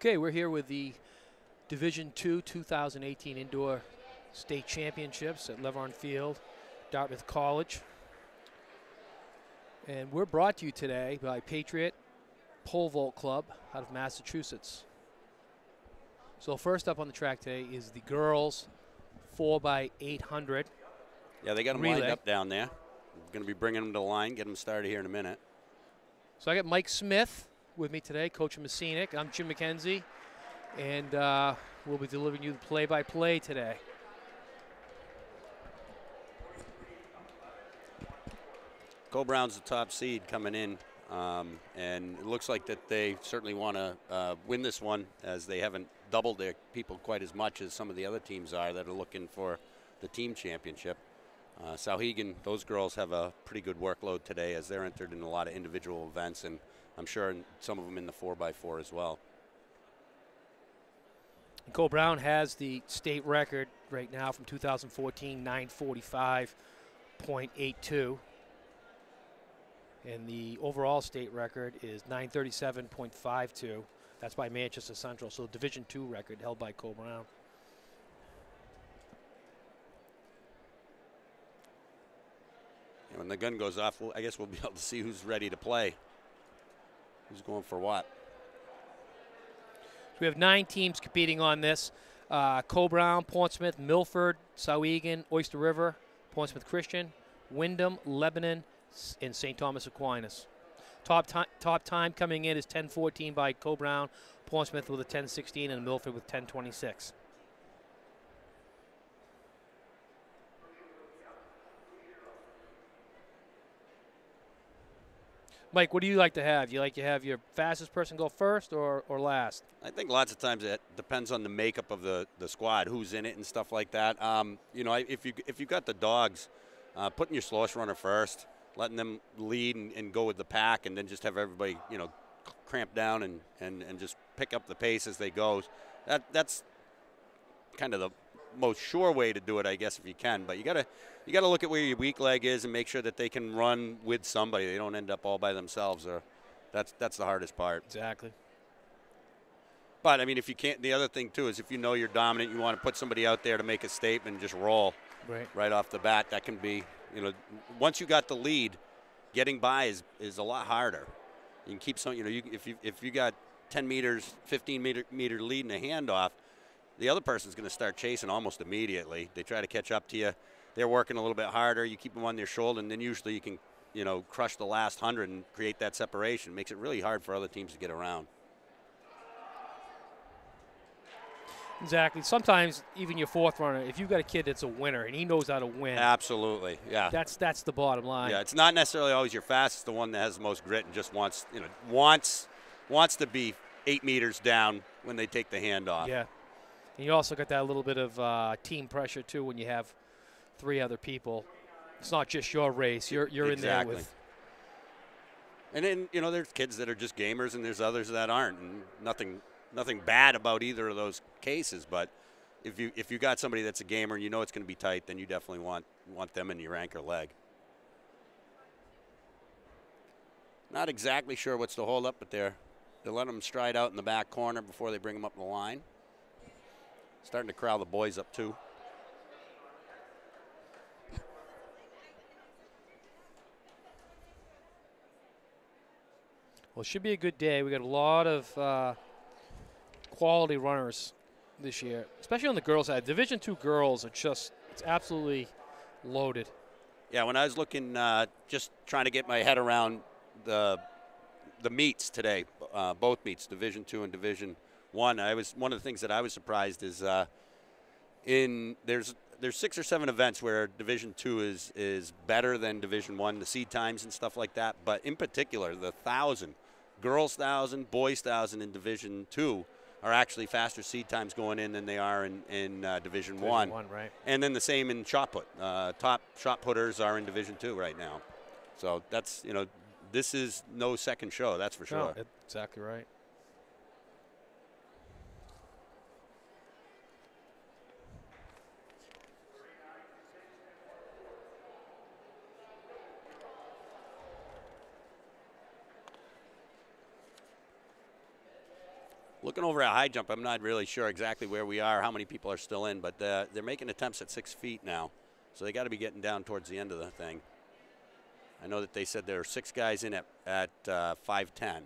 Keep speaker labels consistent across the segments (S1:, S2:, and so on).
S1: Okay, we're here with the Division II 2018 Indoor State Championships at Levron Field, Dartmouth College. And we're brought to you today by Patriot Pole Vault Club out of Massachusetts. So first up on the track today is the girls 4x800.
S2: Yeah, they got them
S1: relay.
S2: lined up down there. We're going to be bringing them to the line, get them started here in a minute.
S1: So I got Mike Smith with me today, Coach Messinic. I'm Jim McKenzie, and we'll be delivering you the play-by-play today.
S2: Cole Brown's the top seed coming in, and it looks like that they certainly want to win this one, as they haven't doubled their people quite as much as some of the other teams are that are looking for the team championship. Sauhegan, those girls have a pretty good workload today, as they're entered in a lot of individual events, and I'm sure some of them in the 4x4 as well.
S1: Cole Brown has the state record right now from 2014, 945.82. And the overall state record is 937.52. That's by Manchester Central. So Division II record held by Cole Brown.
S2: And when the gun goes off, I guess we'll be able to see who's ready to play. Who's going for what?
S1: So we have 9 teams competing on this. Cole Brown, Portsmouth, Milford, Sauhegan, Oyster River, Portsmouth Christian, Wyndham, Lebanon, and St. Thomas Aquinas. Top time coming in is 10:14 by Cole Brown, Portsmouth with a 10:16, and Milford with 10:26. Mike, what do you like to have? You like to have your fastest person go first or last?
S2: I think lots of times it depends on the makeup of the squad, who's in it and stuff like that. You know, if you got the dogs, putting your slowest runner first, letting them lead and go with the pack, and then just have everybody, you know, cramp down and just pick up the pace as they go. That's kind of the most sure way to do it, I guess, if you can. But you gotta look at where your weak leg is and make sure that they can run with somebody. They don't end up all by themselves, or that's the hardest part.
S1: Exactly.
S2: But I mean, if you can't, the other thing too is if you know you're dominant, you want to put somebody out there to make a statement and just roll right off the bat. That can be, you know, once you got the lead, getting by is a lot harder. You can keep some, you know, if you got 10 meters, 15 meter lead and a handoff, the other person's going to start chasing almost immediately. They try to catch up to you. They're working a little bit harder. You keep them on their shoulder, and then usually you can, you know, crush the last 100 and create that separation. It makes it really hard for other teams to get around.
S1: Exactly. Sometimes even your fourth runner, if you've got a kid that's a winner and he knows how to win.
S2: Absolutely, yeah.
S1: That's the bottom line.
S2: Yeah, it's not necessarily always your fastest, the one that has the most grit and just wants, you know, wants to be 8 meters down when they take the handoff.
S1: Yeah. And you also got that little bit of team pressure too when you have 3 other people. It's not just your race. You're
S2: exactly.
S1: in there with.
S2: And then, you know, there's kids that are just gamers and there's others that aren't, and nothing bad about either of those cases. But if you got somebody that's a gamer and you know it's going to be tight, then you definitely want them in your anchor leg. Not exactly sure what's the hold up, but they're letting them stride out in the back corner before they bring them up the line. Starting to corral the boys up too.
S1: Well, it should be a good day. We got a lot of quality runners this year, especially on the girls' side. Division II girls are it's absolutely loaded.
S2: Yeah, when I was looking, just trying to get my head around the meets today, both meets, Division II and Division I, one of the things that I was surprised is there's 6 or 7 events where Division II is better than Division I, the seed times and stuff like that. But in particular, the 1,000, girls 1,000, boys 1,000 in Division II are actually faster seed times going in than they are in Division I.
S1: Right.
S2: And then the same in shot put. Top shot putters are in Division II right now. So that's, you know, this is no second show, that's for sure.
S1: No, exactly right.
S2: Looking over at high jump, I'm not really sure exactly where we are, how many people are still in, but they're making attempts at 6 feet now. So they got to be getting down towards the end of the thing. I know that they said there are 6 guys in at 5'10".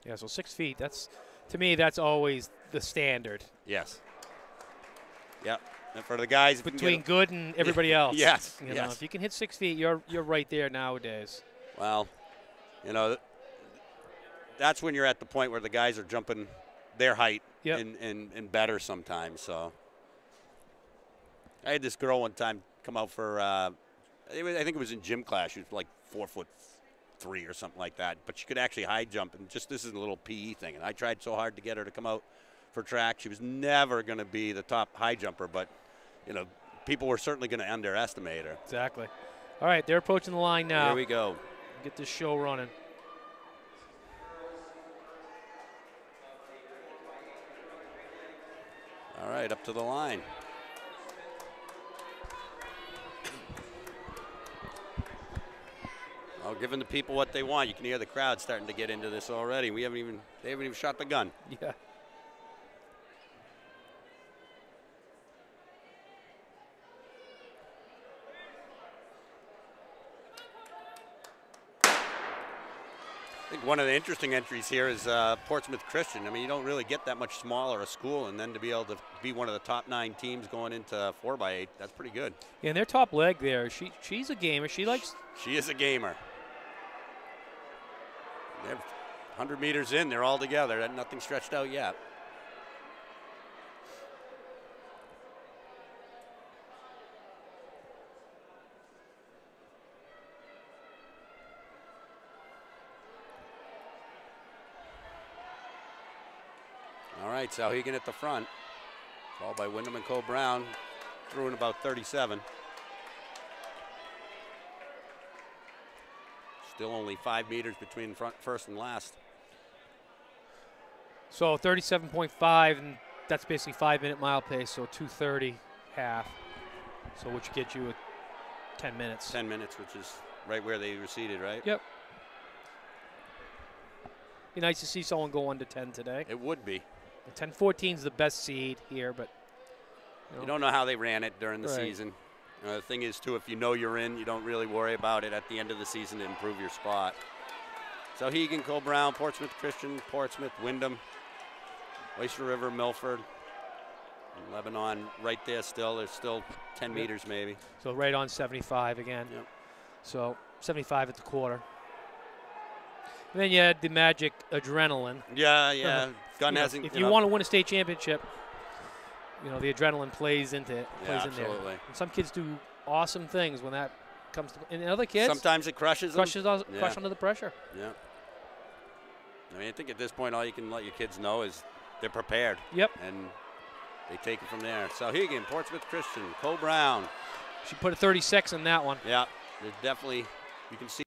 S1: Yeah, so 6 feet, to me, that's always the standard.
S2: Yes. Yep. And for the guys
S1: between good and everybody else.
S2: Yes.
S1: You know, if you can hit 6 feet, you're right there nowadays.
S2: Well, you know, that's when you're at the point where the guys are jumping their height and better sometimes. So I had this girl one time come out for I think it was in gym class. She was like 4'3" or something like that, but she could actually high jump, and just this is a little PE thing. And I tried so hard to get her to come out for track. She was never going to be the top high jumper, but you know, people were certainly going to underestimate her.
S1: Exactly. All right, they're approaching the line now.
S2: Here we go.
S1: Get this show running.
S2: All right, up to the line. Well, giving the people what they want. You can hear the crowd starting to get into this already. They haven't even shot the gun.
S1: Yeah.
S2: I think one of the interesting entries here is Portsmouth Christian. I mean, you don't really get that much smaller a school, and then to be able to be one of the top 9 teams going into 4x8, that's pretty good.
S1: Yeah, and their top leg there, she's a gamer. She
S2: is a gamer. They're 100 meters in, they're all together. Nothing stretched out yet. All right, Souhegan at the front, followed by Wyndham and Cole Brown, through in about 37. Still only 5 meters between first and last.
S1: So 37.5, and that's basically 5-minute mile pace, so 2:30 half. So which gets you 10 minutes.
S2: 10 minutes, which is right where they receded, right?
S1: Yep. Be nice to see someone go under 10 today.
S2: It would be.
S1: 10:14 is the best seed here, but
S2: you don't know how they ran it during the season. The thing is, too, if you know you're in, you don't really worry about it at the end of the season to improve your spot. Souhegan, Cole Brown, Portsmouth Christian, Portsmouth, Wyndham, Oyster River, Milford, and Lebanon right there still. There's still 10 meters maybe.
S1: So right on 75 again.
S2: Yep.
S1: So 75 at the quarter. And then you had the magic adrenaline.
S2: Yeah. Gun hasn't.
S1: If you want to win a state championship, you know, the adrenaline plays in there.
S2: Absolutely.
S1: And some kids do awesome things when that comes to, and other kids.
S2: Sometimes it crushes them.
S1: Crush under the pressure.
S2: Yeah. I mean, I think at this point, all you can let your kids know is they're prepared.
S1: Yep.
S2: And they take it from there. Souhegan, Portsmouth Christian, Cole Brown.
S1: She put a 36 in that one.
S2: Yeah. There's definitely, you can see.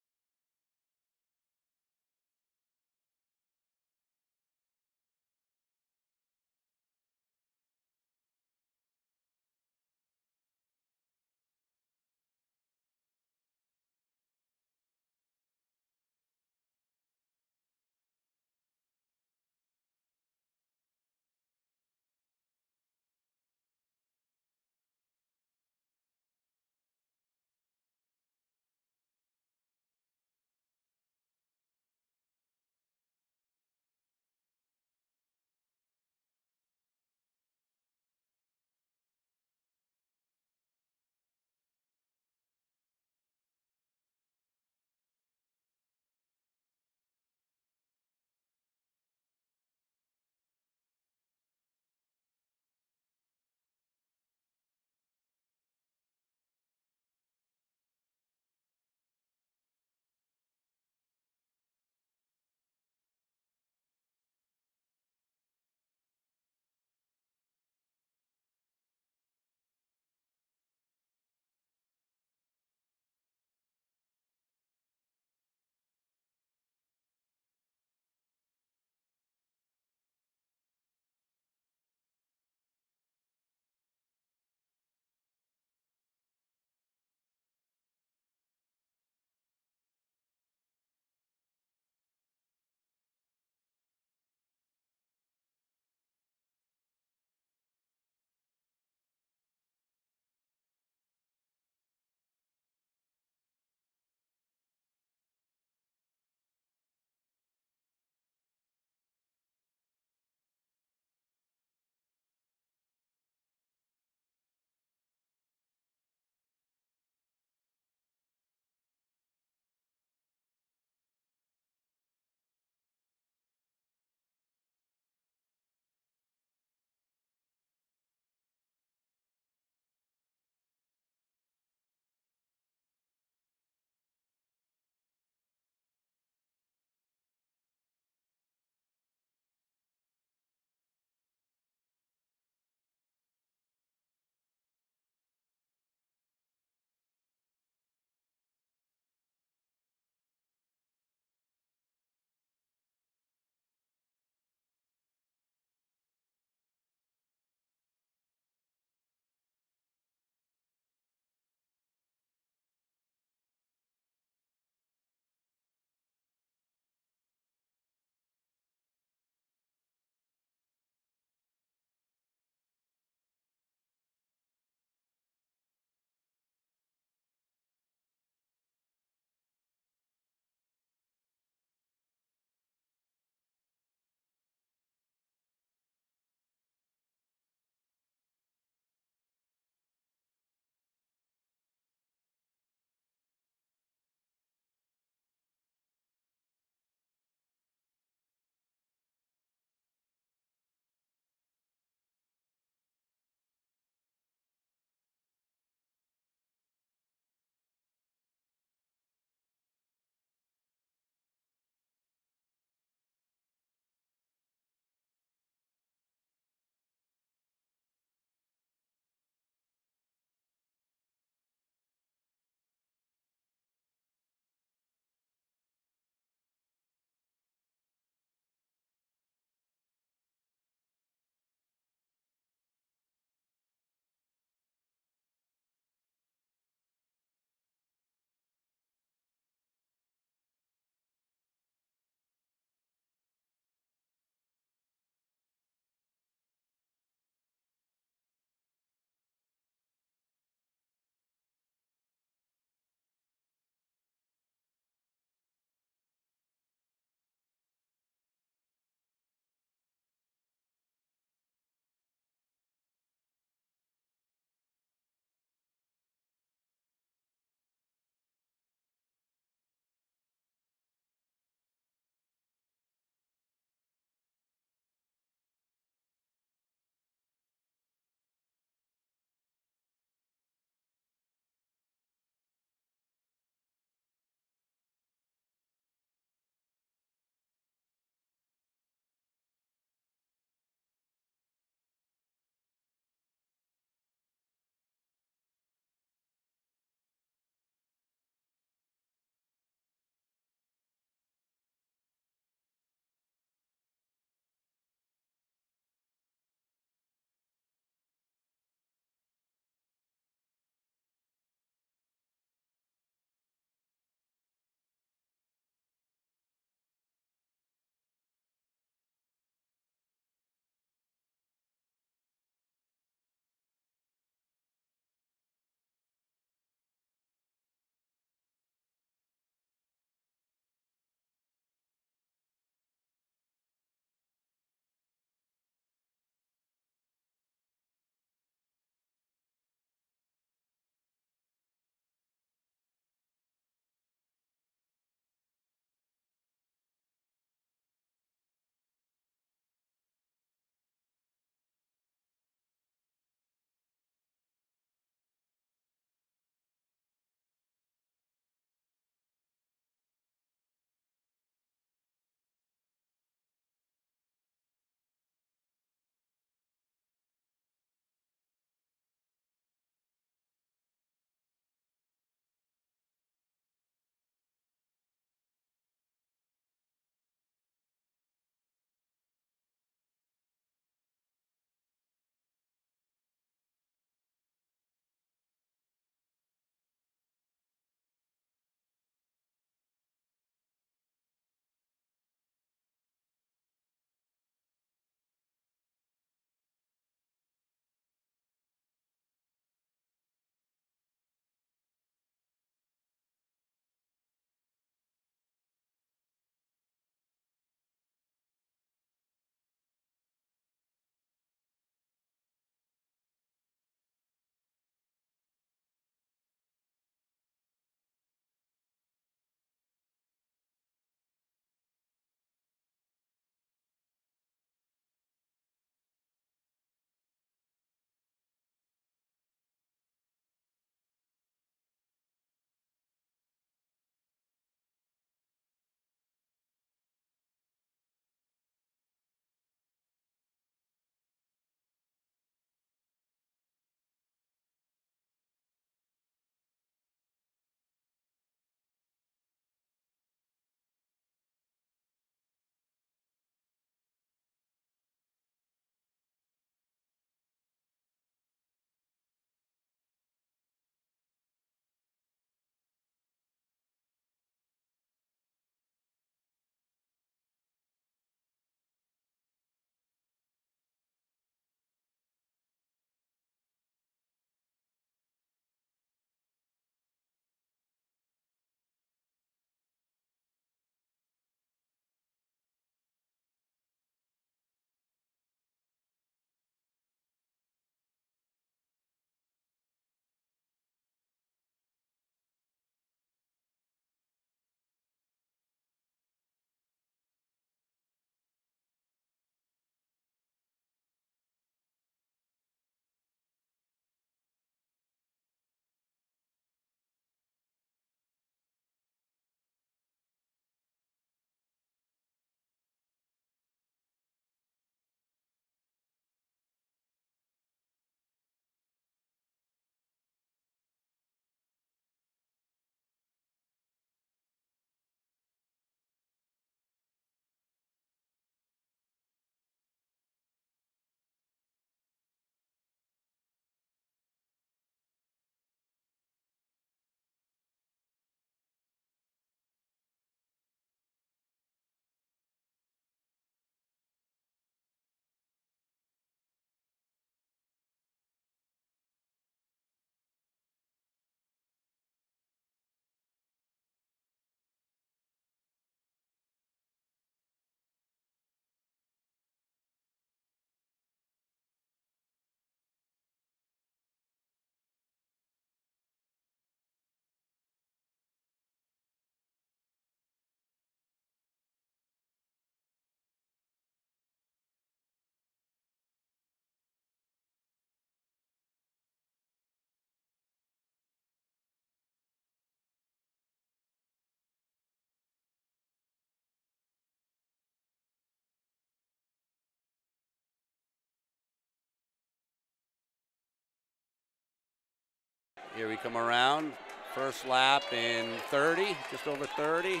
S2: Here we come around. First lap in 30, just over 30.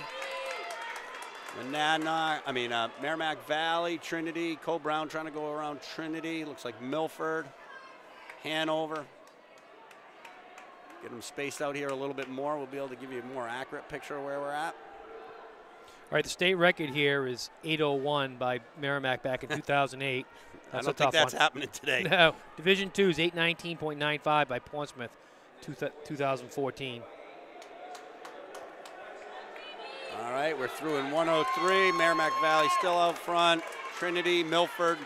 S2: Merrimack Valley, Trinity, Cole Brown trying to go around Trinity. Looks like Milford, Hanover. Get them spaced out here a little bit more. We'll be able to give you a more accurate picture of where we're at.
S1: All right, the state record here is 8:01 by Merrimack back in 2008.
S2: I don't think that's happening today.
S1: No. Division II is 819.95 by Portsmouth, 2014.
S2: All right, we're through in 103. Merrimack Valley still out front. Trinity, Milford,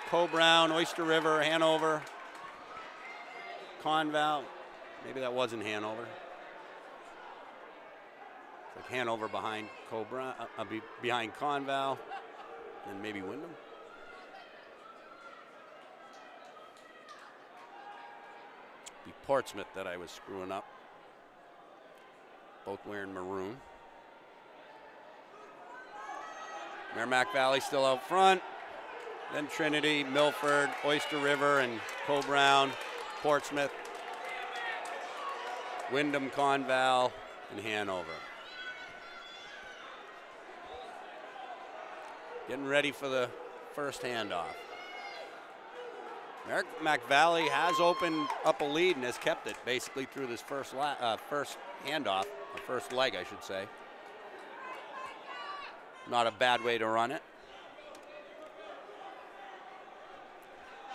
S2: Coe-Brown, Oyster River, Hanover, Conval. Maybe that wasn't Hanover. It's like Hanover behind Coe-Brown, behind Conval, and maybe Windham. Be Portsmouth that I was screwing up. Both wearing maroon. Merrimack Valley still out front. Then Trinity, Milford, Oyster River, and Coe-Brown, Portsmouth, Windham, Conval, and Hanover. Getting ready for the first handoff. Merrimack Valley has opened up a lead and has kept it basically through this first handoff, or first leg, I should say. Not a bad way to run it.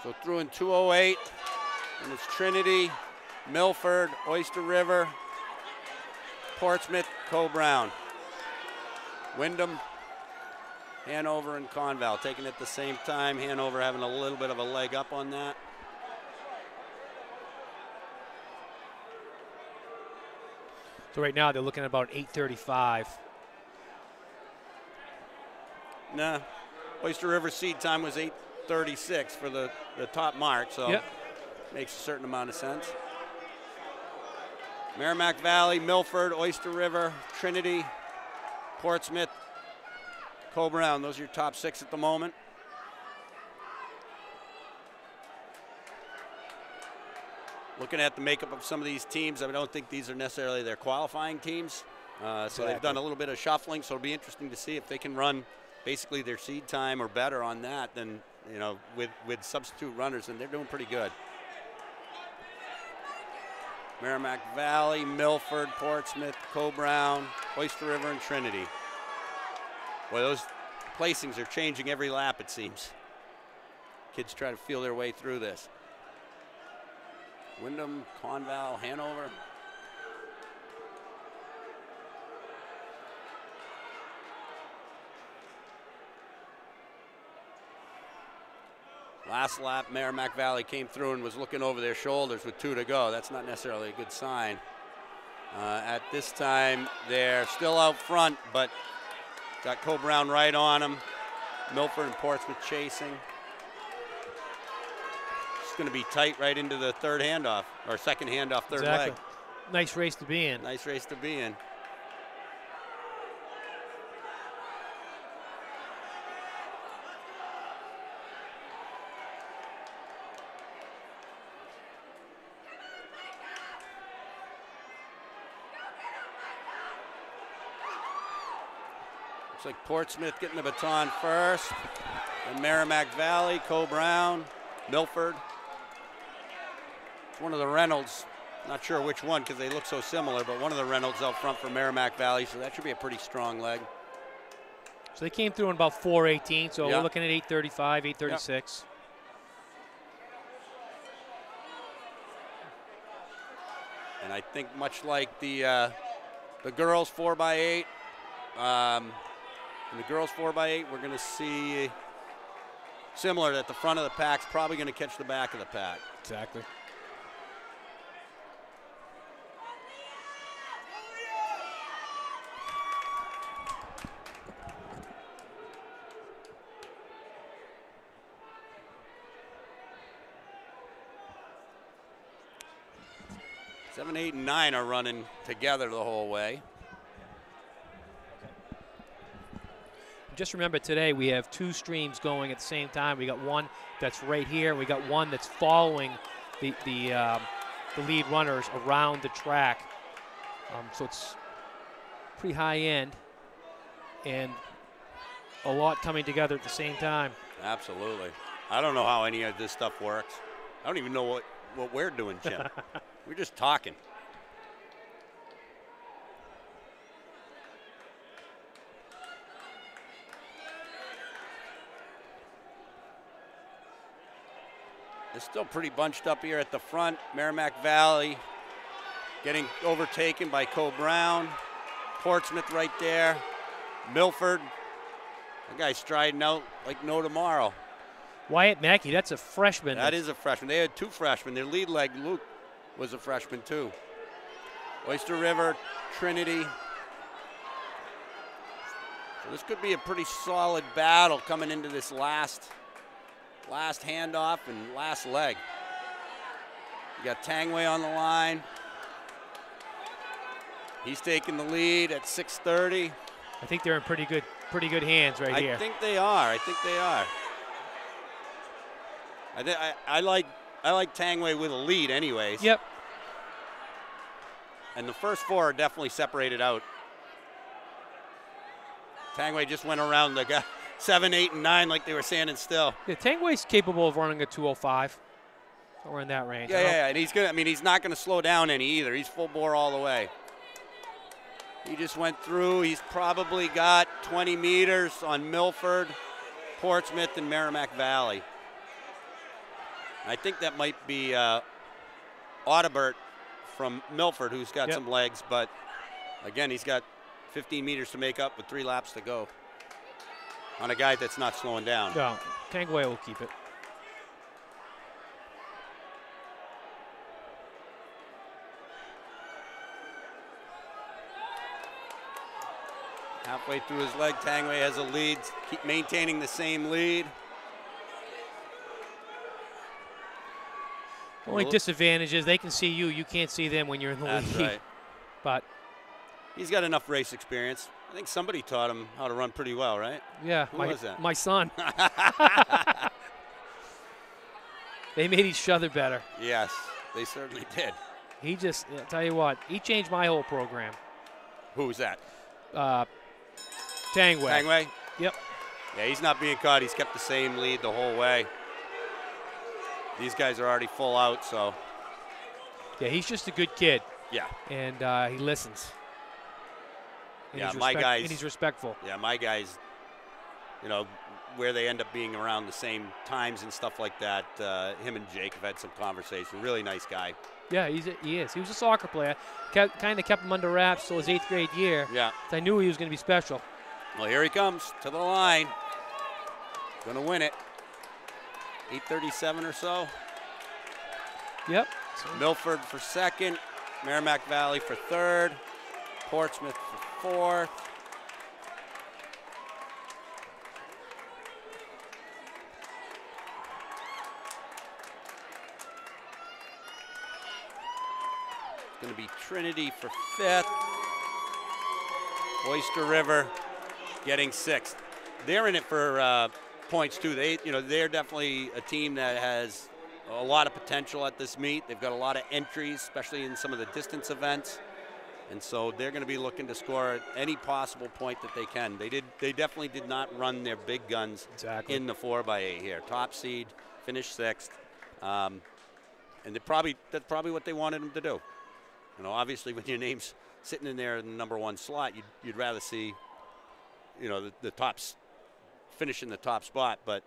S2: So through in 2:08, and it's Trinity, Milford, Oyster River, Portsmouth, Coe-Brown, Windham, Hanover, and Conval taking it at the same time. Hanover having a little bit of a leg up on that.
S1: So right now they're looking at about 8:35.
S2: Nah, Oyster River seed time was 8:36 for the top mark, so
S1: yep.
S2: Makes a certain amount of sense. Merrimack Valley, Milford, Oyster River, Trinity, Portsmouth, Coe-Brown. Those are your top 6 at the moment. Looking at the makeup of some of these teams, I don't think these are necessarily their qualifying teams. So they've done a little bit of shuffling, so it'll be interesting to see if they can run basically their seed time or better on that than, you know, with substitute runners, and they're doing pretty good. Merrimack Valley, Milford, Portsmouth, Coe-Brown, Oyster River, and Trinity. Boy, those placings are changing every lap, it seems. Kids try to feel their way through this. Windham, Conval, Hanover. Last lap, Merrimack Valley came through and was looking over their shoulders with 2 to go. That's not necessarily a good sign. At this time, they're still out front, but got Coe-Brown right on them. Milford and Portsmouth chasing. It's going to be tight right into the third handoff, or second handoff, third leg.
S1: Nice race to be in.
S2: Nice race to be in. Looks like Portsmouth getting the baton first. And Merrimack Valley, Coe-Brown, Milford. It's one of the Reynolds. Not sure which one because they look so similar, but one of the Reynolds out front for Merrimack Valley, so that should be a pretty strong leg.
S1: So they came through in about 4:18, so we're looking at 8:35, 8:36. Yep.
S2: And I think much like the girls 4x8, in the girls 4x8, we're going to see similar that the front of the pack's probably going to catch the back of the pack.
S1: Exactly.
S2: Seven, 8, and 9 are running together the whole way.
S1: Just remember today we have 2 streams going at the same time. We got one that's right here, and we got one that's following the the lead runners around the track. So it's pretty high end and a lot coming together at the same time.
S2: Absolutely. I don't know how any of this stuff works. I don't even know what we're doing, Jim. We're just talking. It's still pretty bunched up here at the front. Merrimack Valley getting overtaken by Co-Brown. Portsmouth right there. Milford. That guy's striding out like no tomorrow.
S1: Wyatt Mackey, that's a freshman.
S2: That is a freshman. They had 2 freshmen. Their lead leg, Luke, was a freshman too. Oyster River, Trinity. So this could be a pretty solid battle coming into this last handoff and last leg. You got Tangway on the line. He's taking the lead at 6:30.
S1: I think they're in pretty good hands right here.
S2: I think they are. I like Tangway with a lead anyways.
S1: Yep.
S2: And the first 4 are definitely separated out. Tangway just went around the guy 7, 8, and 9 like they were standing still.
S1: Yeah, Tangway's capable of running a 205. Somewhere in that range.
S2: Yeah, and he's not gonna slow down any either. He's full bore all the way. He just went through. He's probably got 20 meters on Milford, Portsmouth, and Merrimack Valley. I think that might be Audibert from Milford, who's got some legs, but again, he's got 15 meters to make up with 3 laps to go on a guy that's not slowing down.
S1: No, Tangway will keep it.
S2: Halfway through his leg, Tangway has a lead, keep maintaining the same lead.
S1: Only disadvantage is they can see you. You can't see them when you're in the lead.
S2: That's right.
S1: But
S2: he's got enough race experience. I think somebody taught him how to run pretty well, right?
S1: Yeah.
S2: Who was that?
S1: My son. They made each other better.
S2: Yes, they certainly did.
S1: He just, I'll tell you what, he changed my whole program.
S2: Who was that?
S1: Tangway.
S2: Tangway?
S1: Yep.
S2: Yeah, he's not being caught. He's kept the same lead the whole way. These guys are already full out, so.
S1: Yeah, he's just a good kid.
S2: Yeah.
S1: And he listens. And
S2: my guys.
S1: And he's respectful.
S2: Yeah, my guys, where they end up being around the same times and stuff like that, him and Jake have had some conversation. Really nice guy.
S1: Yeah, he is. He was a soccer player. Kind of kept him under wraps till his 8th grade year.
S2: Yeah.
S1: I knew he was going to be special.
S2: Well, here he comes to the line. Going to win it. 8:37 or so.
S1: Yep.
S2: Milford for 2nd. Merrimack Valley for 3rd. Portsmouth for 4th. It's going to be Trinity for 5th. Oyster River getting 6th. They're in it for points too. They're definitely a team that has a lot of potential at this meet. They've got a lot of entries, especially in some of the distance events, and so they're going to be looking to score at any possible point that they can. They definitely did not run their big guns in the 4x8 here. Top seed, finished 6th, and that's probably what they wanted them to do. Obviously, when your name's sitting in there in the number 1 slot, you'd rather see, the tops finish in the top spot, but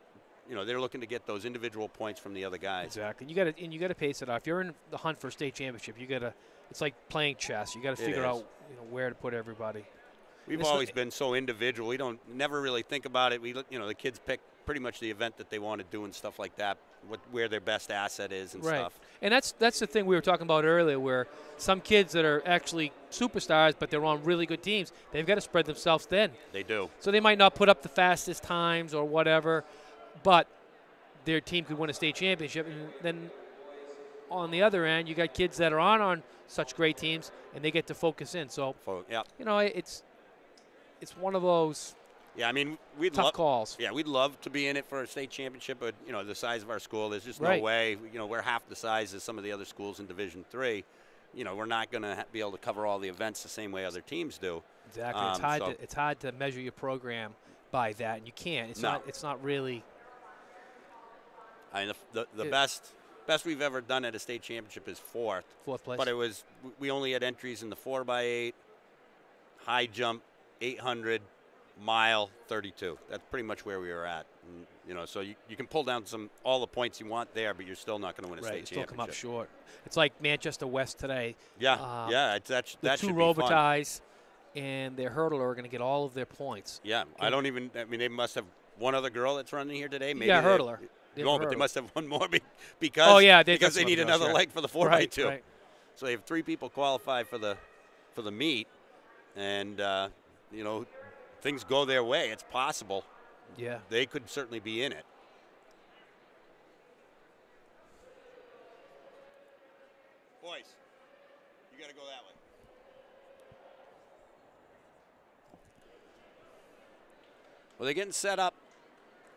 S2: they're looking to get those individual points from the other guys.
S1: Exactly. You got to pace it off. If you're in the hunt for a state championship, it's like playing chess. You got to figure out where to put everybody.
S2: We've always been so individual. We never really think about it. The kids pick pretty much the event that they want to do and stuff like that, where their best asset is and stuff.
S1: And that's the thing we were talking about earlier, where some kids that are actually superstars, but they're on really good teams, they've got to spread themselves thin.
S2: They do.
S1: So they might not put up the fastest times or whatever, but their team could win a state championship. And then on the other end, you got kids that are on such great teams, and they get to focus in. So,
S2: yeah.
S1: it's one of those
S2: Yeah, I mean, we'd
S1: tough calls.
S2: Yeah, we'd love to be in it for a state championship, but you know, the size of our school, there's just
S1: Right.
S2: no way. You know, we're half the size as some of the other schools in Division III. You know, we're not going to be able to cover all the events the same way other teams do.
S1: Exactly. It's hard to measure your program by that, and you can't. It's not really.
S2: I mean, the best we've ever done at a state championship is fourth.
S1: Fourth place.
S2: But we only had entries in the 4x8, high jump, 800, mile, 32. That's pretty much where we were at. And, you know, so you can pull down all the points you want there, but you're still not going to win a state championship.
S1: Still come up short. It's like Manchester West today.
S2: Yeah, that should
S1: the two Robotis and their hurdler are going to get all of their points.
S2: Yeah, I mean, they must have one other girl that's running here today. Maybe
S1: hurdler.
S2: No, but they must have one more because they need another leg for the 4x2.
S1: Right.
S2: So they have 3 people qualify for the meet, and you know, things go their way. It's possible.
S1: Yeah.
S2: They could certainly be in it. Boys, you got to go that way. Well, they're getting set up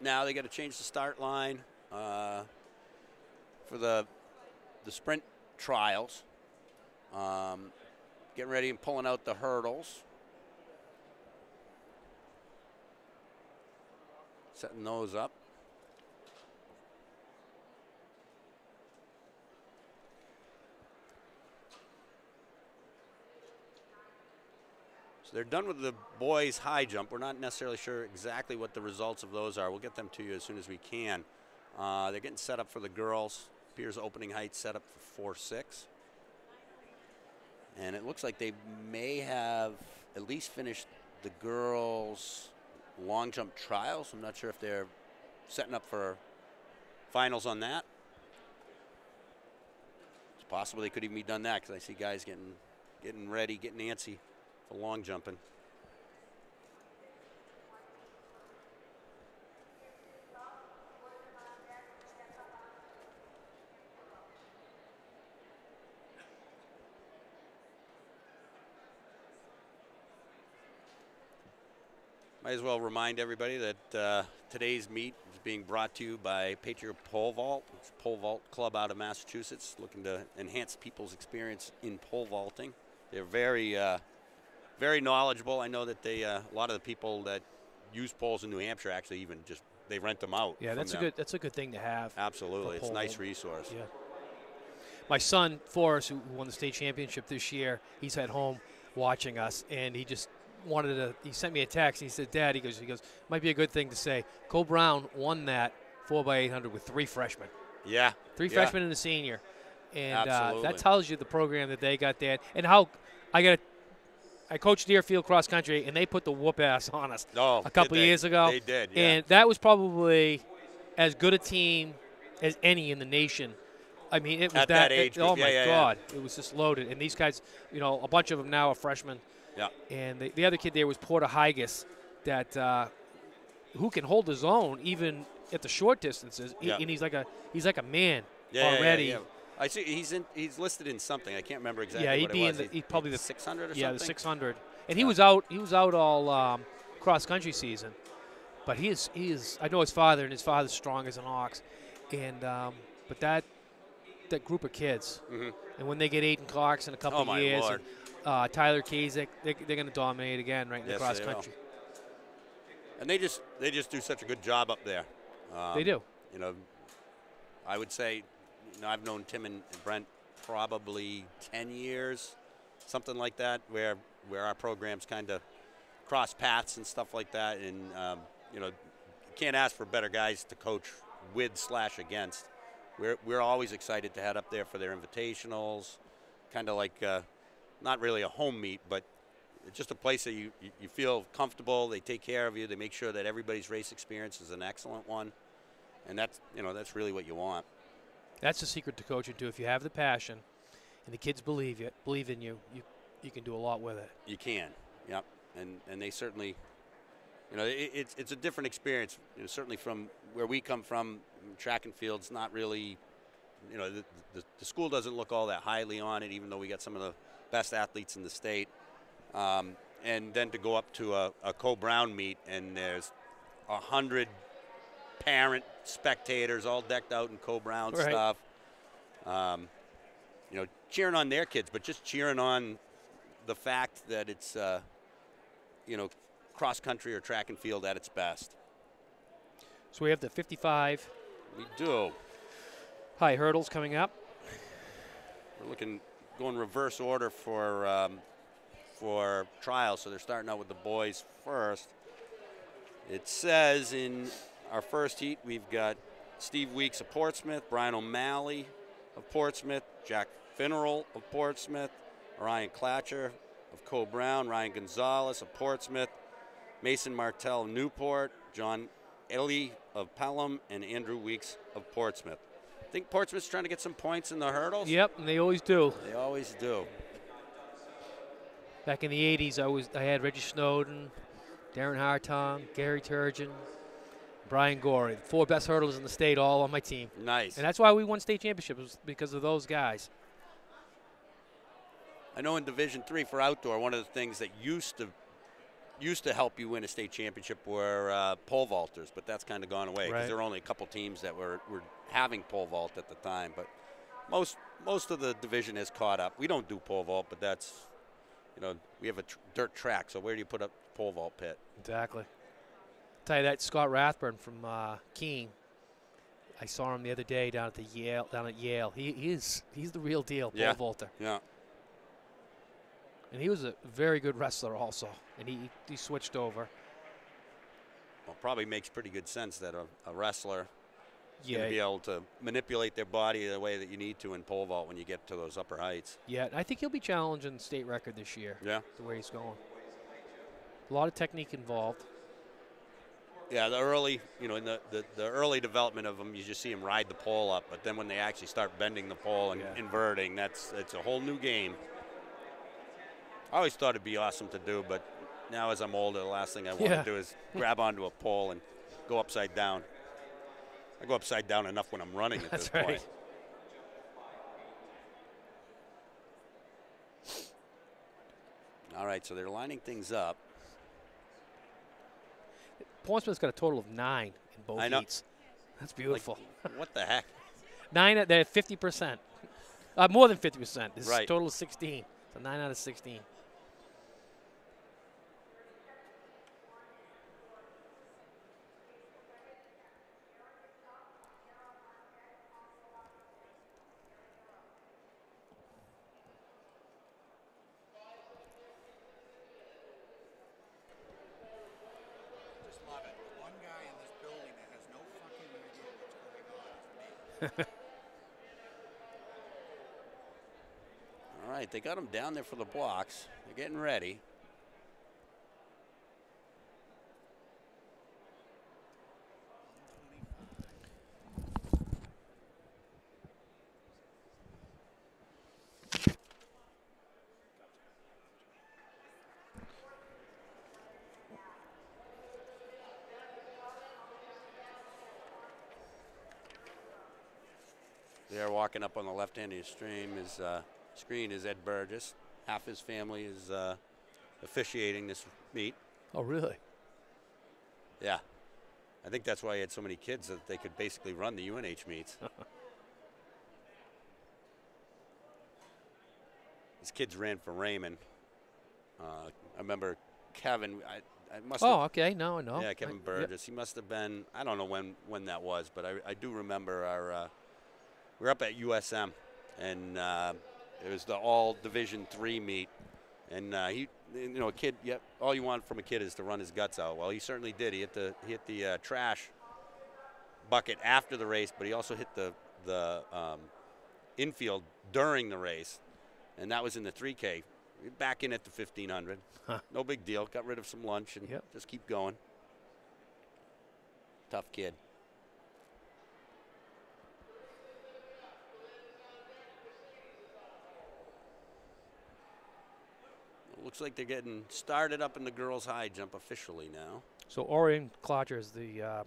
S2: now. They got to change the start line for the sprint trials. Getting ready and pulling out the hurdles. Setting those up. So they're done with the boys' high jump. We're not necessarily sure exactly what the results of those are. We'll get them to you as soon as we can. They're getting set up for the girls. Piers opening height set up for 4.6. And it looks like they may have at least finished the girls' long jump trials. I'm not sure if they're setting up for finals on that. It's possible they could even be done that because I see guys getting ready, getting antsy for long jumping. Might as well remind everybody that today's meet is being brought to you by Patriot Pole Vault. It's a pole vault club out of Massachusetts looking to enhance people's experience in pole vaulting. They're very, very knowledgeable. I know that a lot of the people that use poles in New Hampshire actually even they rent them out.
S1: Yeah, that's a good thing to have.
S2: Absolutely, it's a nice resource.
S1: Yeah. My son Forrest, who won the state championship this year, he's at home watching us, and he just he sent me a text. And he said, "Dad," he goes, might be a good thing to say. Cole Brown won that 4x800 with 3 freshmen.
S2: Yeah,
S1: 3 freshmen and a senior, and
S2: absolutely.
S1: that tells you the program that they got there and how I coached Deerfield cross country, and they put the whoop ass on us a couple of years ago.
S2: They did, yeah.
S1: And that was probably as good a team as any in the nation. I mean, it was
S2: at that age.
S1: Oh my God, it was just loaded. And these guys, you know, a bunch of them now are freshmen.
S2: Yeah.
S1: And the other kid there was Porter Higas, that who can hold his own even at the short distances.
S2: Yeah.
S1: And he's like a man already.
S2: Yeah. I see he's listed in something. I can't remember exactly.
S1: Yeah,
S2: he'd
S1: be
S2: in
S1: he'd probably the
S2: 600 or something.
S1: Yeah, the 600. And he was out all cross country season. But he is. I know his father, and his father's strong as an ox. And but that group of kids, and when they get Aiden Cox in a couple of years, and, Tyler Kasich, they're going to dominate again right in the cross country.
S2: And they just do such a good job up there.
S1: They do.
S2: You know, I would say, you know, I've known Tim and Brent probably 10 years, something like that, where our programs kind of cross paths and stuff like that. And you know, you can't ask for better guys to coach with/against. We're always excited to head up there for their invitationals, kind of like not really a home meet, but it's just a place that you feel comfortable. They take care of you. They make sure that everybody's race experience is an excellent one, and that's really what you want.
S1: That's the secret to coaching too. If you have the passion, and the kids believe in you, you can do a lot with it.
S2: You can, yep, and they certainly. You know, it's a different experience. You know, certainly from where we come from, track and field's not really, you know, the school doesn't look all that highly on it, even though we got some of the best athletes in the state. and then to go up to a Co-Brown meet, and there's 100 parent spectators all decked out in Co-Brown stuff, cheering on their kids, but just cheering on the fact that it's, cross country or track and field at its best.
S1: So we have the 55.
S2: We do.
S1: High hurdles coming up.
S2: We're going reverse order for trials, so they're starting out with the boys first. It says in our first heat we've got Steve Weeks of Portsmouth, Brian O'Malley of Portsmouth, Jack Finneral of Portsmouth, Ryan Clatcher of Co-Brown, Ryan Gonzalez of Portsmouth, Mason Martell of Newport, John Ellie of Pelham, and Andrew Weeks of Portsmouth. I think Portsmouth's trying to get some points in the hurdles.
S1: Yep, and they always do.
S2: They always do.
S1: Back in the 80s, I had Reggie Snowden, Darren Hartong, Gary Turgeon, Brian Gorey, the 4 best hurdlers in the state, all on my team.
S2: Nice.
S1: And that's why we won state championships, because of those guys.
S2: I know in Division III for outdoor, one of the things that used to help you win a state championship were pole vaulters, but that's kind of gone away because there were only a couple teams that were having pole vault at the time. But most of the division has caught up. We don't do pole vault, but that's, we have a dirt track, so where do you put up pole vault pit?
S1: Exactly. Tell you that Scott Rathburn from Keene, I saw him the other day down at Yale. He's the real deal, pole vaulter.
S2: Yeah.
S1: And he was a very good wrestler also, and he switched over.
S2: Well, probably makes pretty good sense that a wrestler is going to be able to manipulate their body the way that you need to in pole vault when you get to those upper heights.
S1: Yeah, and I think he'll be challenging state record this year.
S2: Yeah.
S1: The way he's going. A lot of technique involved.
S2: Yeah, the early, in the early development of them, you just see them ride the pole up, but then when they actually start bending the pole and inverting, it's a whole new game. I always thought it'd be awesome to do, but now as I'm older, the last thing I want to do is grab onto a pole and go upside down. I go upside down enough when I'm running at this point. All right, so they're lining things up.
S1: Portsmouth's got a total of 9 in both heats. That's beautiful.
S2: Like, what the heck?
S1: 9 at 50%. More than 50%. This is a total of 16. So 9 out of 16.
S2: All right, they got them down there for the blocks. They're getting ready. There, walking up on the left hand of the screen is Ed Burgess. Half his family is officiating this meet.
S1: Oh, really?
S2: Yeah. I think that's why he had so many kids, that they could basically run the UNH meets. His kids ran for Raymond. I remember Kevin. I must.
S1: Oh, okay. No.
S2: Yeah, Kevin Burgess. He must have been. I don't know when that was, but I do remember our. We were up at USM, and it was the all Division III meet, and he, a kid. Yep, all you want from a kid is to run his guts out. Well, he certainly did. He hit the trash bucket after the race, but he also hit the infield during the race, and that was in the 3K. Back in at the 1500. No big deal. Got rid of some lunch and just keep going. Tough kid. Looks like they're getting started up in the girls' high jump officially now.
S1: So Orion Clodger is the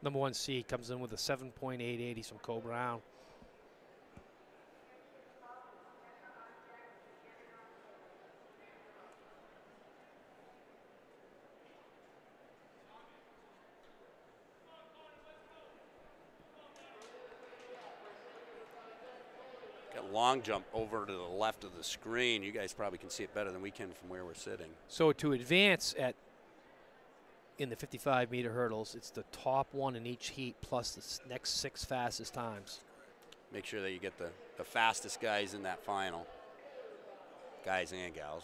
S1: number 1 seed, comes in with a 7.880 from Co-Brown.
S2: that long jump over to the left of the screen. You guys probably can see it better than we can from where we're sitting.
S1: So to advance in the 55-meter hurdles, it's the top one in each heat plus the next 6 fastest times.
S2: Make sure that you get the fastest guys in that final, guys and gals.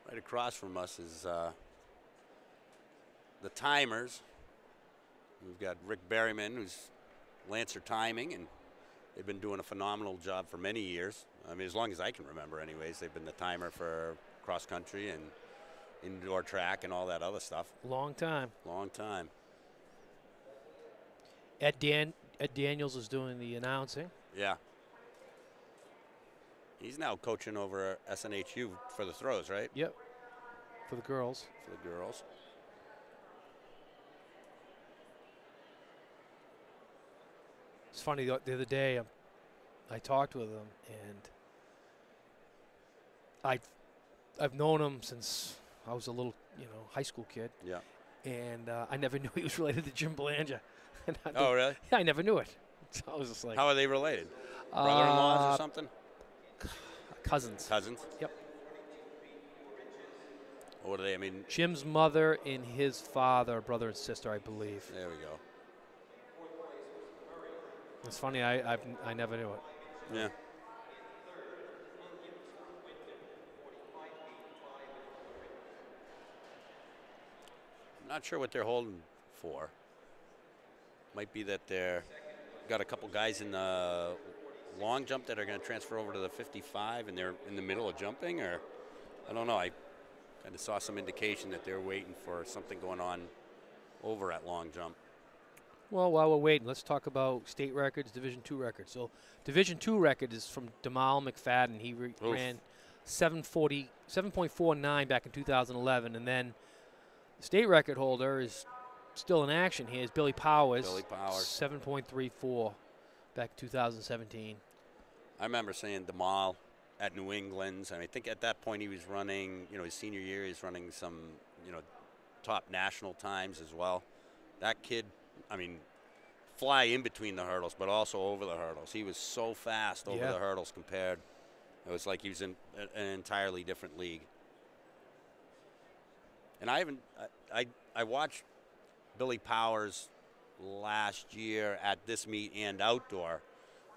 S2: Right across from us is the timers. We've got Rick Berryman, who's Lancer timing, and they've been doing a phenomenal job for many years. I mean, as long as I can remember anyways. They've been the timer for cross country and indoor track and all that other stuff.
S1: Long time.
S2: Long time.
S1: Ed Daniels is doing the announcing.
S2: Yeah. He's now coaching over SNHU for the throws, right?
S1: Yep. For the girls.
S2: For the girls.
S1: It's funny, the other day I talked with him, and I've known him since I was a little, high school kid.
S2: Yeah.
S1: And I never knew he was related to Jim Belanger.
S2: Oh, really?
S1: Yeah, I never knew it. So I was just like.
S2: How are they related? Brother-in-laws or something?
S1: Cousins.
S2: Cousins?
S1: Yep.
S2: What are they? I mean,
S1: Jim's mother and his father, brother and sister, I believe.
S2: There we go.
S1: It's funny, I never knew it.
S2: Yeah. I'm not sure what they're holding for. Might be that they're got a couple guys in the long jump that are going to transfer over to the 55, and they're in the middle of jumping, or I don't know. I kind of saw some indication that they're waiting for something going on over at long jump.
S1: Well, while we're waiting, let's talk about state records, Division II records. So Division II record is from Demal McFadden. He ran 7.49 back in 2011, and then the state record holder is still in action here is Billy Powers.
S2: Billy Powers.
S1: 7.34 back in 2017.
S2: I remember seeing Demal at New England's, and I think at that point he was running, his senior year, he's running some, top national times as well. That kid, I mean, fly in between the hurdles, but also over the hurdles. He was so fast over the hurdles compared. It was like he was in an entirely different league. And I watched Billy Powers last year at this meet and outdoor,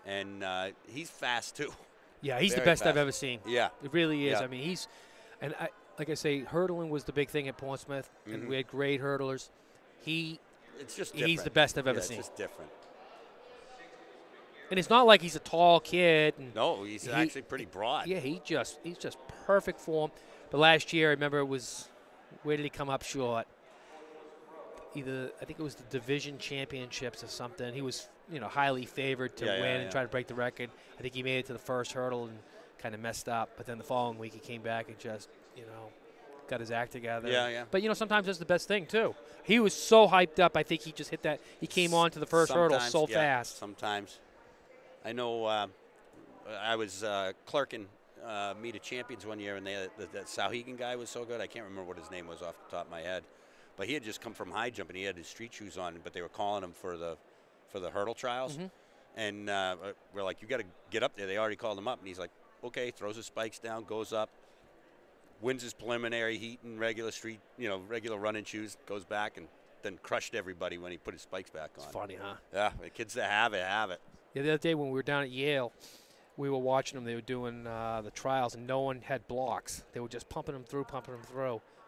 S2: and he's fast too.
S1: Yeah, he's the best I've ever seen.
S2: Yeah.
S1: It really is.
S2: Yeah.
S1: I mean, like I say, hurdling was the big thing at Portsmouth, and we had great hurdlers.
S2: It's just different.
S1: He's the best I've ever seen.
S2: It's just different.
S1: And it's not like he's a tall kid.
S2: No, he's actually pretty broad.
S1: Yeah, he's just perfect form. But last year, I remember where did he come up short? I think it was the division championships or something. He was, highly favored to win and try to break the record. I think he made it to the first hurdle and kind of messed up. But then the following week he came back and just, got his act together.
S2: Yeah.
S1: But, sometimes that's the best thing, too. He was so hyped up. I think he just hit that. He came on to the first hurdle so fast.
S2: Sometimes. I know I was clerking Meet of Champions one year, and that Sauhegan guy was so good. I can't remember what his name was off the top of my head. But he had just come from high jump, and he had his street shoes on, but they were calling him for the hurdle trials. Mm-hmm. And we're like, you got to get up there. They already called him up. And he's like, okay, throws his spikes down, goes up, wins his preliminary heat in regular street, regular running shoes, goes back, and then crushed everybody when he put his spikes back on.
S1: It's funny, huh?
S2: Yeah, the kids that have it, have it.
S1: Yeah, the other day when we were down at Yale, we were watching them. They were doing the trials, and no one had blocks. They were just pumping them through.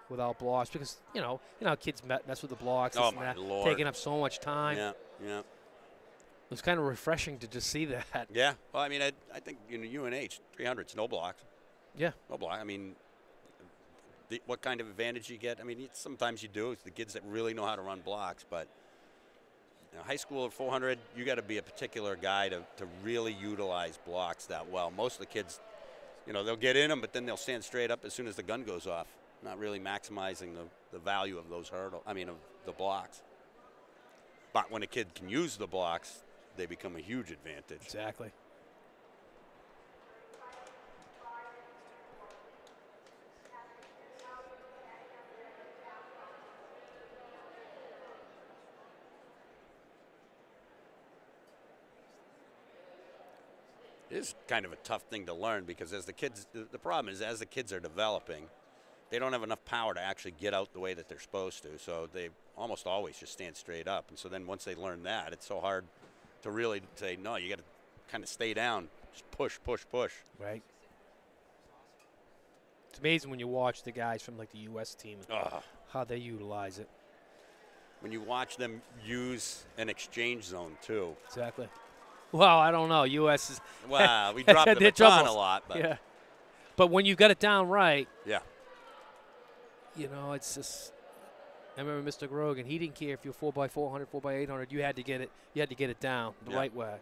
S1: without blocks because you know how kids mess with the blocks.
S2: Oh
S1: and
S2: my
S1: that,
S2: Lord.
S1: taking up so much time.
S2: Yeah, yeah.
S1: It was kind of refreshing to just see that.
S2: Yeah. Well, I mean, I think UNH 300's no blocks.
S1: Yeah.
S2: No block. I mean, what kind of advantage you get? I mean, sometimes you do. It's the kids that really know how to run blocks, but high school at 400, you got to be a particular guy to really utilize blocks that well. Most of the kids, they'll get in them, but then they'll stand straight up as soon as the gun goes off, not really maximizing the value of those of the blocks. But when a kid can use the blocks, they become a huge advantage.
S1: Exactly.
S2: It is kind of a tough thing to learn because the problem is as the kids are developing, they don't have enough power to actually get out the way that they're supposed to. So they almost always just stand straight up. And so then once they learn that, it's so hard to really say, no, you got to kind of stay down, just push, push, push.
S1: Right. It's amazing when you watch the guys from like the U.S. team, how they utilize it.
S2: When you watch them use an exchange zone too.
S1: Exactly. Well, I don't know. U.S. is
S2: wow. We dropped the baton a lot, but
S1: yeah. But when you got it down right,
S2: yeah.
S1: It's just. I remember Mr. Grogan. He didn't care if you're 4x400, 4x800. You had to get it. You had to get it down the right way.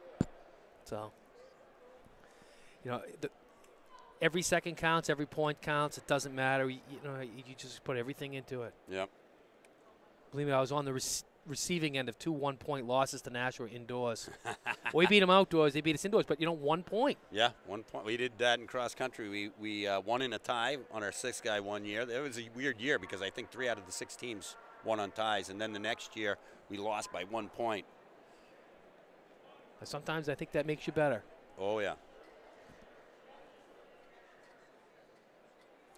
S1: So. Every second counts. Every point counts. It doesn't matter. You just put everything into it.
S2: Yep.
S1: Believe me, I was on the receiving end of 2 1-point losses to Nashua indoors. We beat them outdoors. They beat us indoors. But 1 point.
S2: Yeah, 1 point. We did that in cross country. We won in a tie on our 6th guy one year. It was a weird year because I think 3 out of the 6 teams won on ties, and then the next year we lost by 1 point.
S1: Sometimes I think that makes you better.
S2: Oh yeah.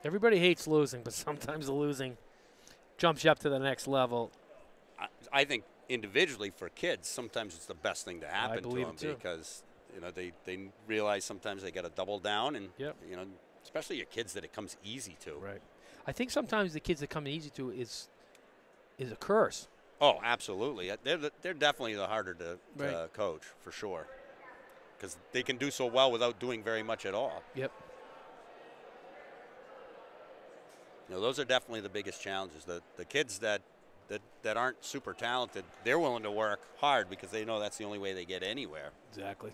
S1: Everybody hates losing, but sometimes the losing jumps you up to the next level.
S2: I think individually for kids, sometimes it's the best thing to happen to them because they realize sometimes they got to double down, and especially your kids that it comes easy to.
S1: Right. I think sometimes the kids that come easy to is a curse.
S2: Oh, absolutely. They're definitely the harder to coach for sure because they can do so well without doing very much at all.
S1: Yep.
S2: Those are definitely the biggest challenges. The kids that aren't super talented, they're willing to work hard because they know that's the only way they get anywhere.
S1: Exactly.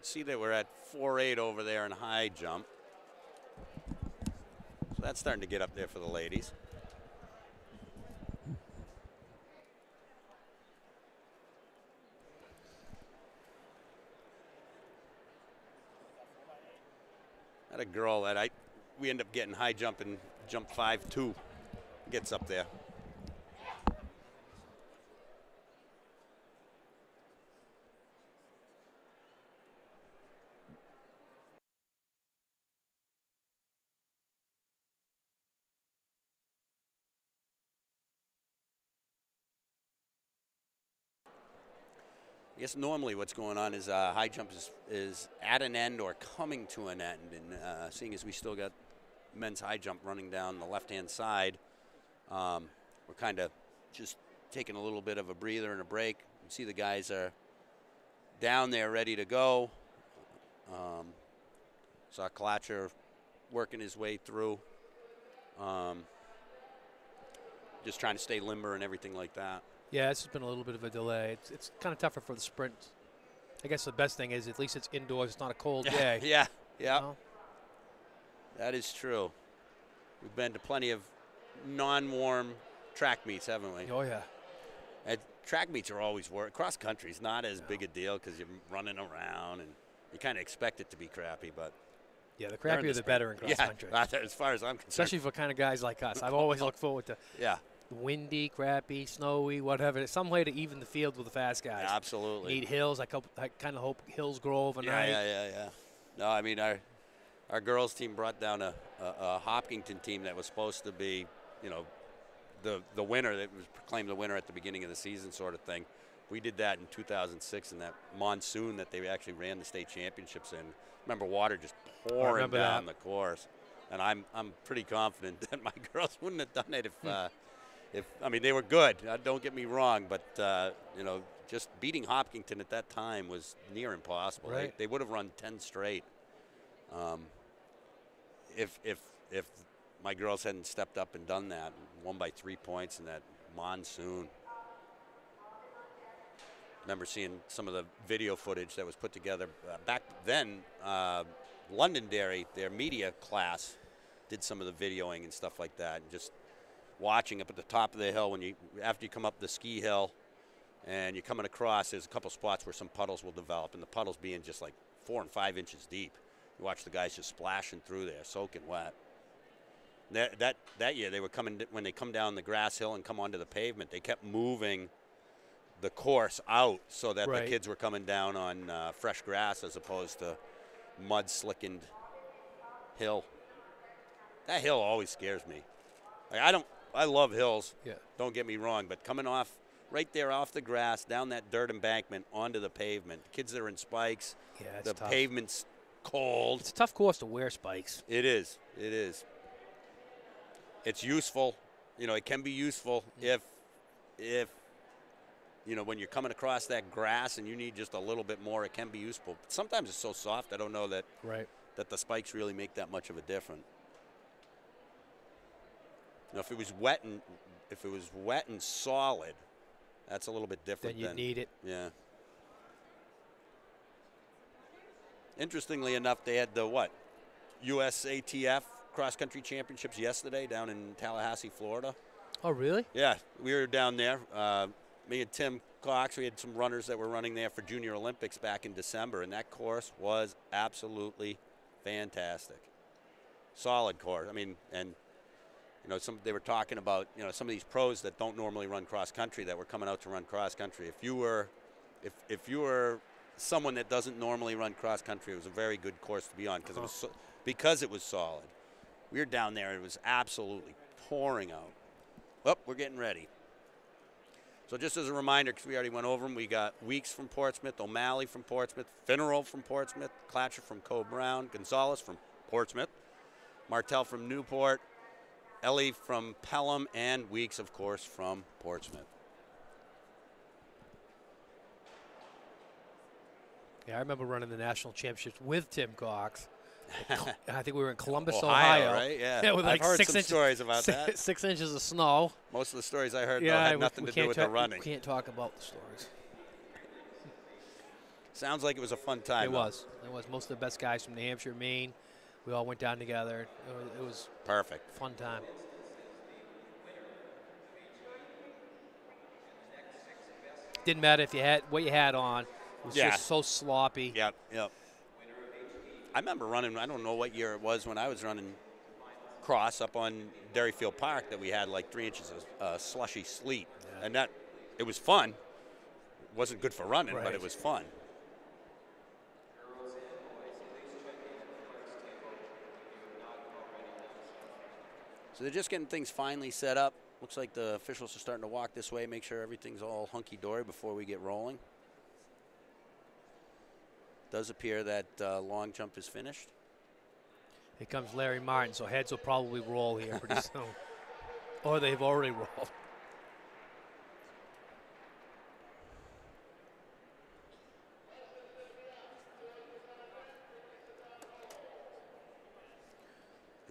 S2: See that we're at 4.8 over there in high jump. So that's starting to get up there for the ladies. I had a girl that we end up getting high jump and jump 5.2 gets up there. I guess normally what's going on is high jump is at an end or coming to an end. And seeing as we still got men's high jump running down the left-hand side, we're kind of just taking a little bit of a breather and a break. You see the guys are down there ready to go. Saw Klatcher working his way through. Just trying to stay limber and everything like that.
S1: Yeah, it's been a little bit of a delay. It's kind of tougher for the sprint. I guess the best thing is at least it's indoors. It's not a cold day.
S2: Yeah. That is true. We've been to plenty of non-warm track meets, haven't we?
S1: Oh, yeah.
S2: And track meets are always work. Cross country is not as big a deal because you're running around. And you kind of expect it to be crappy, but.
S1: Yeah, the crappier the better in cross country.
S2: As far as I'm concerned.
S1: Especially for kind of guys like us. I've always looked forward to windy, crappy, snowy, whatever. There's some way to even the field with the fast guys.
S2: Yeah, absolutely.
S1: Need hills. I kind of hope hills grow overnight.
S2: Yeah. No, I mean, our girls team brought down a Hopkinton team that was supposed to be, the winner, that was proclaimed the winner at the beginning of the season sort of thing. We did that in 2006 in that monsoon that they actually ran the state championships in. Remember water just pouring down the course. And I'm pretty confident that my girls wouldn't have done it if I mean, they were good. Don't get me wrong, but just beating Hopkinton at that time was near impossible.
S1: Right.
S2: They would have run 10 straight. If my girls hadn't stepped up and done that, won by 3 points in that monsoon. Remember seeing some of the video footage that was put together back then. Londonderry, their media class, did some of the videoing and stuff like that, and just watching up at the top of the hill after you come up the ski hill and you're coming across, there's a couple spots where some puddles will develop, and the puddles being just like 4 and 5 inches deep. You watch the guys just splashing through there, soaking wet. That year they were coming, when they come down the grass hill and come onto the pavement, they kept moving the course out so that the kids were coming down on fresh grass as opposed to mud-slickened hill. That hill always scares me. Like, I love hills. Yeah. Don't get me wrong, but coming off right there off the grass, down that dirt embankment onto the pavement, kids that are in spikes. Yeah, it's tough. Pavement's cold.
S1: It's a tough course to wear spikes.
S2: It is. It is. It's useful. It can be useful if when you're coming across that grass and you need just a little bit more, it can be useful. But sometimes it's so soft, I don't know that the spikes really make that much of a difference. If it was wet and solid, that's a little bit different.
S1: Then you need it.
S2: Yeah. Interestingly enough, they had the USATF cross-country championships yesterday down in Tallahassee, Florida.
S1: Oh, really?
S2: Yeah, we were down there. Me and Tim Cox, we had some runners that were running there for Junior Olympics back in December, and that course was absolutely fantastic. Solid course. I mean, and they were talking about some of these pros that don't normally run cross country that were coming out to run cross country. If you were someone that doesn't normally run cross country, it was a very good course to be on because it was solid. We were down there, and it was absolutely pouring out. Well, we're getting ready. So just as a reminder, because we already went over them, we got Weeks from Portsmouth, O'Malley from Portsmouth, Finneral from Portsmouth, Clatcher from Coe-Brown, Gonzalez from Portsmouth, Martell from Newport, Ellie from Pelham, and Weeks, of course, from Portsmouth.
S1: Yeah, I remember running the national championships with Tim Cox. I think we were in Columbus, Ohio.
S2: Right? Yeah.
S1: With
S2: I've heard some stories about that.
S1: 6 inches of snow.
S2: Most of the stories I heard had nothing to do with the running.
S1: We can't talk about the stories.
S2: Sounds like it was a fun time.
S1: It was. Most of the best guys from New Hampshire, Maine. We all went down together. It was
S2: perfect.
S1: Fun time. Didn't matter if you had what you had on. It was just so sloppy.
S2: Yep. I remember running, I don't know what year it was when I was running cross up on Derryfield Park that we had like 3 inches of slushy sleet. Yeah. And it was fun. It wasn't good for running, but it was fun. So they're just getting things finally set up. Looks like the officials are starting to walk this way, make sure everything's all hunky-dory before we get rolling. Does appear that long jump is finished.
S1: Here comes Larry Martin, so heads will probably roll here pretty soon. Or they've already rolled.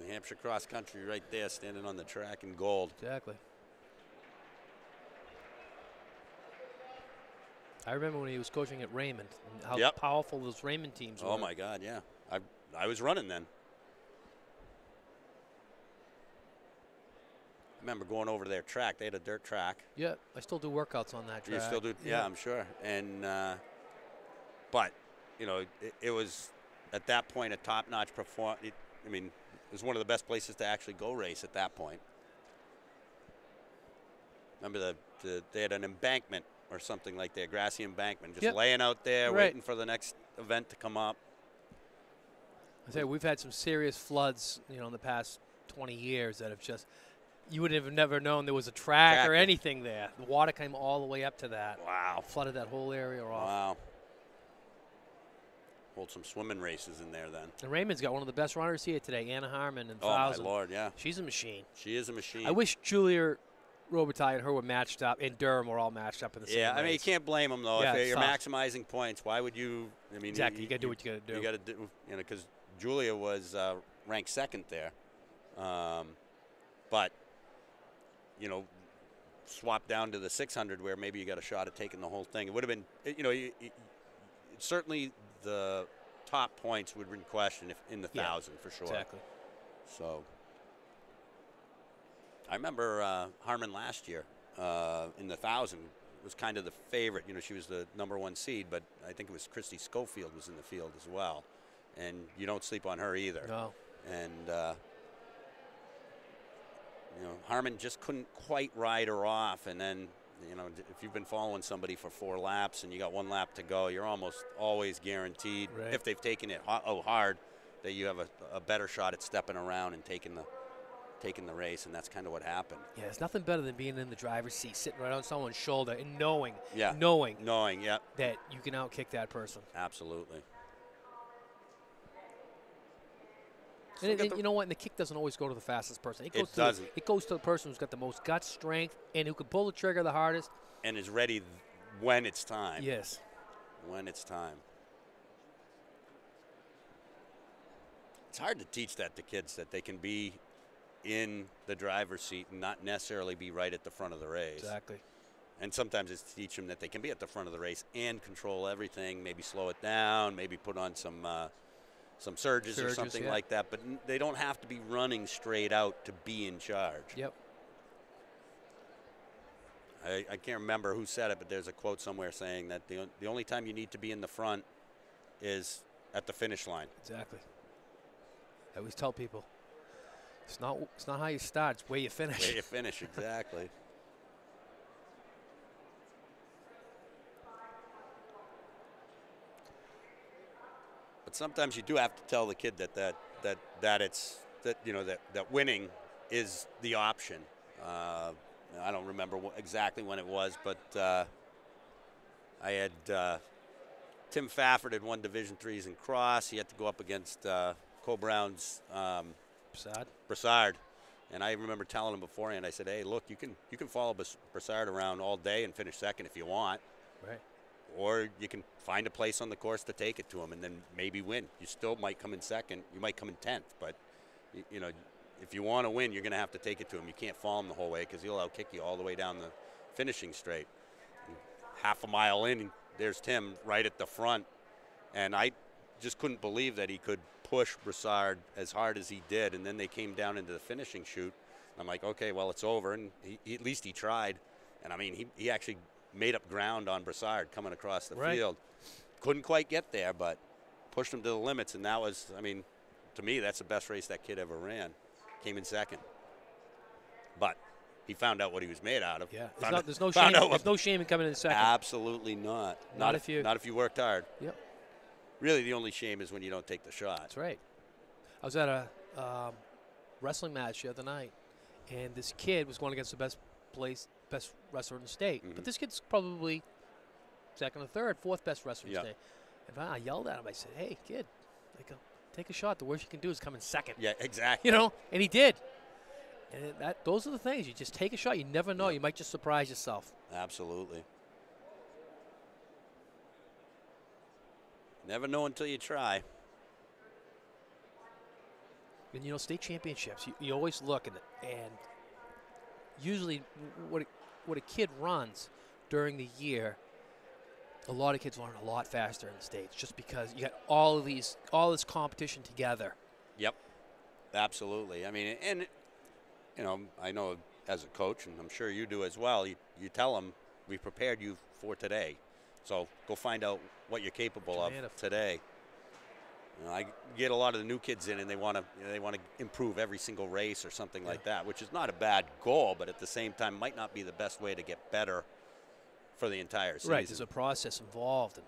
S2: New Hampshire cross country right there, standing on the track in gold.
S1: Exactly. I remember when he was coaching at Raymond, and how powerful those Raymond teams were.
S2: Oh, my God, yeah. I was running then. I remember going over to their track. They had a dirt track.
S1: Yeah, I still do workouts on that track.
S2: You still do? Yeah, I'm sure. And but it was at that point a top-notch performance. I mean, it was one of the best places to actually go race at that point. Remember they had an embankment or something like that, a grassy embankment, just laying out there, waiting for the next event to come up.
S1: I say we've had some serious floods, in the past 20 years that have just, you would have never known there was a track or anything there. The water came all the way up to that.
S2: Wow.
S1: Flooded that whole area off.
S2: Wow. Hold some swimming races in there then.
S1: And Raymond's got one of the best runners here today, Anna Harmon.
S2: Oh, my Lord, yeah.
S1: She's a machine.
S2: She is a machine.
S1: I wish Julia Robitaille and her were matched up, and Durham were all matched up in the same race.
S2: I mean, you can't blame them, though. If you're maximizing points, why would you? I mean,
S1: exactly. You got to do what you got to do.
S2: You got to do, because Julia was ranked second there. But, swap down to the 600 where maybe you got a shot at taking the whole thing. It would have been, certainly the top points would be in question if in the 1,000 for sure.
S1: Exactly.
S2: So I remember Harmon last year in the 1,000 was kind of the favorite. She was the #1 seed, but I think it was Christy Schofield was in the field as well. And you don't sleep on her either.
S1: No.
S2: And Harmon just couldn't quite ride her off. And then, if you've been following somebody for 4 laps and you got 1 lap to go, you're almost always guaranteed, if they've taken it hard, that you have a better shot at stepping around and taking the race. And that's kind of what happened.
S1: Yeah, there's nothing better than being in the driver's seat, sitting right on someone's shoulder and knowing that you can outkick that person.
S2: Absolutely.
S1: And you know what? And the kick doesn't always go to the fastest person.
S2: It doesn't.
S1: It goes to the person who's got the most gut strength and who can pull the trigger the hardest.
S2: And is ready when it's time.
S1: Yes.
S2: When it's time. It's hard to teach that to kids, that they can be in the driver's seat and not necessarily be right at the front of the race.
S1: Exactly.
S2: And sometimes it's to teach them that they can be at the front of the race and control everything, maybe slow it down, maybe put on some surges or something like that, but they don't have to be running straight out to be in charge.
S1: Yep.
S2: I can't remember who said it, but there's a quote somewhere saying that the only time you need to be in the front is at the finish line.
S1: Exactly. I always tell people, it's not how you start, it's where you finish.
S2: Where you finish, exactly. But sometimes you do have to tell the kid that winning is the option. I don't remember exactly when it was, but I had Tim Fafford had won Division IIIs in cross. He had to go up against Co-Brown's Brassard. And I remember telling him beforehand, I said, hey, look, you can follow Brassard around all day and finish second if you want.
S1: Right.
S2: Or you can find a place on the course to take it to him and then maybe win. You still might come in second. You might come in 10th. But, if you want to win, you're going to have to take it to him. You can't follow him the whole way because he'll outkick you all the way down the finishing straight. Half a mile in, there's Tim right at the front. And I just couldn't believe that he could push Brassard as hard as he did. And then they came down into the finishing chute. I'm like, okay, well, it's over. And at least he tried. And, I mean, he actually made up ground on Brassard coming across the field. Couldn't quite get there, but pushed him to the limits. And that was, I mean, to me, that's the best race that kid ever ran. Came in second. But he found out what he was made out of.
S1: Yeah, there's no shame. There's no shame in coming in second.
S2: Absolutely not. Not if you worked hard.
S1: Yep.
S2: Really, the only shame is when you don't take the shot.
S1: That's right. I was at a wrestling match the other night, and this kid was going against the best wrestler in the state.
S2: Mm-hmm.
S1: But this kid's probably second or third, fourth best wrestler in the state. And I yelled at him. I said, "Hey, kid, take a shot. The worst you can do is come in second."
S2: Yeah, exactly.
S1: And he did. And those are the things. You just take a shot. You never know. You might just surprise yourself.
S2: Absolutely. Never know until you try.
S1: And, state championships, you always look, and usually what a kid runs during the year, a lot of kids learn a lot faster in the States just because you got all this competition together.
S2: Yep, absolutely. I mean, and, I know as a coach, and I'm sure you do as well, you tell them, we prepared you for today. So go find out what you're capable of today. You know, I get a lot of the new kids in, and they want to improve every single race or something like that, which is not a bad goal, but at the same time might not be the best way to get better for the entire season.
S1: Right, there's a process involved.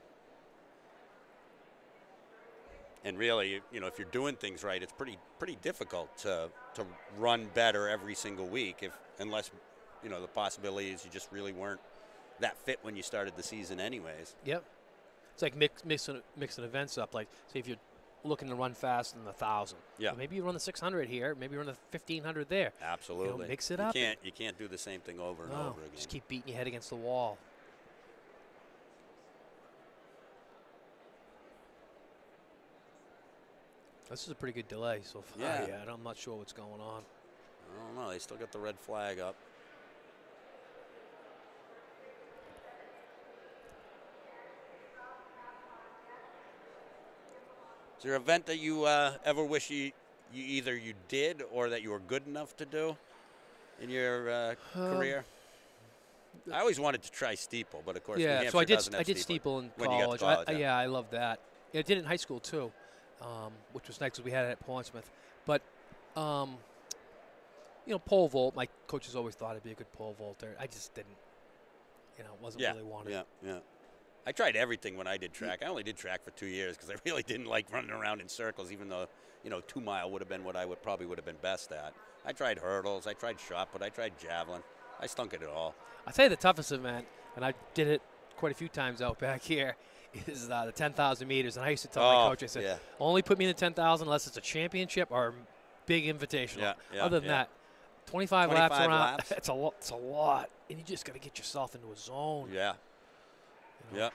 S2: And really, you know, if you're doing things right, it's pretty difficult to run better every single week, unless, you know, the possibility is you just really weren't that fit when you started the season anyways.
S1: Yep. It's like mixing events up. Like, say if you're looking to run fast in the 1,000.
S2: Yeah.
S1: Well, maybe you run the 600 here. Maybe you run the 1,500 there.
S2: Absolutely.
S1: You know, mix it up.
S2: You can't do the same thing over and over again.
S1: Just keep beating your head against the wall. This is a pretty good delay so far. Yeah. I'm not sure what's going on.
S2: I don't know. They still got the red flag up. Is there an event that you ever wish you either you did or that you were good enough to do in your career? I always wanted to try steeple, but of course, New Hampshire
S1: so I
S2: doesn't have
S1: did steeple in
S2: when
S1: college.
S2: You got to college.
S1: I loved that. Yeah, I did it in high school too, which was nice because we had it at Portsmouth. But you know, pole vault. My coaches always thought I'd be a good pole vaulter. I just didn't. You know, wasn't really wanted.
S2: Yeah. I tried everything when I did track. I only did track for 2 years because I really didn't like running around in circles, even though, you know, 2 mile would have been what I probably would have been best at. I tried hurdles, I tried shot put, I tried javelin. I stunk at it all.
S1: I'll tell you the toughest event, and I did it quite a few times out back here, is the 10,000 meters. And I used to tell my coach, I said, only put me in the 10,000 unless it's a championship or big invitational. Other than that, 25 laps around, it's a lot. And you just got to get yourself into a zone.
S2: Yeah.
S1: You know?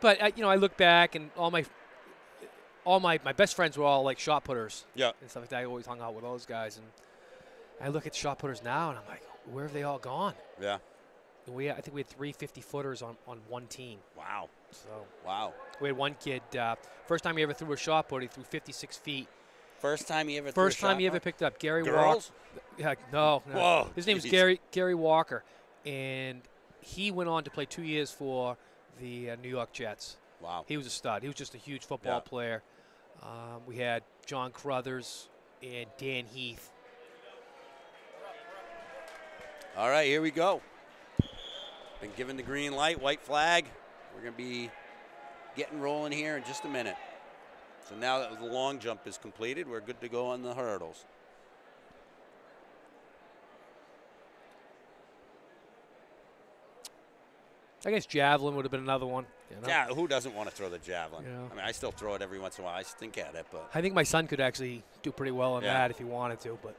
S1: But, you know, I look back, and all my best friends were all like shot putters. And stuff like that. I always hung out with those guys. And I look at shot putters now, and I'm like, where have they all gone?
S2: Yeah.
S1: And I think we had 3 50-footers on one team.
S2: Wow.
S1: So
S2: wow.
S1: We had one kid, first time he ever threw a shot put, he threw 56 feet.
S2: First time he ever
S1: picked up Gary
S2: Girls?
S1: Walker. No.
S2: Whoa.
S1: His name was Gary Walker, and he went on to play 2 years for the New York Jets.
S2: Wow.
S1: He was a stud. He was just a huge football player. We had John Crothers and Dan Heath.
S2: All right, here we go. Been given the green light, white flag. We're going to be getting rolling here in just a minute. So now that the long jump is completed, we're good to go on the hurdles.
S1: I guess javelin would have been another one. You know?
S2: Yeah, who doesn't want to throw the javelin?
S1: You know?
S2: I mean, I still throw it every once in a while. I stink at it, but
S1: I think my son could actually do pretty well on that if he wanted to. But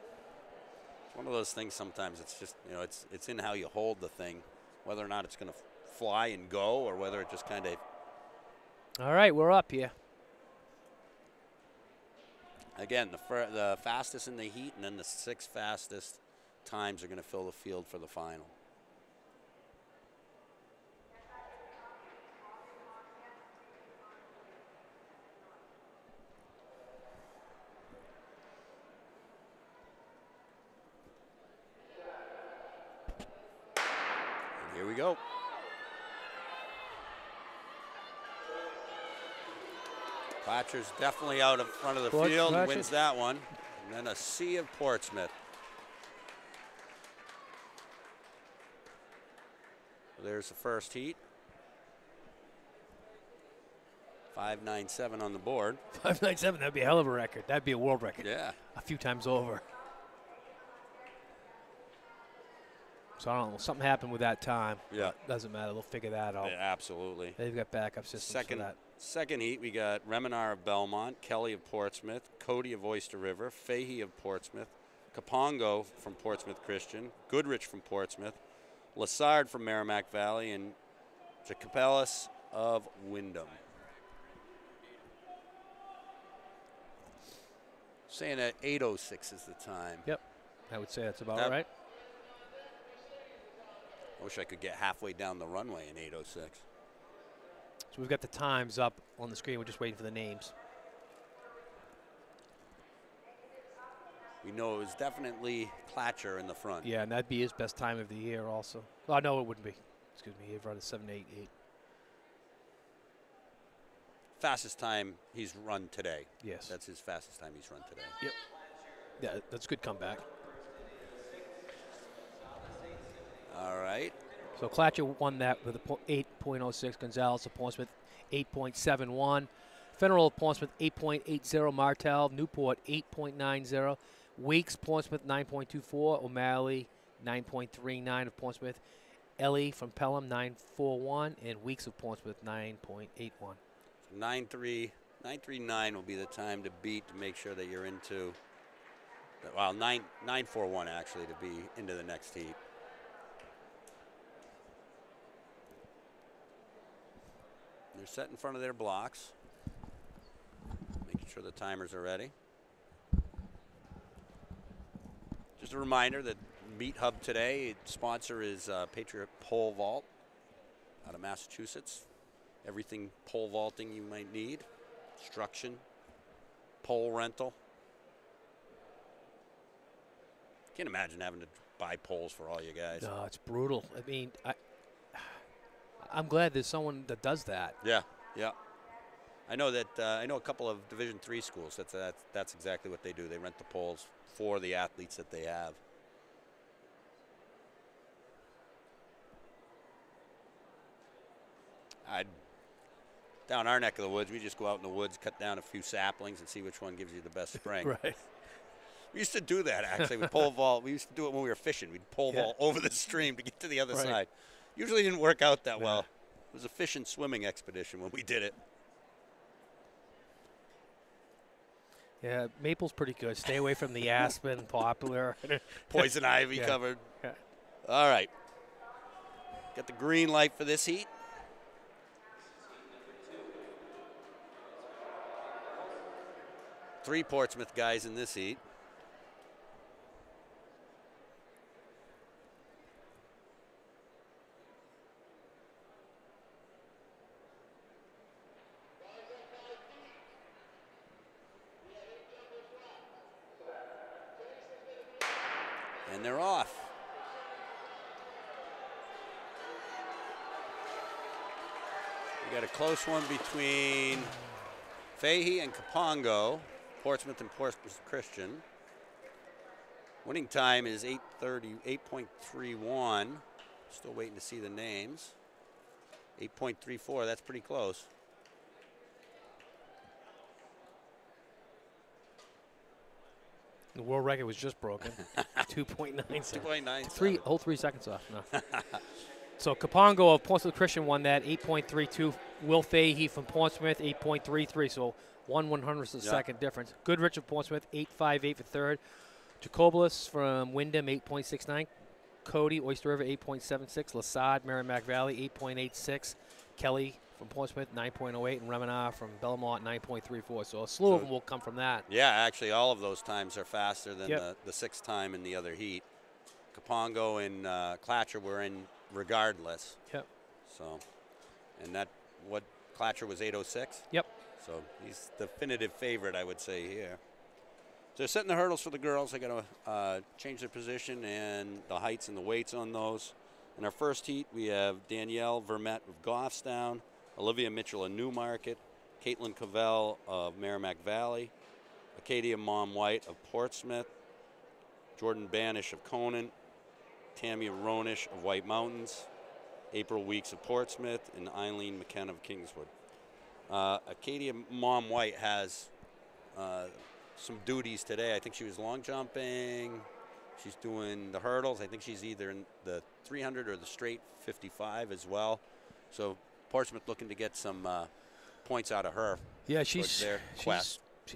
S2: it's one of those things. Sometimes it's just, you know, it's in how you hold the thing, whether or not it's going to fly and go, or whether it just kind of.
S1: All right, we're up here.
S2: Again, the fastest in the heat, and then the 6 fastest times are going to fill the field for the final. And here we go. Platcher's definitely out in front of the field, wins that one. And then a Sea of Portsmouth. There's the first heat. 5.97 on the board.
S1: 5.97, that'd be a hell of a record. That'd be a world record.
S2: Yeah.
S1: A few times over. So I don't know, something happened with that time.
S2: Yeah.
S1: Doesn't matter, they'll figure that out.
S2: Yeah, absolutely.
S1: They've got backup systems for that.
S2: Second heat, we got Reminar of Belmont, Kelly of Portsmouth, Cody of Oyster River, Fahey of Portsmouth, Capongo from Portsmouth Christian, Goodrich from Portsmouth, Lassard from Merrimack Valley, and Jacopellis of Wyndham. Saying that 8:06 is the time.
S1: Yep, I would say that's about right.
S2: I wish I could get halfway down the runway in 8:06.
S1: So we've got the times up on the screen. We're just waiting for the names.
S2: We know it was definitely Platcher in the front.
S1: Yeah, and that'd be his best time of the year also. Oh, no, it wouldn't be. Excuse me, he'd run a 7.88.
S2: Fastest time he's run today.
S1: Yes.
S2: That's his fastest time he's run today.
S1: Yep. Yeah, that's a good comeback.
S2: All right.
S1: So Clatcher won that with a 8.06. Gonzalez of Portsmouth, 8.71. Federal of Portsmouth, 8.80. Martel, Newport, 8.90. Weeks, Portsmouth, 9.24. O'Malley, 9.39 of Portsmouth. Ellie from Pelham, 9.41. And Weeks of Portsmouth, 9.81.
S2: 9.39 will be the time to beat to make sure that you're into, well, 9.41 actually to be into the next heat. They're set in front of their blocks, making sure the timers are ready. Just a reminder that Meet Hub today, sponsor is Patriot Pole Vault out of Massachusetts. Everything pole vaulting you might need, instruction, pole rental. Can't imagine having to buy poles for all you guys.
S1: No, it's brutal. I mean, I'm glad there's someone that does that.
S2: Yeah, yeah. I know that. I know a couple of Division III schools. That's exactly what they do. They rent the poles for the athletes that they have. Down our neck of the woods, we just go out in the woods, cut down a few saplings, and see which one gives you the best spring.
S1: Right.
S2: We used to do that, actually, with pole vault. We used to do it when we were fishing. We'd pole vault over the stream to get to the other side. Usually didn't work out that well. It was a fish and swimming expedition when we did it.
S1: Yeah, Maple's pretty good. Stay away from the aspen, poplar.
S2: Poison ivy covered. Yeah. All right. Got the green light for this heat. Three Portsmouth guys in this heat. And they're off. We got a close one between Fahey and Kapongo. Portsmouth and Portsmouth Christian. Winning time is 8.31. Still waiting to see the names. 8.34, that's pretty close.
S1: The world record was just broken. 2.97.
S2: 2.97.
S1: Whole 3 seconds off. No. So Kapongo of Portsmouth Christian won that, 8.32. Will Fahey from Portsmouth, 8.33. So 1/100th of a second difference. Goodrich of Portsmouth, 8.58 for third. Jacobellis from Wyndham, 8.69. Cody, Oyster River, 8.76. Lasad, Merrimack Valley, 8.86. Kelly from Portsmouth, 9.08. And Remenar from Belmont, 9.34. So a slew of them will come from that.
S2: Yeah, actually all of those times are faster than the sixth time in the other heat. Kapongo and Clatcher were in regardless.
S1: Yep.
S2: So, and that, what, Clatcher was 8.06?
S1: Yep.
S2: So he's the definitive favorite, I would say, here. So they're setting the hurdles for the girls. They're going to change their position and the heights and the weights on those. In our first heat, we have Danielle Vermette of Goffstown, Olivia Mitchell of Newmarket, Caitlin Cavell of Merrimack Valley, Acadia Mom White of Portsmouth, Jordan Banish of Conant, Tammy Ronish of White Mountains, April Weeks of Portsmouth, and Eileen McKenna of Kingswood. Acadia Mom White has some duties today. I think she was long jumping. She's doing the hurdles. I think she's either in the 300 or the straight 55 as well. So Portsmouth looking to get some points out of her.
S1: Yeah, she's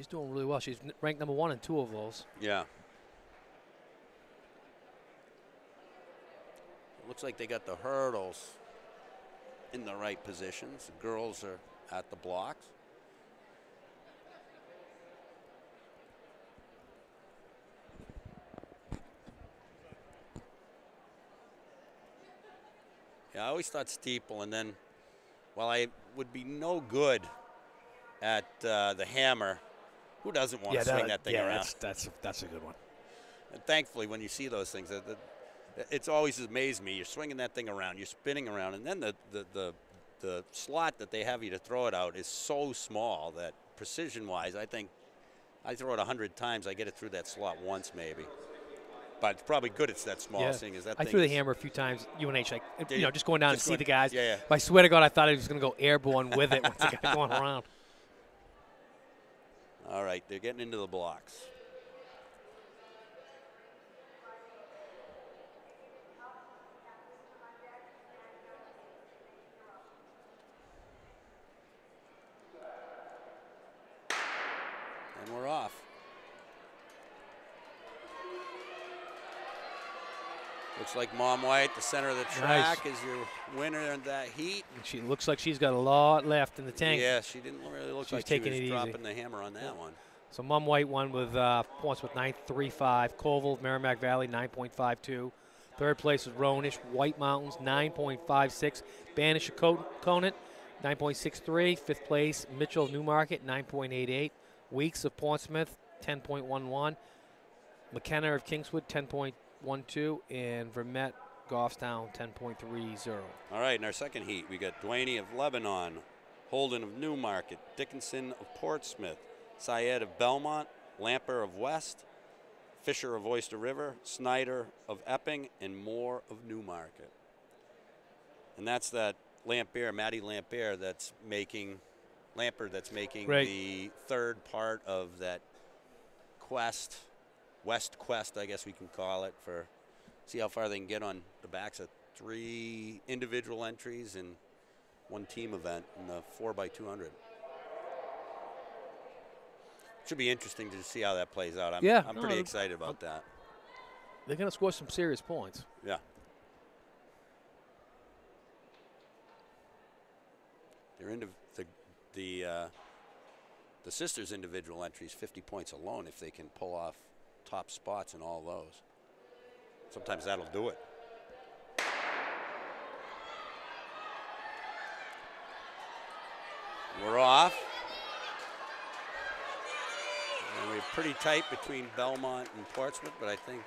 S1: doing really well. She's ranked number 1 in 2 of those.
S2: Yeah. Looks like they got the hurdles in the right positions. The girls are at the blocks. Yeah, I always thought steeple, and then while I would be no good at the hammer, who doesn't want to swing that thing around?
S1: That's a good one.
S2: And thankfully, when you see those things, It's always amazed me. You're swinging that thing around, you're spinning around, and then the slot that they have you to throw it out is so small that precision-wise, I think I throw it 100 times, I get it through that slot once maybe. But it's probably good it's that small, seeing as that
S1: I
S2: thing
S1: threw the hammer a few times, UNH, like, just going down and see the guys.
S2: Yeah.
S1: But I swear to God, I thought I was going to go airborne with it once it got going around.
S2: All right, they're getting into the blocks. And we're off. Looks like Mom White, the center of the track, is your winner in that heat.
S1: And she looks like she's got a lot left in the tank.
S2: Yeah, she didn't really look like she was dropping the hammer on that one.
S1: So Mom White won with points with 9.35. Colville, Merrimack Valley, 9.52. Third place was Ronish, White Mountains, 9.56. Banish Conant, 9.63. Fifth place, Mitchell of Newmarket, 9.88. Weeks of Portsmouth, 10.11. McKenna of Kingswood, 10.12. And Vermette, Goffstown, 10.30.
S2: All right, in our second heat, we got Duaney of Lebanon, Holden of Newmarket, Dickinson of Portsmouth, Syed of Belmont, Lamper of West, Fisher of Oyster River, Snyder of Epping, and Moore of Newmarket. And that's that Lamper, Maddie Lamper, that's making the third part of that quest, West Quest, I guess we can call it, for see how far they can get on the backs of 3 individual entries and 1 team event in the 4x200. Should be interesting to see how that plays out. I'm pretty excited about that.
S1: They're going to score some serious points.
S2: Yeah. They're into the sisters' individual entries, 50 points alone if they can pull off top spots in all those. Sometimes that'll do it. We're off. And we're pretty tight between Belmont and Portsmouth, but I think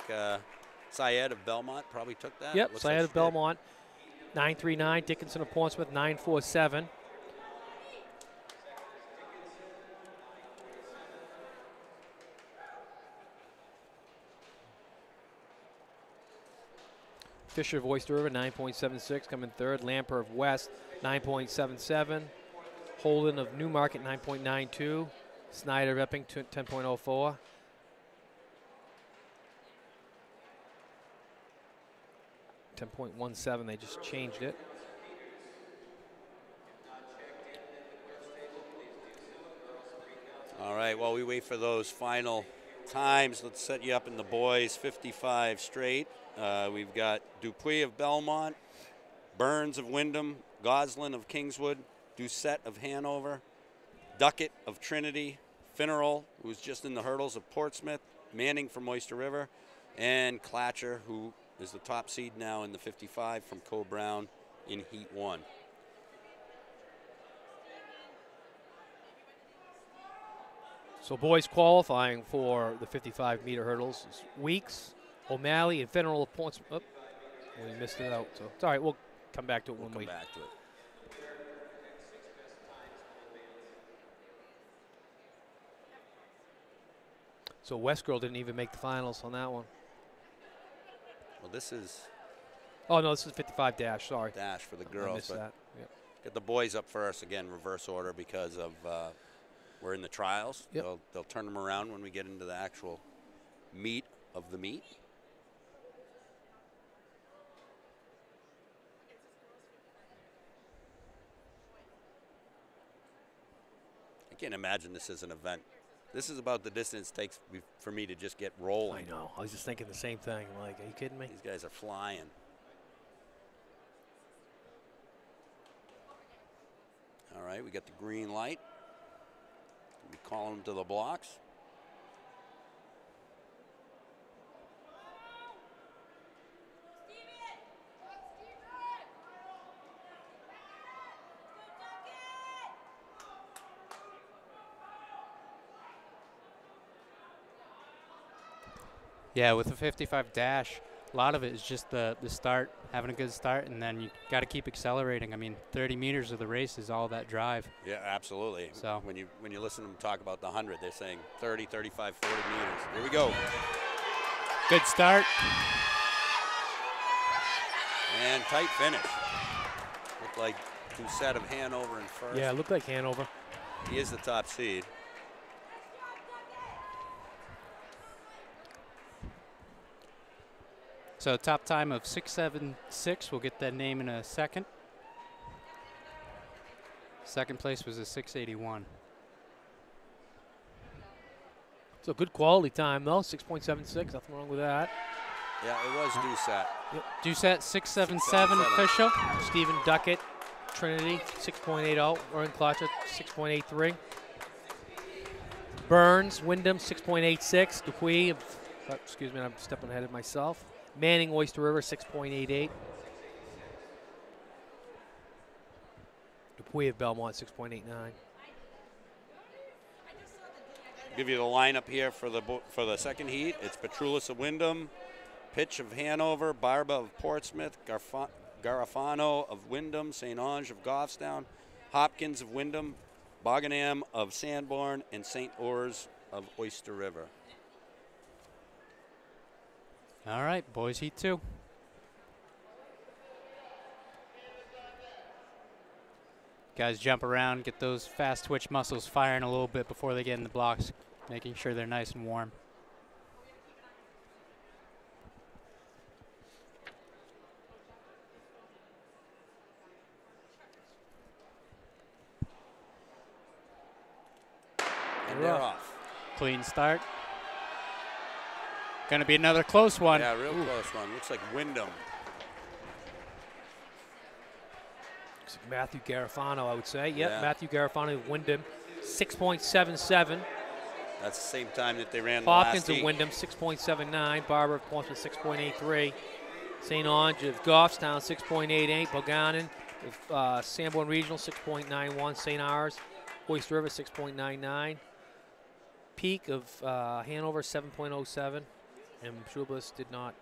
S2: Syed of Belmont probably took that.
S1: Yep, Syed of Belmont, 9.39. Dickinson of Portsmouth, 9.47. Fisher of Oyster River, 9.76, coming third. Lamper of West, 9.77. Holden of Newmarket, 9.92. Snyder of Epping, 10.04. .17, they just changed it.
S2: All right, while we wait for those final times, let's set you up in the boys 55 straight. We've got Dupuis of Belmont, Burns of Wyndham, Goslin of Kingswood, Doucette of Hanover, Duckett of Trinity, Finneral, who's just in the hurdles of Portsmouth, Manning from Oyster River, and Clatcher, who is the top seed now in the 55 from Co-Brown in Heat 1.
S1: So boys qualifying for the 55-meter hurdles is Weeks, O'Malley, and Finneral of Portsmouth. Oh, we missed it out, so it's all right. We'll come back to it when we
S2: come back to it.
S1: So West Girl didn't even make the finals on that one.
S2: Well, this is...
S1: Oh, no, this is 55 dash, sorry.
S2: Dash for the girls.
S1: I missed that. Yep.
S2: Get the boys up first, again, reverse order because of we're in the trials.
S1: Yep.
S2: They'll turn them around when we get into the actual meat of the meet. I can't imagine this as an event. This is about the distance it takes for me to just get rolling.
S1: I know. I was just thinking the same thing. I'm like, are you kidding me?
S2: These guys are flying. All right, we got the green light. We call them to the blocks.
S3: Yeah, with the 55 dash, A lot of it is just the start, having a good start, and then you got to keep accelerating. I mean, 30 meters of the race is all that drive.
S2: Yeah, absolutely.
S3: So
S2: when you listen to them talk about the 100, they're saying 30, 35, 40 meters. Here we go.
S3: Good start.
S2: And tight finish. Looked like Doucette of Hanover in first.
S1: Yeah, it looked like Hanover.
S2: He is the top seed.
S3: So top time of 6:76. We'll get that name in a second. Second place was a 6:81.
S1: It's a good quality time, though. 6.76. Nothing wrong with that.
S2: Yeah, it was Doucette.
S1: Yep.
S3: Doucette 677 official.
S1: Stephen Duckett, Trinity 6.80. Erin Klotcher 6.83. Burns, Wyndham 6.86. Dupuy, excuse me, I'm stepping ahead of myself. Manning, Oyster River 6.88. Dupuy of Belmont 6.89.
S2: Give you the lineup here for the second heat. It's Petrulis of Wyndham, Pitch of Hanover, Barba of Portsmouth, Garofano of Wyndham, St. Ange of Goffstown, Hopkins of Wyndham, Boganam of Sanborn, and St. Urs of Oyster River.
S3: All right, boys heat 2. Guys jump around, get those fast twitch muscles firing a little bit before they get in the blocks, making sure they're nice and warm.
S2: And they're off.
S3: Clean start. Going to be another close one.
S2: Yeah, real close one. Looks like Wyndham.
S1: Looks like Matthew Garofano, I would say. Yep,
S2: Yeah.
S1: Matthew Garofano of Wyndham 6.77.
S2: That's the same time that they ran
S1: Hopkins
S2: the last
S1: of Wyndham 6.79. Barber of Portsmouth 6.83. St. Ange of Goffstown 6.88. Boganin of Sanborn Regional 6.91. St. Ars, Oyster River 6.99. Peak of Hanover 7.07. And Schublis did not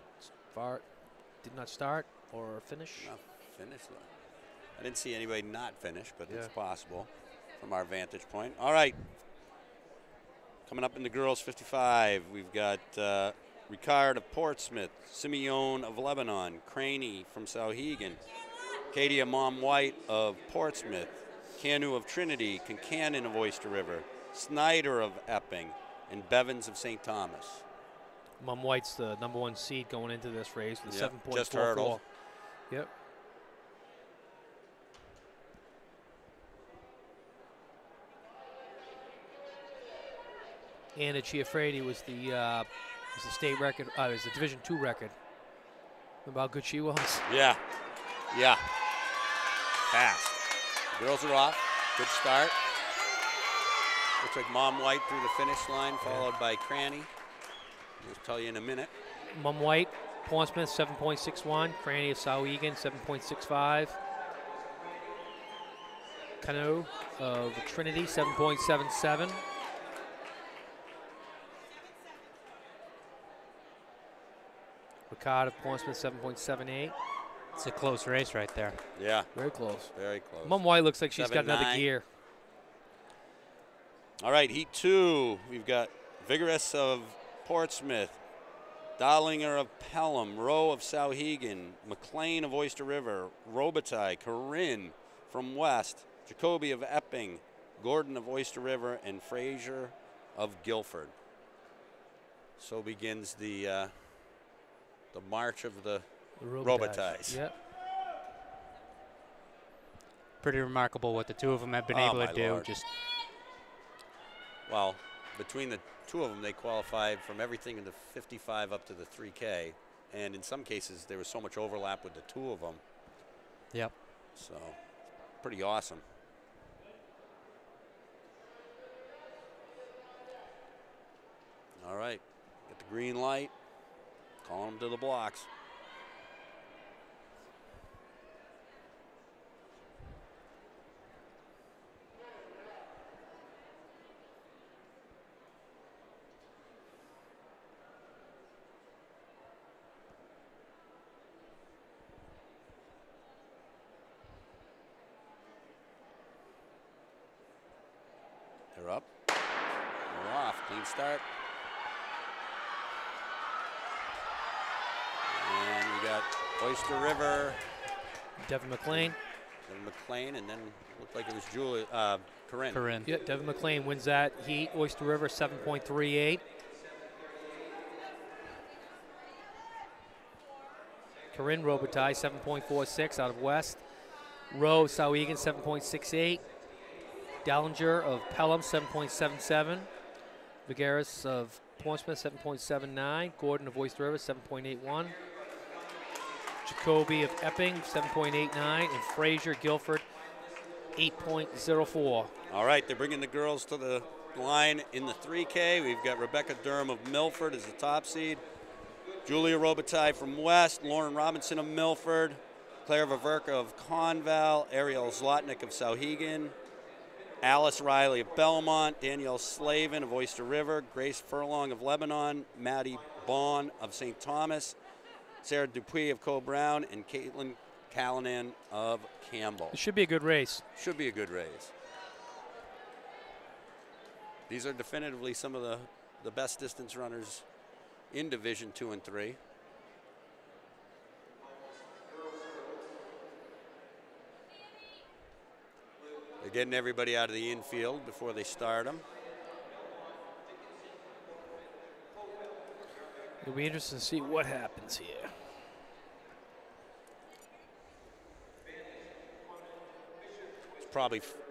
S1: start or finish.
S2: Not finish, though. I didn't see anybody not finish, but it's possible from our vantage point. All right. Coming up in the girls 55, we've got Ricard of Portsmouth, Simeone of Lebanon, Craney from Sauhegan, Katia Mom White of Portsmouth, Canu of Trinity, Concannon of Oyster River, Snyder of Epping, and Bevins of St. Thomas.
S1: Mum White's the #1 seed going into this race with 7.44.
S2: Just hurdled.
S1: Yep. Anna Chiafredi was the state record. It was the Division II record. Remember how good she was?
S2: Yeah. Yeah. Fast. Girls are off. Good start. Looks like Mom White through the finish line, followed by Cranny. We'll tell you in a minute.
S1: Mum White, Portsmouth 7.61. Cranny of Sauhegan 7.65. Cano of Trinity 7.77. Ricard of Portsmouth 7.78.
S3: It's a close race right there.
S2: Yeah.
S1: Very close.
S2: Very close.
S1: Mum White looks like she's got
S2: 7-9.
S1: another gear.
S2: All right, Heat 2. We've got Vigorous of Portsmouth, Darlinger of Pelham, Rowe of Sauhegan, McLean of Oyster River, Robitaille, Corinne from West, Jacoby of Epping, Gordon of Oyster River, and Frazier of Guilford. So begins the march of the Robitailles.
S1: Yep.
S3: Pretty remarkable what the two of them have been
S2: Oh,
S3: able to
S2: my
S3: do.
S2: Lord.
S3: Just
S2: Well, between the two of them, they qualified from everything in the 55 up to the 3K. And in some cases, there was so much overlap with the two of them.
S3: Yep.
S2: So, pretty awesome. All right, get the green light. Call them to the blocks. They're up. They're off. Clean start. And we got Oyster River.
S1: Devin McLean.
S2: Devin McLean, and then it looked like it was Corinne.
S3: Corinne.
S1: Yeah, Devin McLean wins that heat. Oyster River 7.38. Corinne Robitaille 7.46 out of West. Rowe Sauhegan 7.68. Dallinger of Pelham 7.77. Vigueras of Portsmouth 7.79. Gordon of Oyster River 7.81. Jacoby of Epping 7.89. And Fraser Guilford 8.04.
S2: All right, they're bringing the girls to the line in the 3K. We've got Rebecca Durham of Milford as the top seed. Julia Robitaille from West. Lauren Robinson of Milford. Claire Vaverka of Conval. Ariel Zlotnick of Sauhegan. Alice Riley of Belmont. Danielle Slavin of Oyster River. Grace Furlong of Lebanon. Maddie Bond of St. Thomas. Sarah Dupuis of Co-Brown. And Caitlin Callanan of Campbell.
S1: It should be a good race.
S2: Should be a good race. These are definitively some of the best distance runners in Division 2 and 3. They're getting everybody out of the infield before they start them.
S1: It'll be interesting to see what happens here.
S2: It's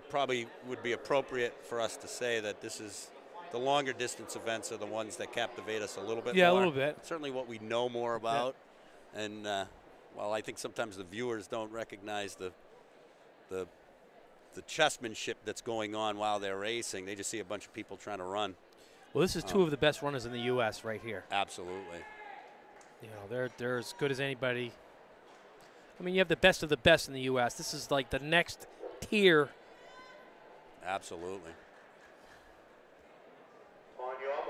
S2: probably would be appropriate for us to say that this is the longer distance events are the ones that captivate us a little bit more.
S1: Yeah, a little bit.
S2: Certainly what we know more about. Yeah. And, well, I think sometimes the viewers don't recognize the chessmanship that's going on while they're racing. They just see a bunch of people trying to run.
S1: Well, this is two of the best runners in the U.S. right here.
S2: Absolutely.
S1: You know, they're as good as anybody. I mean, you have the best of the best in the U.S. This is like the next tier.
S2: Absolutely.
S4: On your marks.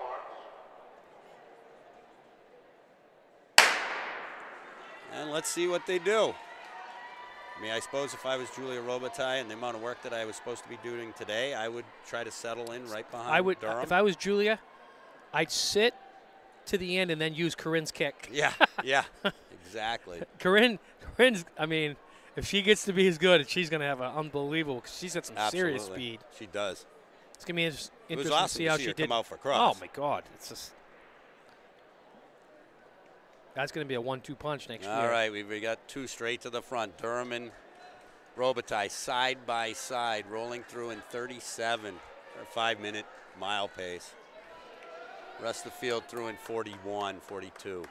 S2: And let's see what they do. I mean, I suppose if I was Julia Robitaille and the amount of work that I was supposed to be doing today, I would try to settle in right behind Durham.
S1: If I was Julia, I'd sit to the end and then use Corinne's kick.
S2: Yeah, yeah, exactly.
S1: Corinne's, I mean, if she gets to be as good, she's going to have an unbelievable, because she's got some serious speed.
S2: She does.
S1: It's going to be interesting
S2: awesome
S1: to see how
S2: she
S1: did.
S2: Come out for cross.
S1: Oh, my God. It's just. That's going to be a 1-2 punch next year.
S2: All right, we got two straight to the front. Durham and Robitaille side by side, rolling through in 37 for a 5-minute mile pace. Rest of the field through in 41, 42.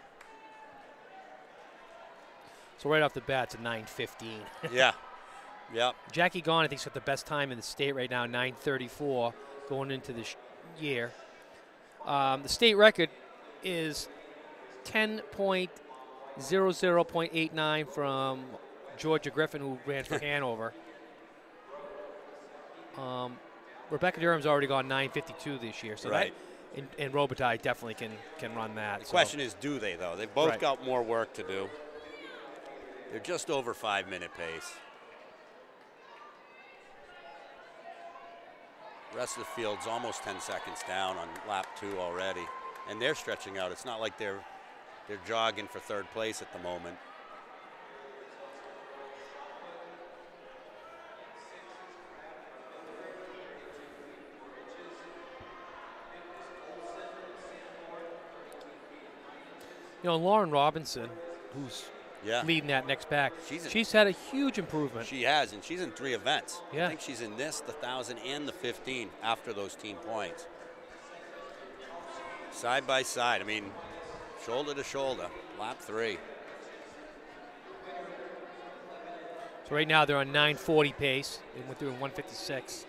S1: So right off the bat, it's a 9:15.
S2: Yeah, yep.
S1: Jackie Gaughan, I think, has got the best time in the state right now, 9:34, going into this year. The state record is 10.00.89 from Georgia Griffin, who ran for Hanover. Rebecca Durham's already gone 9:52 this year, so
S2: right.
S1: And Robitaille definitely can run that.
S2: The question is, do they, though? They've both got more work to do. They're just over 5-minute pace. The rest of the field's almost 10 seconds down on lap 2 already. And they're stretching out. It's not like they're jogging for third place at the moment.
S1: You know, Lauren Robinson, who's leading that next pack, she's had a huge improvement.
S2: She has, and she's in 3 events.
S1: Yeah.
S2: I think she's in this, the 1,000, and the 15 after those team points. Side by side, I mean, shoulder to shoulder, lap 3.
S1: So right now they're on 9:40 pace. They went through in 1:56.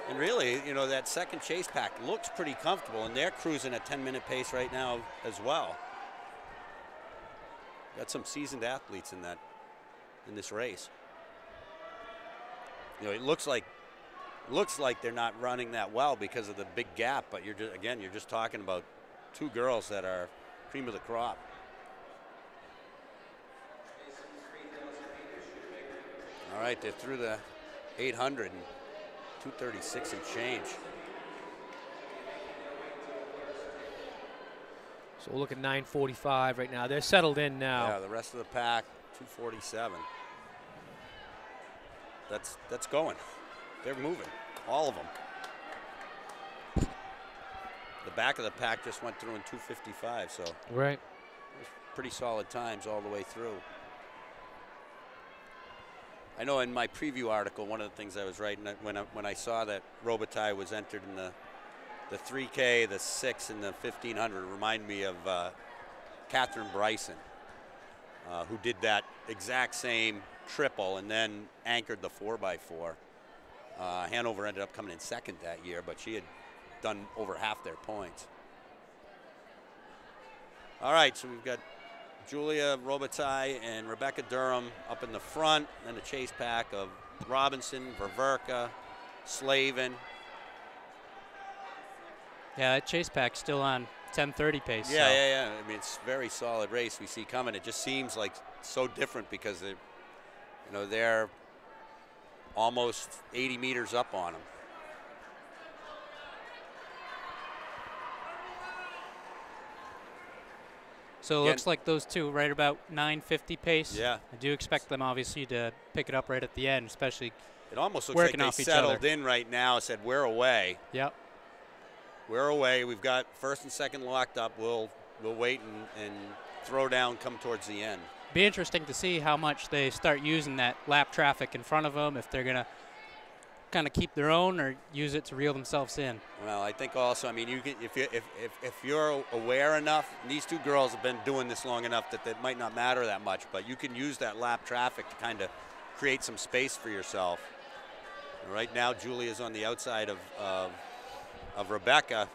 S2: And really, you know, that second chase pack looks pretty comfortable, and they're cruising at 10-minute pace right now as well. Got some seasoned athletes in this race. You know, it looks like they're not running that well because of the big gap, but you're just talking about 2 girls that are cream of the crop. All right, they're through the 800. And 236 and change.
S1: So we'll look at 9:45 right now. They're settled in now.
S2: Yeah, the rest of the pack, 247. That's going. They're moving, all of them. The back of the pack just went through in 255, so
S1: right,
S2: pretty solid times all the way through. I know in my preview article, one of the things I was writing when I saw that Robitaille was entered in the 3K, the 6, and the 1500, reminded me of Catherine Bryson, who did that exact same triple and then anchored the 4x4. Hanover ended up coming in second that year, but she had done over half their points. All right, so we've got Julia Robitaille and Rebecca Durham up in the front, and a chase pack of Robinson, Ververka, Slavin.
S3: Yeah, that chase pack's still on 10:30 pace.
S2: Yeah,
S3: so.
S2: yeah. I mean, it's a very solid race we see coming. It just seems like so different because they're almost 80 meters up on them.
S3: So it looks like those two right about 9:50 pace.
S2: Yeah.
S3: I do expect them obviously to pick it up right at the end, especially.
S2: It almost looks like they settled in right now. Said we're away.
S3: Yep.
S2: We're away. We've got first and second locked up. We'll wait and throw down come towards the end.
S3: Be interesting to see how much they start using that lap traffic in front of them, if they're gonna kind of keep their own or use it to reel themselves in.
S2: Well, I think also, I mean, you can, if you're aware enough, and these two girls have been doing this long enough that it might not matter that much, but you can use that lap traffic to kind of create some space for yourself. Right now, Julia's on the outside of Rebecca,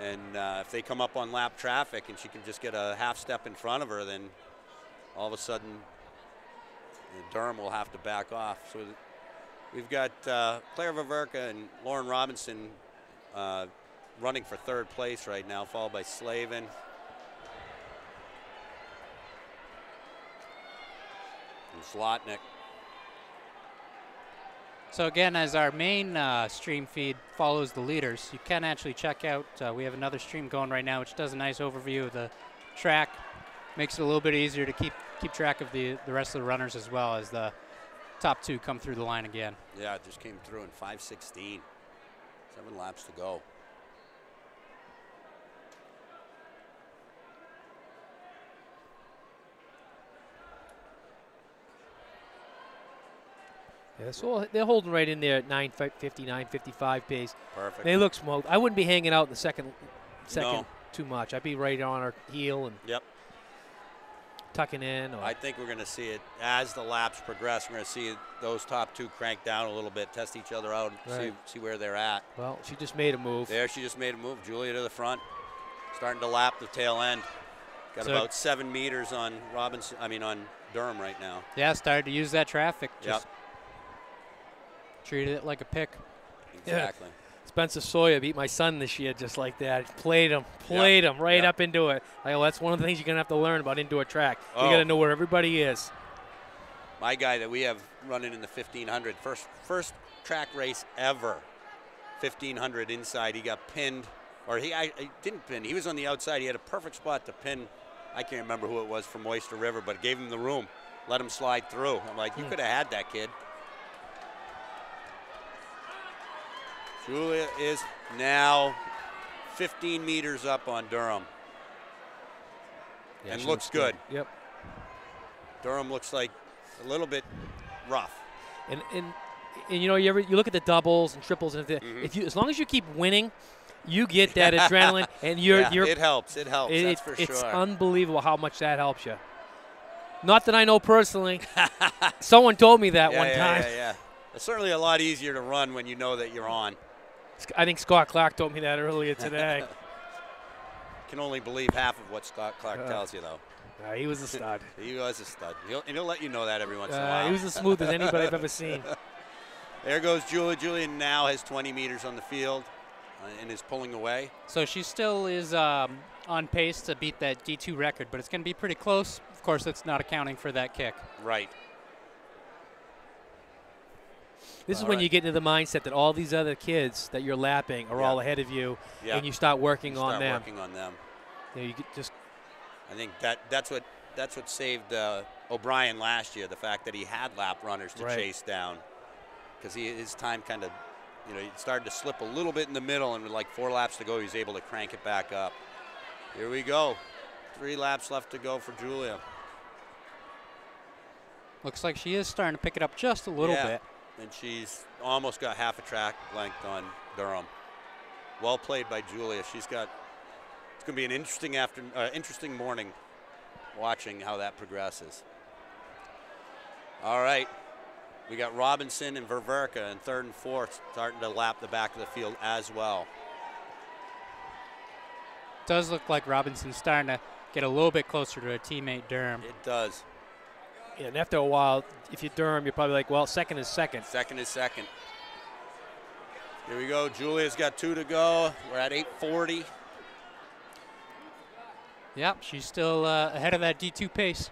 S2: and if they come up on lap traffic and she can just get a half step in front of her, then all of a sudden Durham will have to back off. So we've got Claire Ververka and Lauren Robinson running for third place right now, followed by Slavin. And Zlotnick.
S3: So again, as our main stream feed follows the leaders, you can actually check out, we have another stream going right now which does a nice overview of the track. Makes it a little bit easier to keep track of the rest of the runners as well as the top two come through the line again.
S2: Yeah, it just came through in 5:16. 7 laps to go.
S1: Yeah, so they're holding right in there at 9:50, 9:55 pace.
S2: Perfect.
S1: They look smoked. I wouldn't be hanging out in the second
S2: No.
S1: too much. I'd be right on her heel and tucking in. Or
S2: I think we're going to see it as the laps progress. We're going to see those top two crank down a little bit, test each other out, and see where they're at.
S1: Well, she just made a move.
S2: There, she just made a move. Julia to the front, starting to lap the tail end. Got about 7 meters on on Durham right now.
S3: Yeah, started to use that traffic.
S2: Yep.
S3: Treated it like a pick.
S2: Exactly.
S1: Yeah. Spencer Sawyer beat my son this year just like that. Played him right up into it. That's one of the things you're going to have to learn about indoor track. You got to know where everybody is.
S2: My guy that we have running in the 1500, first track race ever, 1500 inside. He got pinned, or he didn't pin. He was on the outside. He had a perfect spot to pin. I can't remember who it was from Oyster River, but it gave him the room. Let him slide through. I'm like, you could have had that, kid. Julia is now 15 meters up on Durham.
S1: Yeah,
S2: and looks good.
S1: Yep.
S2: Durham looks like a little bit rough.
S1: And you look at the doubles and triples, and as long as you keep winning, you get that adrenaline, and you're
S2: it helps. It helps. That's for sure.
S1: It's unbelievable how much that helps you. Not that I know personally. Someone told me that one time.
S2: Yeah. It's certainly a lot easier to run when you know that you're on.
S1: I think Scott Clark told me that earlier today.
S2: Can only believe half of what Scott Clark tells you, though.
S1: He was a stud.
S2: He was a stud. He'll let you know that every once in a while.
S1: He was as smooth as anybody I've ever seen.
S2: There goes Julia. Julia now has 20 meters on the field and is pulling away.
S3: So she still is on pace to beat that D2 record, but it's going to be pretty close. Of course, that's not accounting for that kick.
S2: Right.
S1: This is when you get into the mindset that all these other kids that you're lapping are all ahead of you, and you start working on them. You know, you just.
S2: I think that's what saved O'Brien last year. The fact that he had lap runners to chase down, because his time kind of, you know, he started to slip a little bit in the middle, and with like 4 laps to go, he was able to crank it back up. Here we go. 3 laps left to go for Julia.
S3: Looks like she is starting to pick it up just a little bit.
S2: And she's almost got half a track length on Durham. Well played by Julia. It's going to be an interesting morning watching how that progresses. All right. We got Robinson and Ververka in 3rd and 4th, starting to lap the back of the field as well.
S3: Does look like Robinson's starting to get a little bit closer to her teammate Durham.
S2: It does.
S1: Yeah, and after a while, if you're Durham, you're probably like, well, second is second.
S2: Second is second. Here we go. Julia's got 2 to go. We're at 8:40.
S3: Yep, she's still ahead of that D2 pace.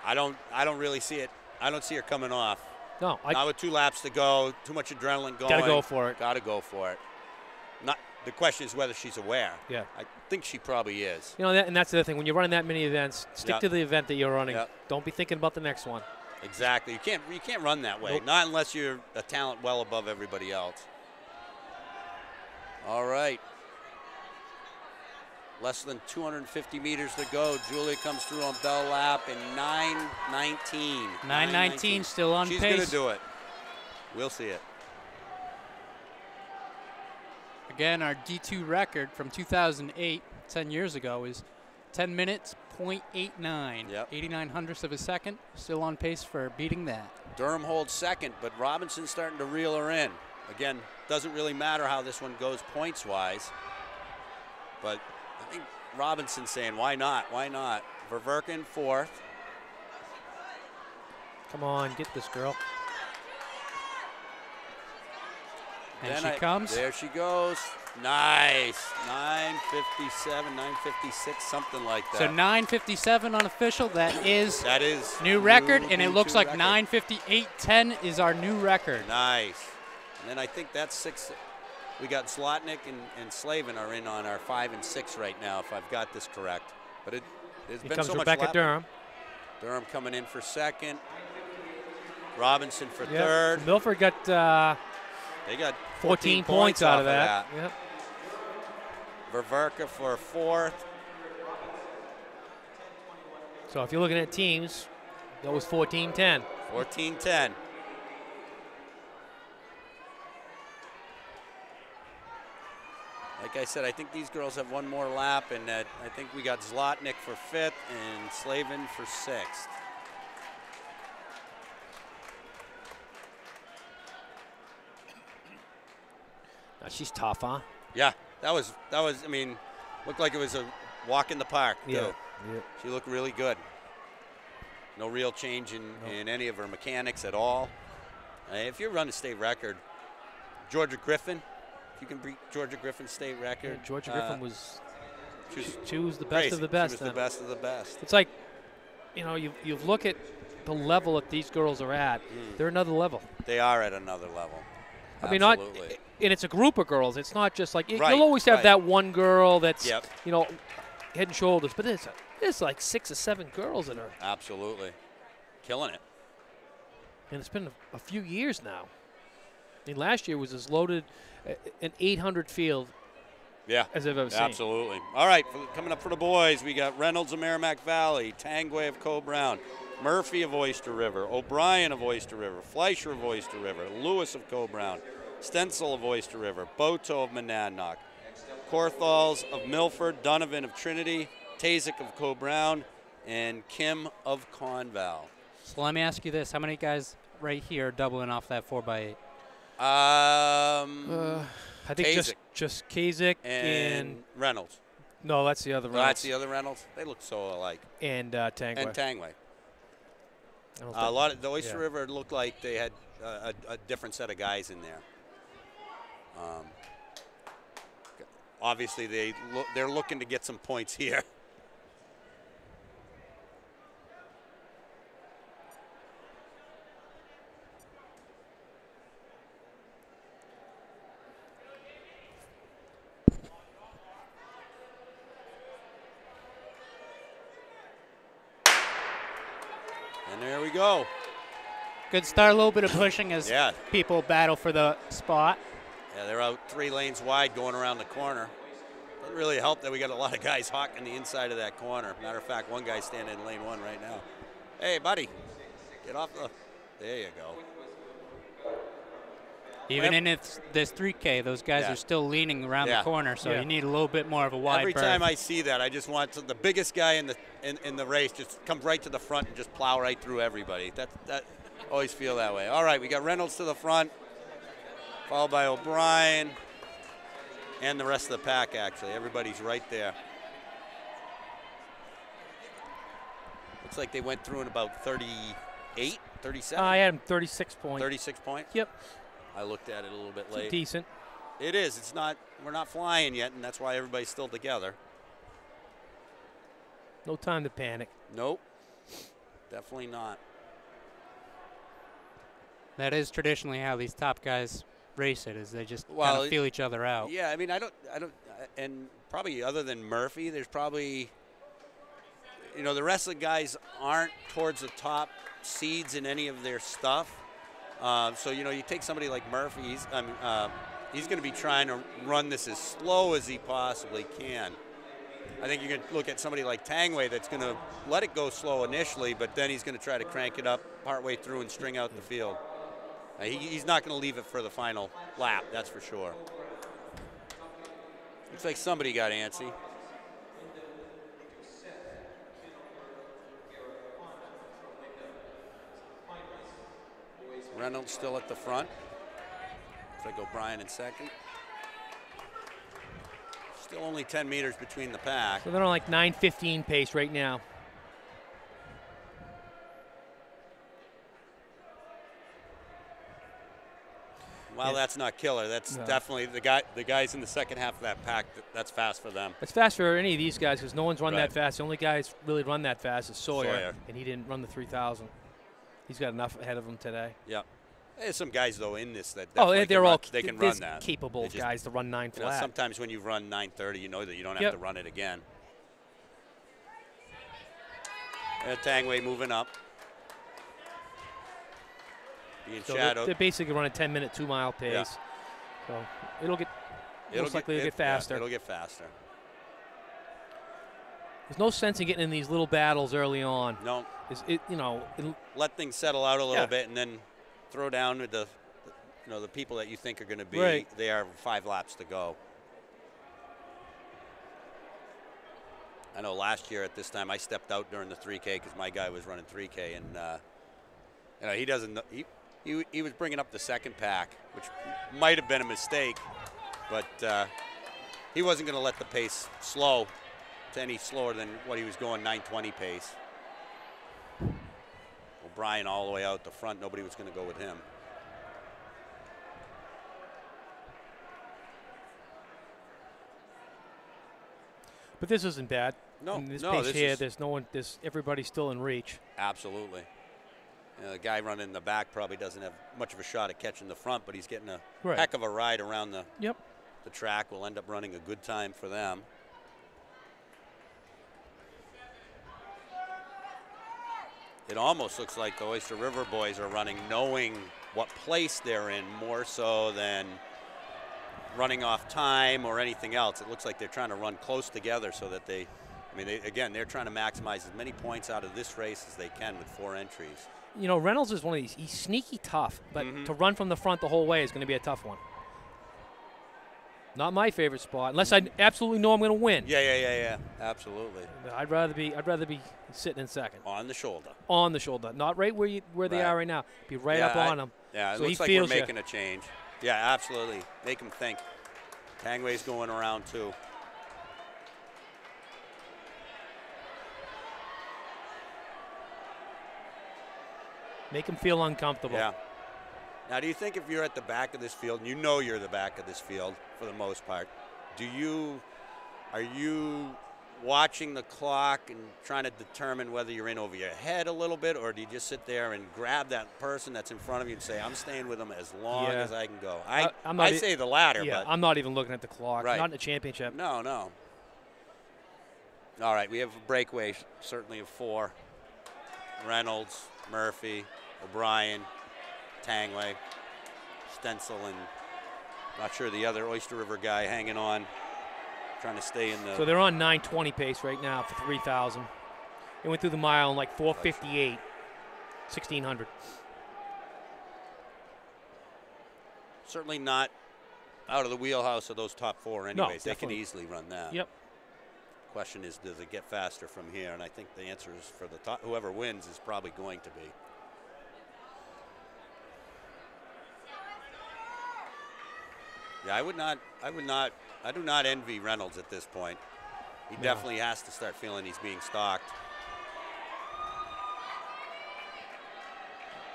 S2: I don't really see it. I don't see her coming off.
S1: No,
S2: not with 2 laps to go. Too much adrenaline going.
S1: Gotta go for it.
S2: Gotta go for it. The question is whether she's aware.
S1: Yeah.
S2: I think she probably is.
S1: You know, and that's the other thing. When you're running that many events, stick to the event that you're running. Don't be thinking about the next one.
S2: Exactly. You can't run that way. Nope. Not unless you're a talent well above everybody else. All right. Less than 250 meters to go. Julia comes through on bell lap in 9:19.
S3: 9:19, still on pace.
S2: She's going to do it. We'll see it.
S3: Again, our D2 record from 2008, 10 years ago, is 10 minutes, 0.89.
S2: Yep.
S3: 89 hundredths of a second. Still on pace for beating that.
S2: Durham holds second, but Robinson's starting to reel her in. Again, doesn't really matter how this one goes points-wise. But I think Robinson's saying, why not? Why not? Ververka in 4th.
S1: Come on, get this girl.
S3: And she comes.
S2: There she goes. Nice. 9:57, 9:56, something like that.
S3: So 9:57 unofficial. That is new record, and it looks like 9:58.10 is our new record.
S2: Nice. And then I think that's 6. We got Zlotnick and Slavin are in on our 5 and 6 right now, if I've got this correct. But there's been so much
S1: Rebecca
S2: lapping.
S1: Durham.
S2: Durham coming in for 2nd. Robinson for 3rd.
S1: Milford got.
S2: They got
S1: 14 points out of that. Yep.
S2: Ververka for 4th.
S1: So if you're looking at teams, that was 14-10.
S2: 14-10. Like I said, I think these girls have one more lap, and I think we got Zlotnick for 5th and Slavin for 6th.
S1: She's tough, huh?
S2: Yeah, that was. I mean, looked like it was a walk in the park.
S1: Yeah.
S2: Too. She looked really good. No real change in any of her mechanics at all. If you're running a state record, Georgia Griffin, if you can beat Georgia Griffin's state record.
S1: Yeah, Georgia Griffin was. She was the best
S2: crazy.
S1: of the best.
S2: She was the best of the best.
S1: It's like, you know, you look at the level that these girls are at. They're another level.
S2: They are at another level.
S1: I mean, and it's a group of girls. It's not just like you'll always have that one girl that's you know, head and shoulders, but it's like 6 or 7 girls that are
S2: absolutely killing it.
S1: And it's been a few years now. I mean, last year was as loaded an 800 field as I've ever seen.
S2: Absolutely. All right, coming up for the boys, we got Reynolds of Merrimack Valley, Tangway of Coe-Brown, Murphy of Oyster River, O'Brien of Oyster River, Fleischer of Oyster River, Lewis of Coe-Brown, Stencil of Oyster River, Boto of Monadnock, Corthals of Milford, Donovan of Trinity, Tazik of Coe-Brown, and Kim of Conval.
S3: So let me ask you this. How many guys right here are doubling off that 4x8?
S1: I think
S2: Kasich.
S1: just Kasich and
S2: Reynolds.
S1: No, that's the other Reynolds.
S2: That's the other Reynolds. They look so alike.
S1: And Tangway.
S2: And Tangway. A lot of the Oyster River looked like they had a different set of guys in there. Obviously, they're looking to get some points here. And there we go.
S3: Good start, a little bit of pushing as people battle for the spot.
S2: Yeah, they're out 3 lanes wide going around the corner. Doesn't really help that we got a lot of guys hawking the inside of that corner. Matter of fact, one guy's standing in lane 1 right now. Hey, buddy, get off the. There you go.
S3: Even in this 3K, those guys are still leaning around the corner, so you need a little bit more of a wide
S2: Every
S3: berth.
S2: time I see that, I just want the biggest guy in the race just come right to the front and just plow right through everybody. That always feel that way. All right, we got Reynolds to the front, followed by O'Brien, and the rest of the pack, actually. Everybody's right there. Looks like they went through in about 38, 37.
S1: I had him 36 points.
S2: 36 points?
S1: Yep.
S2: I looked at it a little bit late.
S1: It's decent.
S2: It is. It's not. We're not flying yet, and that's why everybody's still together.
S1: No time to panic.
S2: Nope. Definitely not.
S3: That is traditionally how these top guys race it, is they just kind of feel each other out.
S2: Yeah, I mean, I don't, and probably other than Murphy, there's probably, the rest of the guys aren't towards the top seeds in any of their stuff. So, you take somebody like Murphy, he's going to be trying to run this as slow as he possibly can. I think you can look at somebody like Tangway that's going to let it go slow initially, but then he's going to try to crank it up partway through and string out the field. He's not going to leave it for the final lap, that's for sure. Looks like somebody got antsy. Reynolds still at the front. Looks like O'Brien in second. Still only 10 meters between the pack.
S1: So they're on like 9:15 pace right now.
S2: Well, that's not killer. That's definitely the guys in the second half of that pack. That's fast for them.
S1: It's fast for any of these guys because no one's run that fast. The only guy who's really run that fast is Sawyer, and he didn't run the 3,000. He's got enough ahead of him today.
S2: Yeah. There's some guys, though, in this that they can run that.
S1: Capable guys to run 9 flat.
S2: Sometimes when you run 9:30, you know that you don't have to run it again. And Tangway moving up. Being shadowed.
S1: They're basically running 10-minute 2-mile pace.
S2: Yeah.
S1: So it'll get faster.
S2: It'll get faster.
S1: There's no sense in getting in these little battles early on.
S2: No. Let things settle out a little bit and then throw down with the people that you think are going to be there 5 laps to go. I know last year at this time I stepped out during the 3K because my guy was running 3K, and he doesn't. He was bringing up the second pack, which might have been a mistake, but he wasn't going to let the pace slow to any slower than what he was going 9:20 pace. O'Brien all the way out the front. Nobody was going to go with him.
S1: But this isn't bad.
S2: No,
S1: in this pace here, there's no one. Everybody's still in reach.
S2: Absolutely. The guy running in the back probably doesn't have much of a shot at catching the front, but he's getting a heck of a ride around the track. Will end up running a good time for them. It almost looks like the Oyster River boys are running knowing what place they're in more so than running off time or anything else. It looks like they're trying to run close together so that they're trying to maximize as many points out of this race as they can with 4 entries.
S1: Reynolds is one of these. He's sneaky tough, but to run from the front the whole way is going to be a tough one. Not my favorite spot, unless I absolutely know I'm going to win.
S2: Yeah. Absolutely.
S1: I'd rather be sitting in second.
S2: On the shoulder.
S1: On the shoulder, not right where they are right now. Be right up on them.
S2: Yeah, it looks like we're making a change. Yeah, absolutely. Make him think. Tangway's going around too.
S1: Make him feel uncomfortable.
S2: Yeah. Now, do you think if you're at the back of this field, and you know you're the back of this field for the most part, are you watching the clock and trying to determine whether you're in over your head a little bit, or do you just sit there and grab that person that's in front of you and say, I'm staying with them as long as I can go? I say the latter.
S1: Yeah,
S2: but
S1: I'm not even looking at the clock.
S2: Right.
S1: Not in the championship.
S2: No. All right, we have a breakaway, certainly of 4. Reynolds, Murphy, O'Brien, Tangway, Stencil, and not sure the other Oyster River guy hanging on, trying to stay in the.
S1: So they're on 9:20 pace right now for 3,000. They went through the mile in like 4:58, 1,600.
S2: Certainly not out of the wheelhouse of those top four anyways.
S1: No,
S2: they can easily run that.
S1: Yep.
S2: Question is, does it get faster from here? And I think the answer is for the top, whoever wins is probably going to be. Yeah, I do not envy Reynolds at this point. He definitely has to start feeling he's being stalked.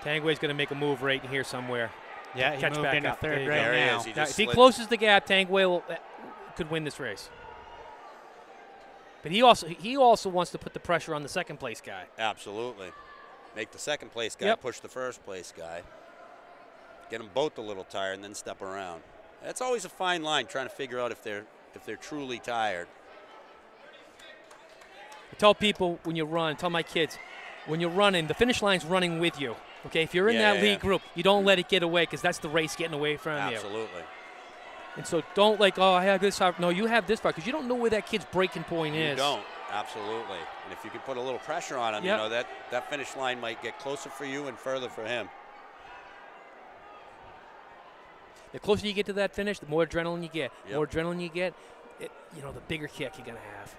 S1: Tangway's going to make a move right here somewhere.
S3: Yeah, he
S1: catch
S3: moved
S1: back
S3: into
S1: up.
S3: third
S1: There
S3: right
S1: you go.
S2: There he
S3: now.
S2: is. He
S1: Now,
S2: just
S1: if he
S2: slid.
S1: closes the gap, Tangway could win this race. But he also wants to put the pressure on the second place guy.
S2: Absolutely. Make the second place guy
S1: Yep.
S2: push the first place guy. Get them both a little tired and then step around. That's always a fine line, trying to figure out if they're truly tired.
S1: I tell people when you run, tell my kids, when you're running, the finish line's running with you. Okay, if you're in that lead group, you don't let it get away because that's the race getting away from you.
S2: Absolutely.
S1: And so don't oh, I have this far. No, you have this far because you don't know where that kid's breaking point is.
S2: You don't. Absolutely. And if you can put a little pressure on him,
S1: Yep.
S2: you know, that finish line might get closer for you and further for him.
S1: The closer you get to that finish, the more adrenaline you get. The
S2: Yep.
S1: more adrenaline you get, the bigger kick you're going to have.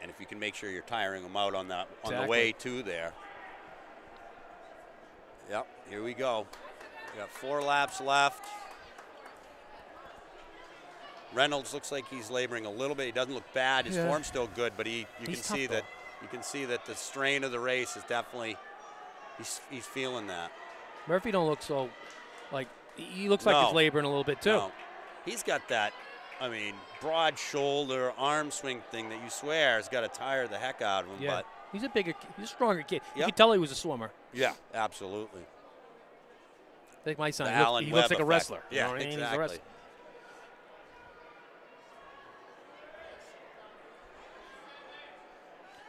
S2: And if you can make sure you're tiring them out on the
S1: Exactly.
S2: way to there. Yep, here we go. We got 4 laps left. Reynolds looks like he's laboring a little bit. He doesn't look bad. His form's still good, but you can
S1: tough,
S2: see
S1: though.
S2: that the strain of the race is definitely he's feeling that.
S1: Murphy don't look so he looks like he's laboring a little bit too.
S2: No. He's got that, broad shoulder arm swing thing that you swear has got to tire the heck out of him.
S1: Yeah.
S2: But
S1: He's a stronger kid. You
S2: Yep.
S1: can tell he was a swimmer.
S2: yeah, absolutely.
S1: Like my son,
S2: The
S1: he
S2: Alan
S1: looks
S2: Webb
S1: like a
S2: effect.
S1: wrestler.
S2: Yeah,
S1: you know what I mean? He's a
S2: exactly.
S1: wrestler.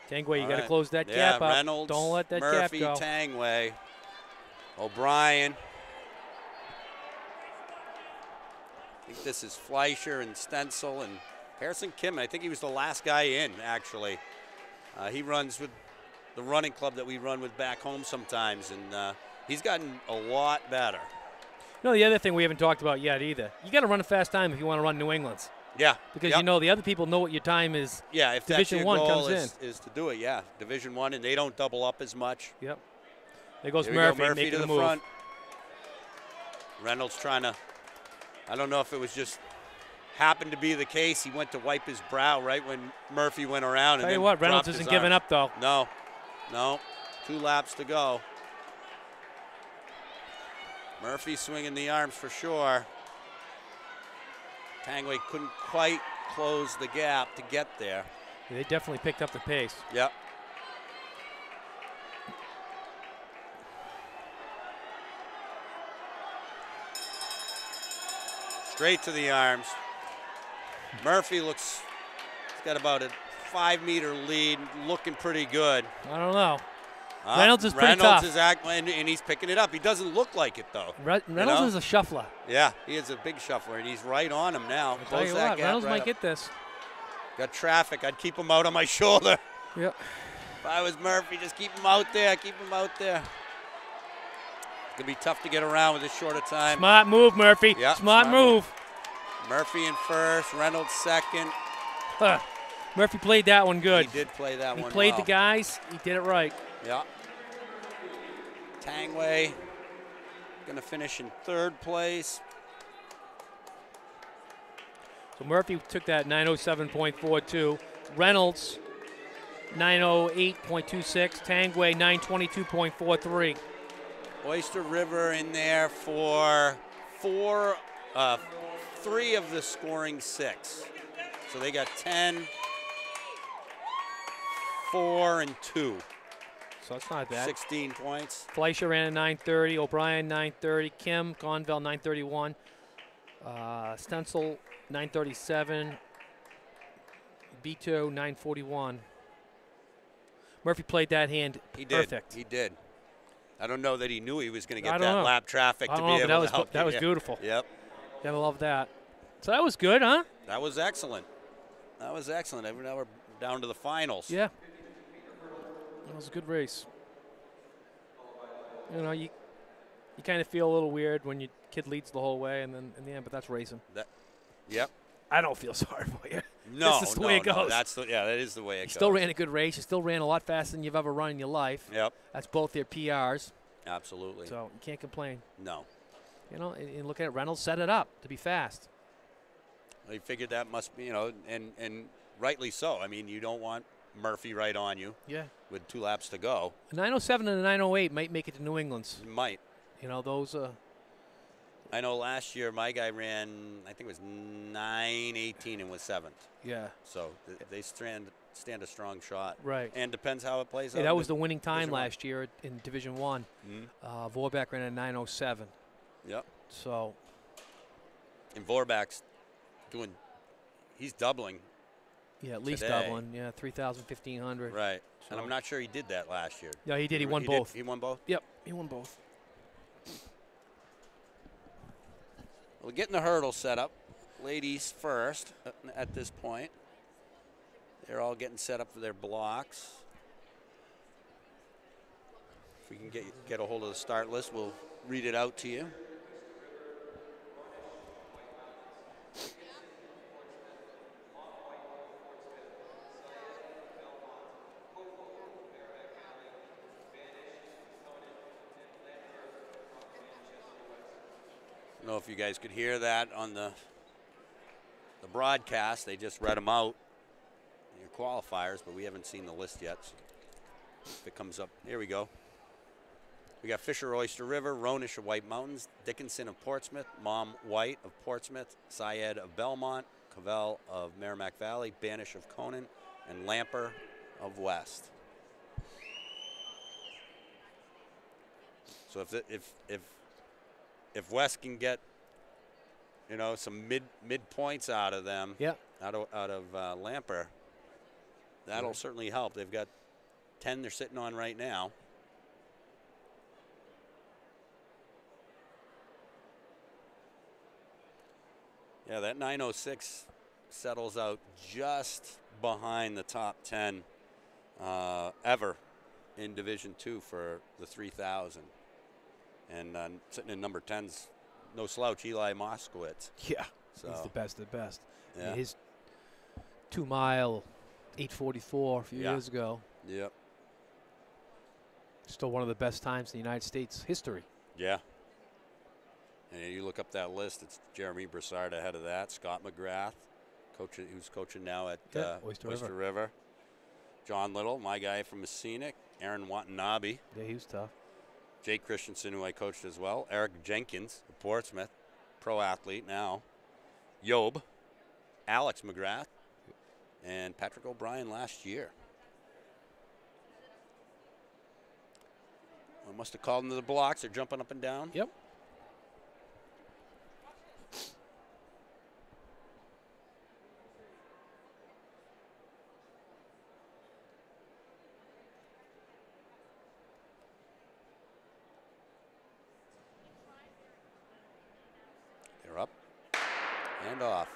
S1: Tangway, you got to close that gap up.
S2: Reynolds,
S1: Don't let that
S2: Murphy,
S1: gap go.
S2: Tangway, O'Brien. I think this is Fleischer and Stencil and Harrison Kim. I think he was the last guy in, actually. He runs with the running club that we run with back home sometimes, and he's gotten a lot better.
S1: The other thing we haven't talked about yet either. You got to run a fast time if you want to run New England's.
S2: Yeah.
S1: Because
S2: Yep.
S1: the other people know what your time is.
S2: Yeah, if
S1: Division
S2: that's your
S1: One
S2: goal
S1: comes
S2: is to do it, yeah. Division One, and they don't double up as much.
S1: Yep. There goes
S2: Here we go,
S1: Murphy,
S2: Murphy
S1: making
S2: to
S1: a
S2: the
S1: move.
S2: front. Reynolds trying to, I don't know if it was just happened to be the case. He went to wipe his brow right when Murphy went around.
S1: Tell
S2: and
S1: you
S2: then
S1: what, Reynolds
S2: dropped his
S1: isn't giving
S2: arms.
S1: up though.
S2: No. 2 laps to go. Murphy swinging the arms for sure. Tangway couldn't quite close the gap to get there.
S1: They definitely picked up the pace.
S2: Yep. Straight to the arms. Murphy looks, he's got about a 5-meter lead, looking pretty good.
S1: I don't know. Reynolds is pretty
S2: Reynolds
S1: tough.
S2: and he's picking it up. He doesn't look like it, though.
S1: Reynolds is a shuffler.
S2: Yeah, he is a big shuffler, and he's right on him now.
S1: I'll tell you what, Reynolds might get this.
S2: Got traffic. I'd keep him out on my shoulder.
S1: Yep.
S2: If I was Murphy, just keep him out there. Keep him out there. It's going to be tough to get around with this shorter time.
S1: Smart move, Murphy.
S2: Yeah,
S1: smart move.
S2: Murphy in first, Reynolds second.
S1: Murphy played that one good.
S2: He did play that one
S1: He played
S2: well.
S1: the guys. He did it right.
S2: Yeah. Tangway going to finish in 3rd place.
S1: So Murphy took that 907.42. Reynolds, 908.26. Tangway, 922.43.
S2: Oyster River in there for 3 of the scoring 6. So they got 10, 4, and 2.
S1: So it's not bad.
S2: 16 points.
S1: Fleischer ran at 930. O'Brien, 930. Kim, Conville, 931. Stencil, 937. Beto, 941. Murphy played that hand perfect.
S2: He did. I don't know that he knew he was going to get
S1: I
S2: that
S1: don't know.
S2: lap traffic
S1: I
S2: to
S1: don't
S2: be
S1: know, but
S2: able to help.
S1: that was beautiful.
S2: Yep.
S1: Gotta love that. So that was good, huh?
S2: That was excellent. That was excellent. Now we're down to the finals.
S1: Yeah. That was a good race. You know, you kind of feel a little weird when your kid leads the whole way, and then in the end, but that's racing.
S2: Yep.
S1: I don't feel sorry for you.
S2: No,
S1: this is the way it goes.
S2: That is the way it goes.
S1: You still ran a good race. You still ran a lot faster than you've ever run in your life.
S2: Yep.
S1: That's both their PRs.
S2: Absolutely.
S1: So you can't complain.
S2: No.
S1: You know, and look at it. Reynolds set it up to be fast.
S2: Well, he figured that must be, and rightly so. I mean, you don't want Murphy right on you.
S1: Yeah.
S2: With 2 laps to go.
S1: A 907 and a 908 might make it to New England's.
S2: Might.
S1: You know, those.
S2: I know last year my guy ran, I think it was 9:18 and was 7th.
S1: Yeah.
S2: So they stand a strong shot.
S1: Right.
S2: And depends how it plays out.
S1: Yeah, that was the winning time
S2: Division
S1: last year in Division 1.
S2: Mm-hmm.
S1: Vorbeck ran a 907.
S2: Yep.
S1: So.
S2: And Vorbeck's he's doubling.
S1: Yeah, at least
S2: today.
S1: doubling. Yeah, 3,000, 1,500.
S2: Right.
S1: So.
S2: And I'm not sure he did that last year.
S1: Yeah, he did. He won both.
S2: He won both?
S1: Yep, he won both.
S2: We're getting the hurdle set up. Ladies first at this point. They're all getting set up for their blocks. If we can get a hold of the start list, we'll read it out to you. I don't know if you guys could hear that on the broadcast. They just read them out, your qualifiers, but we haven't seen the list yet. So if it comes up, here we go. We got Fisher Oyster River, Ronish of White Mountains, Dickinson of Portsmouth, Mom White of Portsmouth, Syed of Belmont, Cavell of Merrimack Valley, Banish of Conan, and Lamper of West. So if West can get, some mid points out of them, out of Lamper, that'll certainly help. They've got 10 they're sitting on right now. Yeah, that 906 settles out just behind the top 10 ever in Division II for the 3,000. And sitting in number 10's no slouch, Eli Moskowitz.
S1: Yeah,
S2: so
S1: he's the best of the best.
S2: Yeah.
S1: I mean, his 2-mile 8:44 a few years ago.
S2: Yep.
S1: Still one of the best times in the United States history.
S2: Yeah. And you look up that list, it's Jeremy Broussard ahead of that, Scott McGrath, who's coaching now at Oyster River. John Little, my guy from Messina, Aaron Watanabe.
S1: Yeah, he was tough.
S2: Jake Christensen, who I coached as well. Eric Jenkins of Portsmouth, pro athlete now. Yob, Alex McGrath, and Patrick O'Brien last year. I must have called them to the blocks. They're jumping up and down.
S1: Yep.
S2: They're up and off.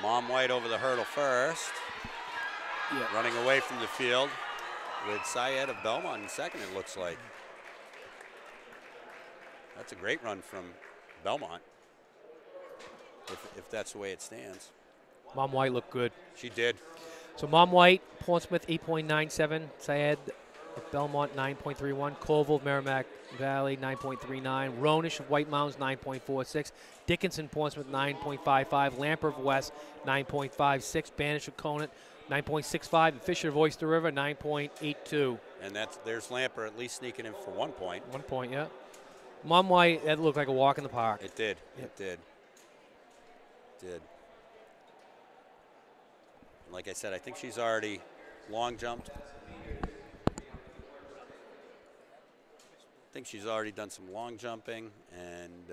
S2: Mom White over the hurdle first.
S1: Yeah.
S2: Running away from the field with Syed of Belmont in second, it looks like. That's a great run from Belmont, if that's the way it stands.
S1: Mom White looked good.
S2: She did.
S1: So Mom White, Portsmouth 8.97, Syed of Belmont 9.31, Colville of Merrimack Valley 9.39, Ronish of White Mountains 9.46, Dickinson Portsmouth 9.55, Lamper of West 9.56, Banish of Conant 9.65, and Fisher of Oyster River 9.82.
S2: And there's Lamper at least sneaking in for 1 point.
S1: 1 point, yeah. Mom White, that looked like a walk in the park.
S2: It did.
S1: Yep.
S2: It did. Did. And like I said, I think she's already long jumped. I think she's already done some long jumping, and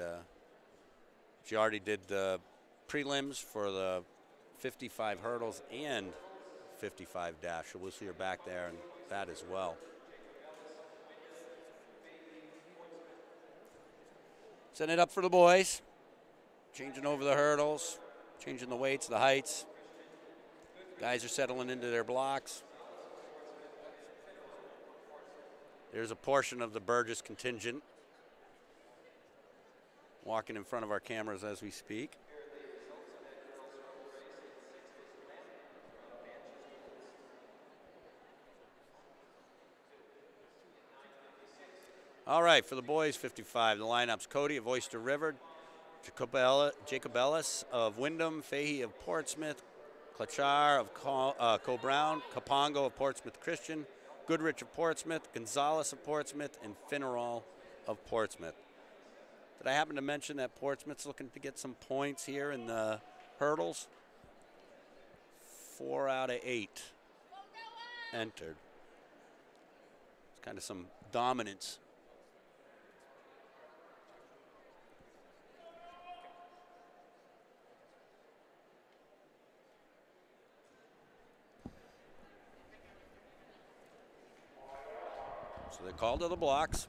S2: she already did the prelims for the 55 hurdles and 55 dash. So we'll see her back there and that as well. Setting it up for the boys. Changing over the hurdles, changing the weights, the heights. Guys are settling into their blocks. There's a portion of the Burgess contingent walking in front of our cameras as we speak. All right, for the boys 55, the lineups: Cody of Oyster River, Jacob Ellis of Wyndham, Fahey of Portsmouth, Klachar of Co-Brown, Kapongo of Portsmouth Christian, Goodrich of Portsmouth, Gonzalez of Portsmouth, and Finneral of Portsmouth. Did I happen to mention that Portsmouth's looking to get some points here in the hurdles? 4 out of 8 entered. It's kind of some dominance. So they're called to the blocks.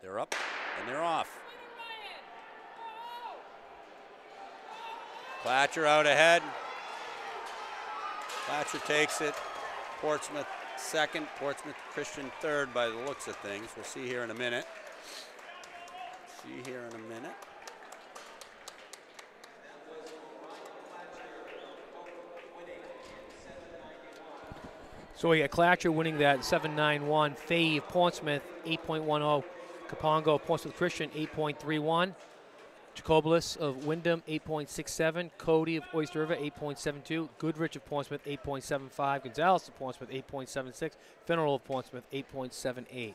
S2: They're up and they're off. Klatcher out ahead. Klatcher takes it. Portsmouth second. Portsmouth Christian third by the looks of things. We'll see here in a minute.
S1: So we got Klatcher winning that 7.91. Fahey of Portsmouth 8.10. Kapongo of Portsmouth Christian 8.31. Jacobellis of Wyndham 8.67. Cody of Oyster River 8.72. Goodrich of Portsmouth 8.75. Gonzalez of Portsmouth 8.76. Finneral of Portsmouth 8.78.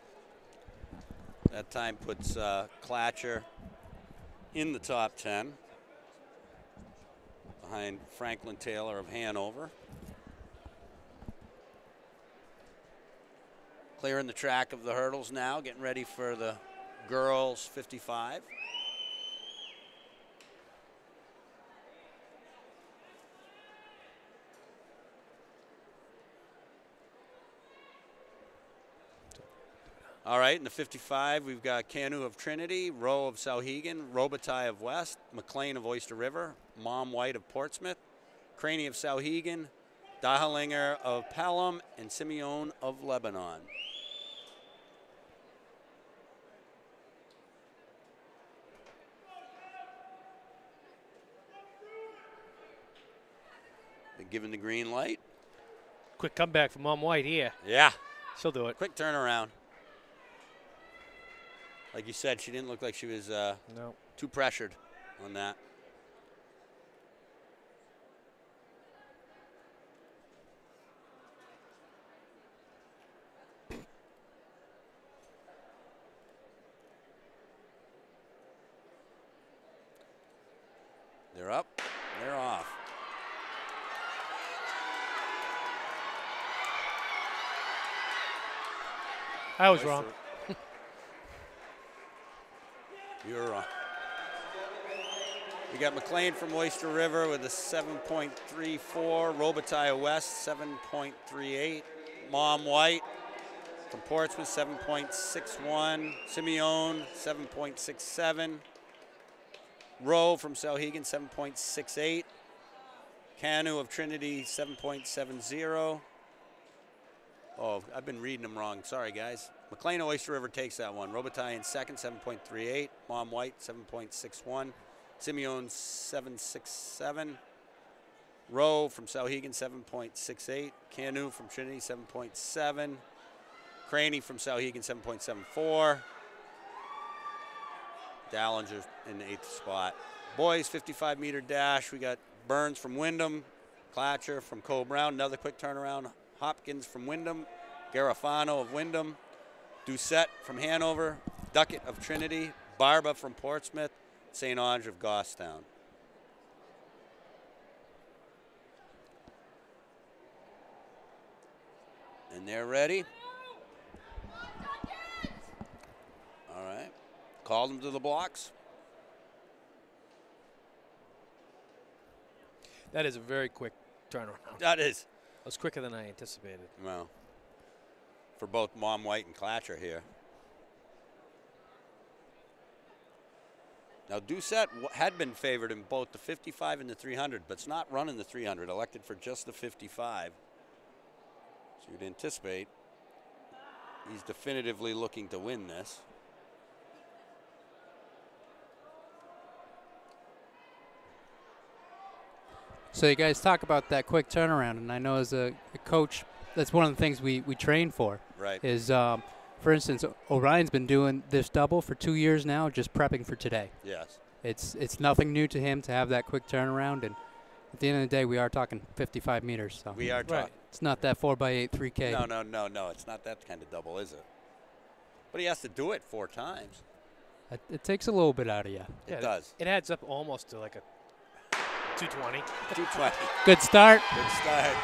S2: That time puts Klatcher in the top 10 behind Franklin Taylor of Hanover. Clearing the track of the hurdles now, getting ready for the girls 55. All right, in the 55, we've got Canu of Trinity, Rowe of Sauhegan, Robitaille of West, McLean of Oyster River, Mom White of Portsmouth, Craney of Sauhegan, Dahlinger of Pelham, and Simeon of Lebanon. Been given the green light.
S1: Quick comeback from Mom White here.
S2: Yeah.
S1: She'll do it.
S2: Quick turnaround. Like you said, she didn't look like she was too pressured on that. They're up, they're off.
S1: I was wrong.
S2: You were wrong. We got McLean from Oyster River with a 7.34. Robitaille West, 7.38. Mom White from Portsmouth, 7.61. Simeon, 7.67. Rowe from Sauhegan, 7.68. Canu of Trinity, 7.70. Oh, I've been reading them wrong. Sorry, guys. McLean of Oyster River takes that one. Robitaille in second, 7.38. Mom White, 7.61. Simeon, 7.67. Rowe from Sauhegan, 7.68. Canu from Trinity, 7.7. Craney from Sauhegan, 7.74. Dallinger in the 8th spot. Boys, 55-meter dash. We got Burns from Wyndham. Klatcher from Co-Brown. Another quick turnaround. Hopkins from Wyndham. Garofano of Wyndham. Doucette from Hanover. Duckett of Trinity. Barba from Portsmouth. St. Ange of Goffstown. And they're ready. All right. Called them to the blocks.
S1: That is a very quick turnaround.
S2: That is.
S1: It was quicker than I anticipated.
S2: Well, for both Mom White and Klatcher here. Now, Doucette had been favored in both the 55 and the 300, but it's not running the 300, elected for just the 55. So you'd anticipate he's definitively looking to win this.
S3: So you guys talk about that quick turnaround, and I know as a coach, that's one of the things we train for.
S2: Right.
S3: Is, for instance, Orion's been doing this double for 2 years now, just prepping for today.
S2: Yes.
S3: It's nothing new to him to have that quick turnaround, and at the end of the day, we are talking 55 meters. So
S2: We are talking.
S1: Right.
S3: it's not that 4x8 3K.
S2: No. It's not that kind of double, is it? But he has to do it 4 times.
S3: It takes a little bit out of you.
S2: It does.
S1: It adds up almost to like a 220.
S2: 220.
S3: Good start.
S2: Good start.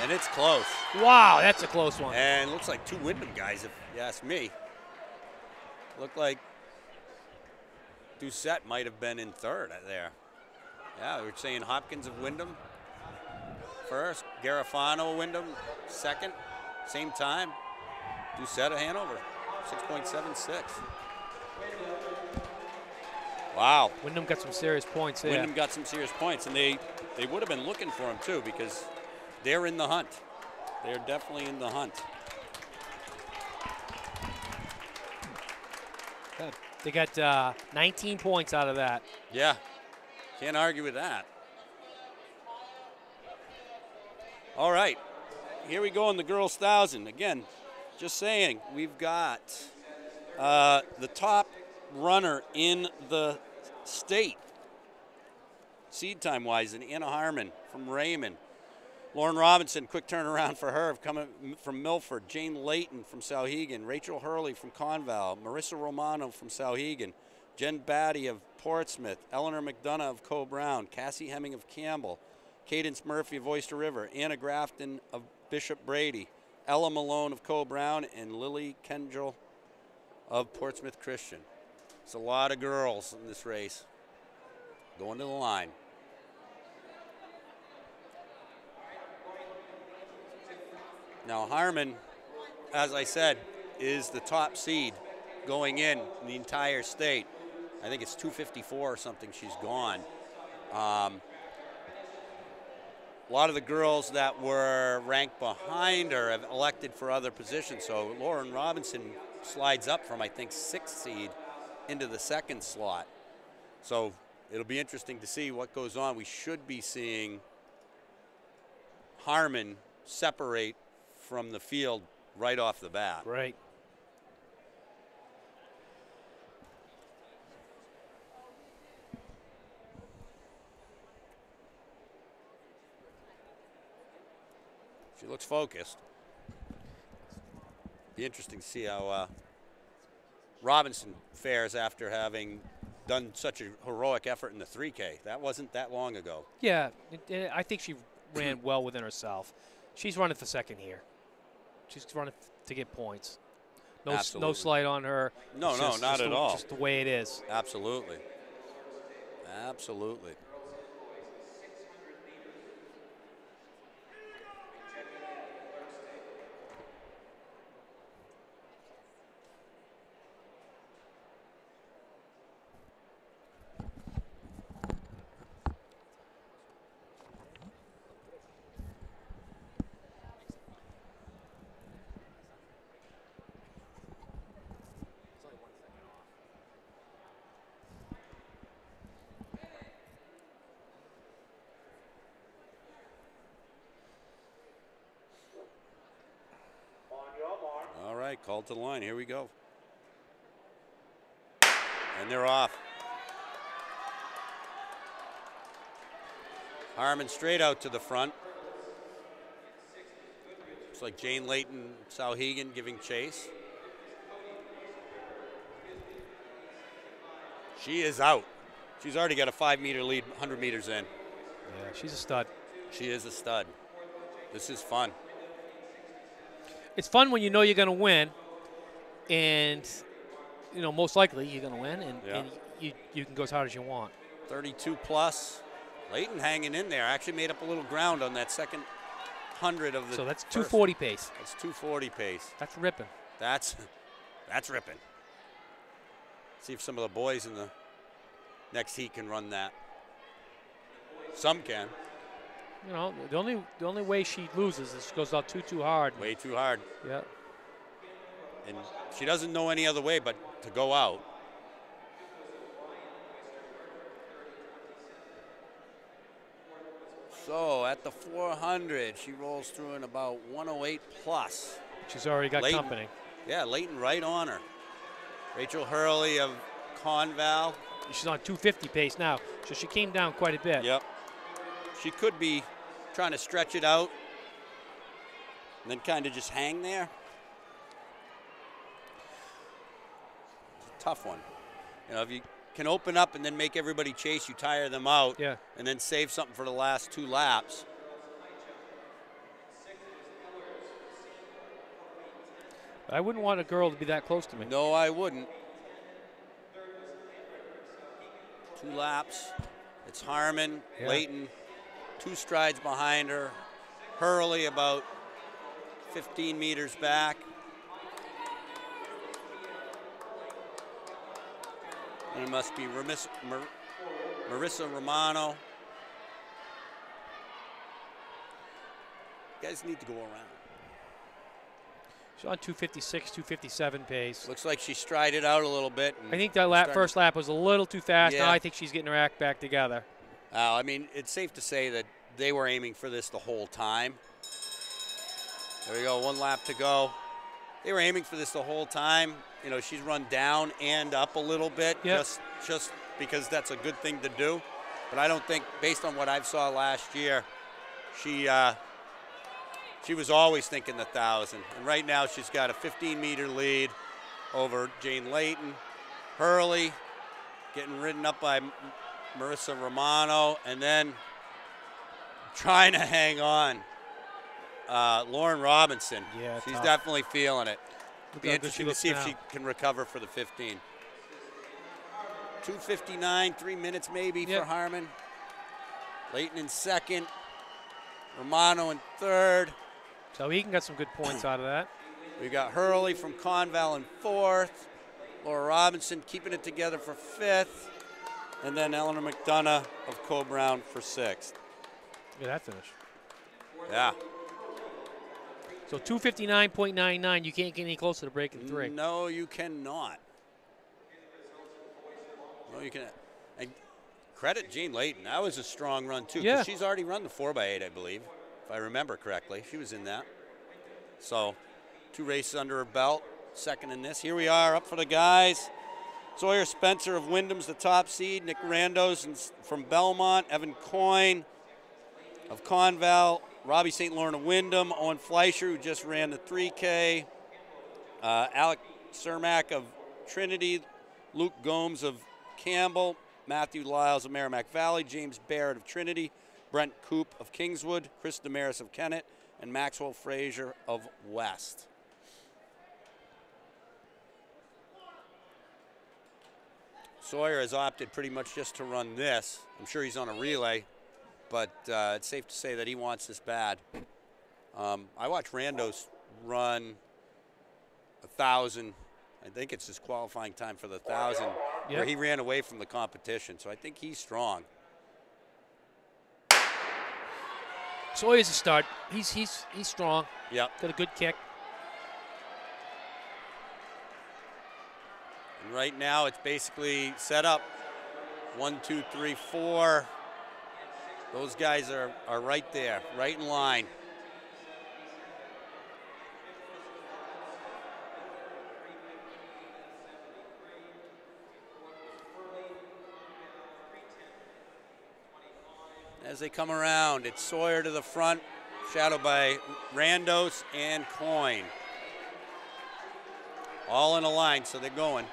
S2: And it's close.
S1: Wow, that's a close one.
S2: And looks like 2 Wyndham guys, if you ask me. Looked like Doucette might have been in 3rd there. Yeah, we were saying Hopkins of Wyndham first, Garofano of Wyndham 2nd, same time. Doucette of Hanover, 6.76. Wow.
S1: Wyndham got some serious points there.
S2: Wyndham got some serious points, and they would have been looking for him too, because they're in the hunt. They're definitely in the hunt.
S1: They got 19 points out of that.
S2: Yeah, can't argue with that. All right, here we go in the girls' 1,000. Again, just saying, we've got the top runner in the state, seed time-wise, in Anna Harmon from Raymond. Lauren Robinson, quick turnaround for her, coming from Milford. Jane Layton from Souhegan. Rachel Hurley from Conval. Marissa Romano from Souhegan. Jen Batty of Portsmouth. Eleanor McDonough of Coe-Brown. Cassie Hemming of Campbell. Cadence Murphy of Oyster River. Anna Grafton of Bishop Brady. Ella Malone of Coe-Brown. And Lily Kendall of Portsmouth Christian. It's a lot of girls in this race going to the line. Now Harmon, as I said, is the top seed going in the entire state. I think it's 254 or something she's gone. A lot of the girls that were ranked behind her have elected for other positions. So Lauren Robinson slides up from, I think, 6th seed into the 2nd slot. So it'll be interesting to see what goes on. We should be seeing Harmon separate from the field right off the bat.
S1: Right.
S2: She looks focused. Be interesting to see how Robinson fares after having done such a heroic effort in the 3K. That wasn't that long ago.
S1: Yeah, I think she ran well within herself. She's running for 2nd here. She's running to get points. No slight on her.
S2: No, not at all.
S1: Just the way it is.
S2: Absolutely. Absolutely. Called to the line. Here we go. And they're off. Harmon straight out to the front. Looks like Jane Layton, Souhegan giving chase. She is out. She's already got a 5-meter lead, 100 meters in.
S1: Yeah, she's a stud.
S2: She is a stud. This is fun.
S1: It's fun when you know you're going to win, and most likely you're going to win, and you can go as hard as you want.
S2: 32 plus. Layton hanging in there. Actually made up a little ground on that second 100 of the.
S1: So that's
S2: first.
S1: 240 pace.
S2: That's 240 pace.
S1: That's ripping.
S2: That's ripping. See if some of the boys in the next heat can run that. Some can.
S1: The only way she loses is she goes out too hard.
S2: Way too hard.
S1: Yeah.
S2: And she doesn't know any other way but to go out. So at the 400, she rolls through in about 108 plus.
S1: She's already got
S2: Layton,
S1: company.
S2: Yeah, Layton right on her. Rachel Hurley of Conval.
S1: She's on 250 pace now, so she came down quite a bit.
S2: Yep. She could be trying to stretch it out and then kind of just hang there. It's a tough one. If you can open up and then make everybody chase, you tire them out, and then save something for the last 2 laps.
S1: I wouldn't want a girl to be that close to me.
S2: No, I wouldn't. 2 laps. It's Harmon, Layton, 2 strides behind her. Hurley about 15 meters back. And it must be Marissa Romano. You guys need to go around.
S1: She's on 256, 257 pace.
S2: Looks like she strided out a little bit.
S1: I think that first lap was a little too fast.
S2: Yeah.
S1: Now I think she's getting her act back together.
S2: I mean, it's safe to say that they were aiming for this the whole time. There we go, 1 lap to go. They were aiming for this the whole time. She's run down and up a little bit, just because that's a good thing to do. But I don't think, based on what I saw last year, she was always thinking the 1,000. And right now she's got a 15-meter lead over Jane Layton. Hurley getting ridden up by Marissa Romano, and then trying to hang on. Lauren Robinson.
S1: Yeah,
S2: she's
S1: tough.
S2: Definitely feeling it. Be
S1: how
S2: interesting
S1: good
S2: to
S1: she
S2: see if
S1: looks
S2: she can recover for the 15. 2:59, 3 minutes maybe for Harmon. Layton in second. Romano in third.
S1: So he can get some good points out of that.
S2: We got Hurley from Conval in fourth. Laura Robinson keeping it together for fifth. And then Eleanor McDonough of Co-Brown for sixth.
S1: Look at that finish.
S2: Yeah.
S1: So 259.99, you can't get any closer to breaking 3.
S2: No, you cannot. No, you cannot. And credit Jean Layton. That was a strong run, too.
S1: Yeah.
S2: She's already run the 4x8, I believe, if I remember correctly. She was in that. So 2 races under her belt, second in this. Here we are up for the guys. Sawyer Spencer of Wyndham's the top seed. Nick Randos from Belmont. Evan Coyne of Conval. Robbie St. Laurent of Wyndham. Owen Fleischer, who just ran the 3K. Alec Cermak of Trinity. Luke Gomes of Campbell. Matthew Lyles of Merrimack Valley. James Barrett of Trinity. Brent Coop of Kingswood. Chris Damaris of Kennett. And Maxwell Frazier of West. Sawyer has opted pretty much just to run this. I'm sure he's on a relay, but it's safe to say that he wants this bad. I watched Randos run 1,000. I think it's his qualifying time for the 1,000, where he ran away from the competition. So I think he's strong.
S1: Sawyer's a start. He's strong.
S2: Yep.
S1: Got a good kick.
S2: And right now it's basically set up. 1, 2, 3, 4. Those guys are right there, right in line. As they come around, it's Sawyer to the front, shadowed by Randos and Coyne. All in a line, so they're going.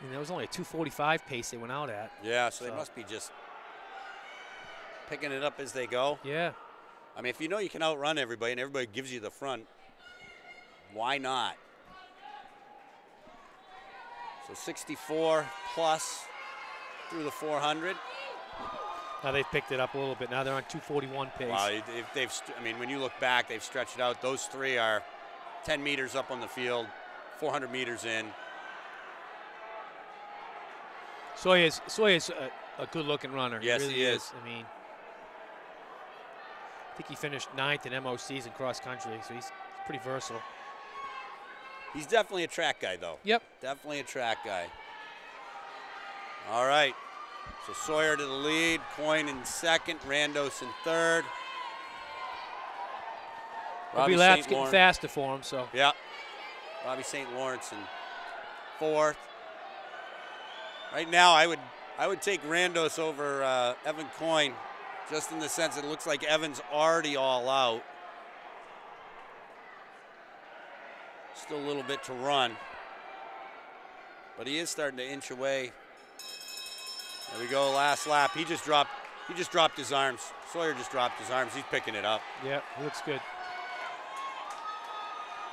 S1: And that was only a 2:45 pace they went out at.
S2: Yeah, so they must be just picking it up as they go.
S1: Yeah.
S2: I mean, if you know you can outrun everybody and everybody gives you the front, why not? So 64 plus through the 400.
S1: Now they've picked it up a little bit. Now they're on 2:41 pace.
S2: Wow, I mean, when you look back, they've stretched it out. Those three are 10 meters up on the field, 400 meters in.
S1: Sawyer's a good-looking runner.
S2: Yes,
S1: he really
S2: he is.
S1: I mean, I think he finished 9th in MOCs in cross country, so he's pretty versatile.
S2: He's definitely a track guy, though.
S1: Yep.
S2: Definitely a track guy. All right. So Sawyer to the lead, Coyne in second, Randos in third.
S1: Robbie laps getting faster for him, so.
S2: Yeah. Robbie St. Lawrence in fourth. Right now, I would take Randos over Evan Coyne, just in the sense that it looks like Evan's already all out. Still a little bit to run, but he is starting to inch away. There we go, last lap. He just dropped his arms. Sawyer just dropped his arms. He's picking it up.
S1: Yeah, he looks good.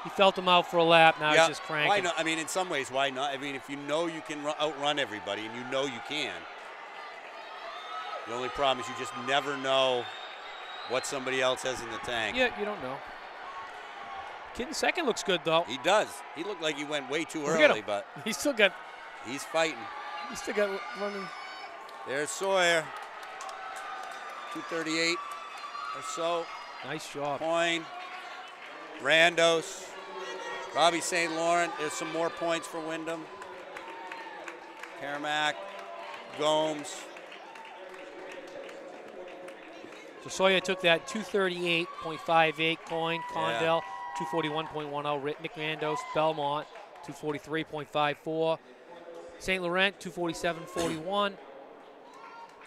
S1: He felt him out for a lap. Now he's just cranking.
S2: Why not? I mean, in some ways, why not? I mean, if you know you can outrun everybody, and you know you can. The only problem is you just never know what somebody else has in the tank.
S1: Yeah, you don't know. Kid in second looks good, though.
S2: He does. He looked like he went way too early, but
S1: he's still got.
S2: He's fighting.
S1: He's still got running.
S2: There's Sawyer. 238 or so.
S1: Nice job.
S2: Coyne, Randos, Robbie St. Laurent. There's some more points for Wyndham. Carmack, Gomes.
S1: So Sawyer took that 238.58 Coyne, Condell, 241.10, Nick Randos, Belmont, 243.54, St. Laurent, 247.41,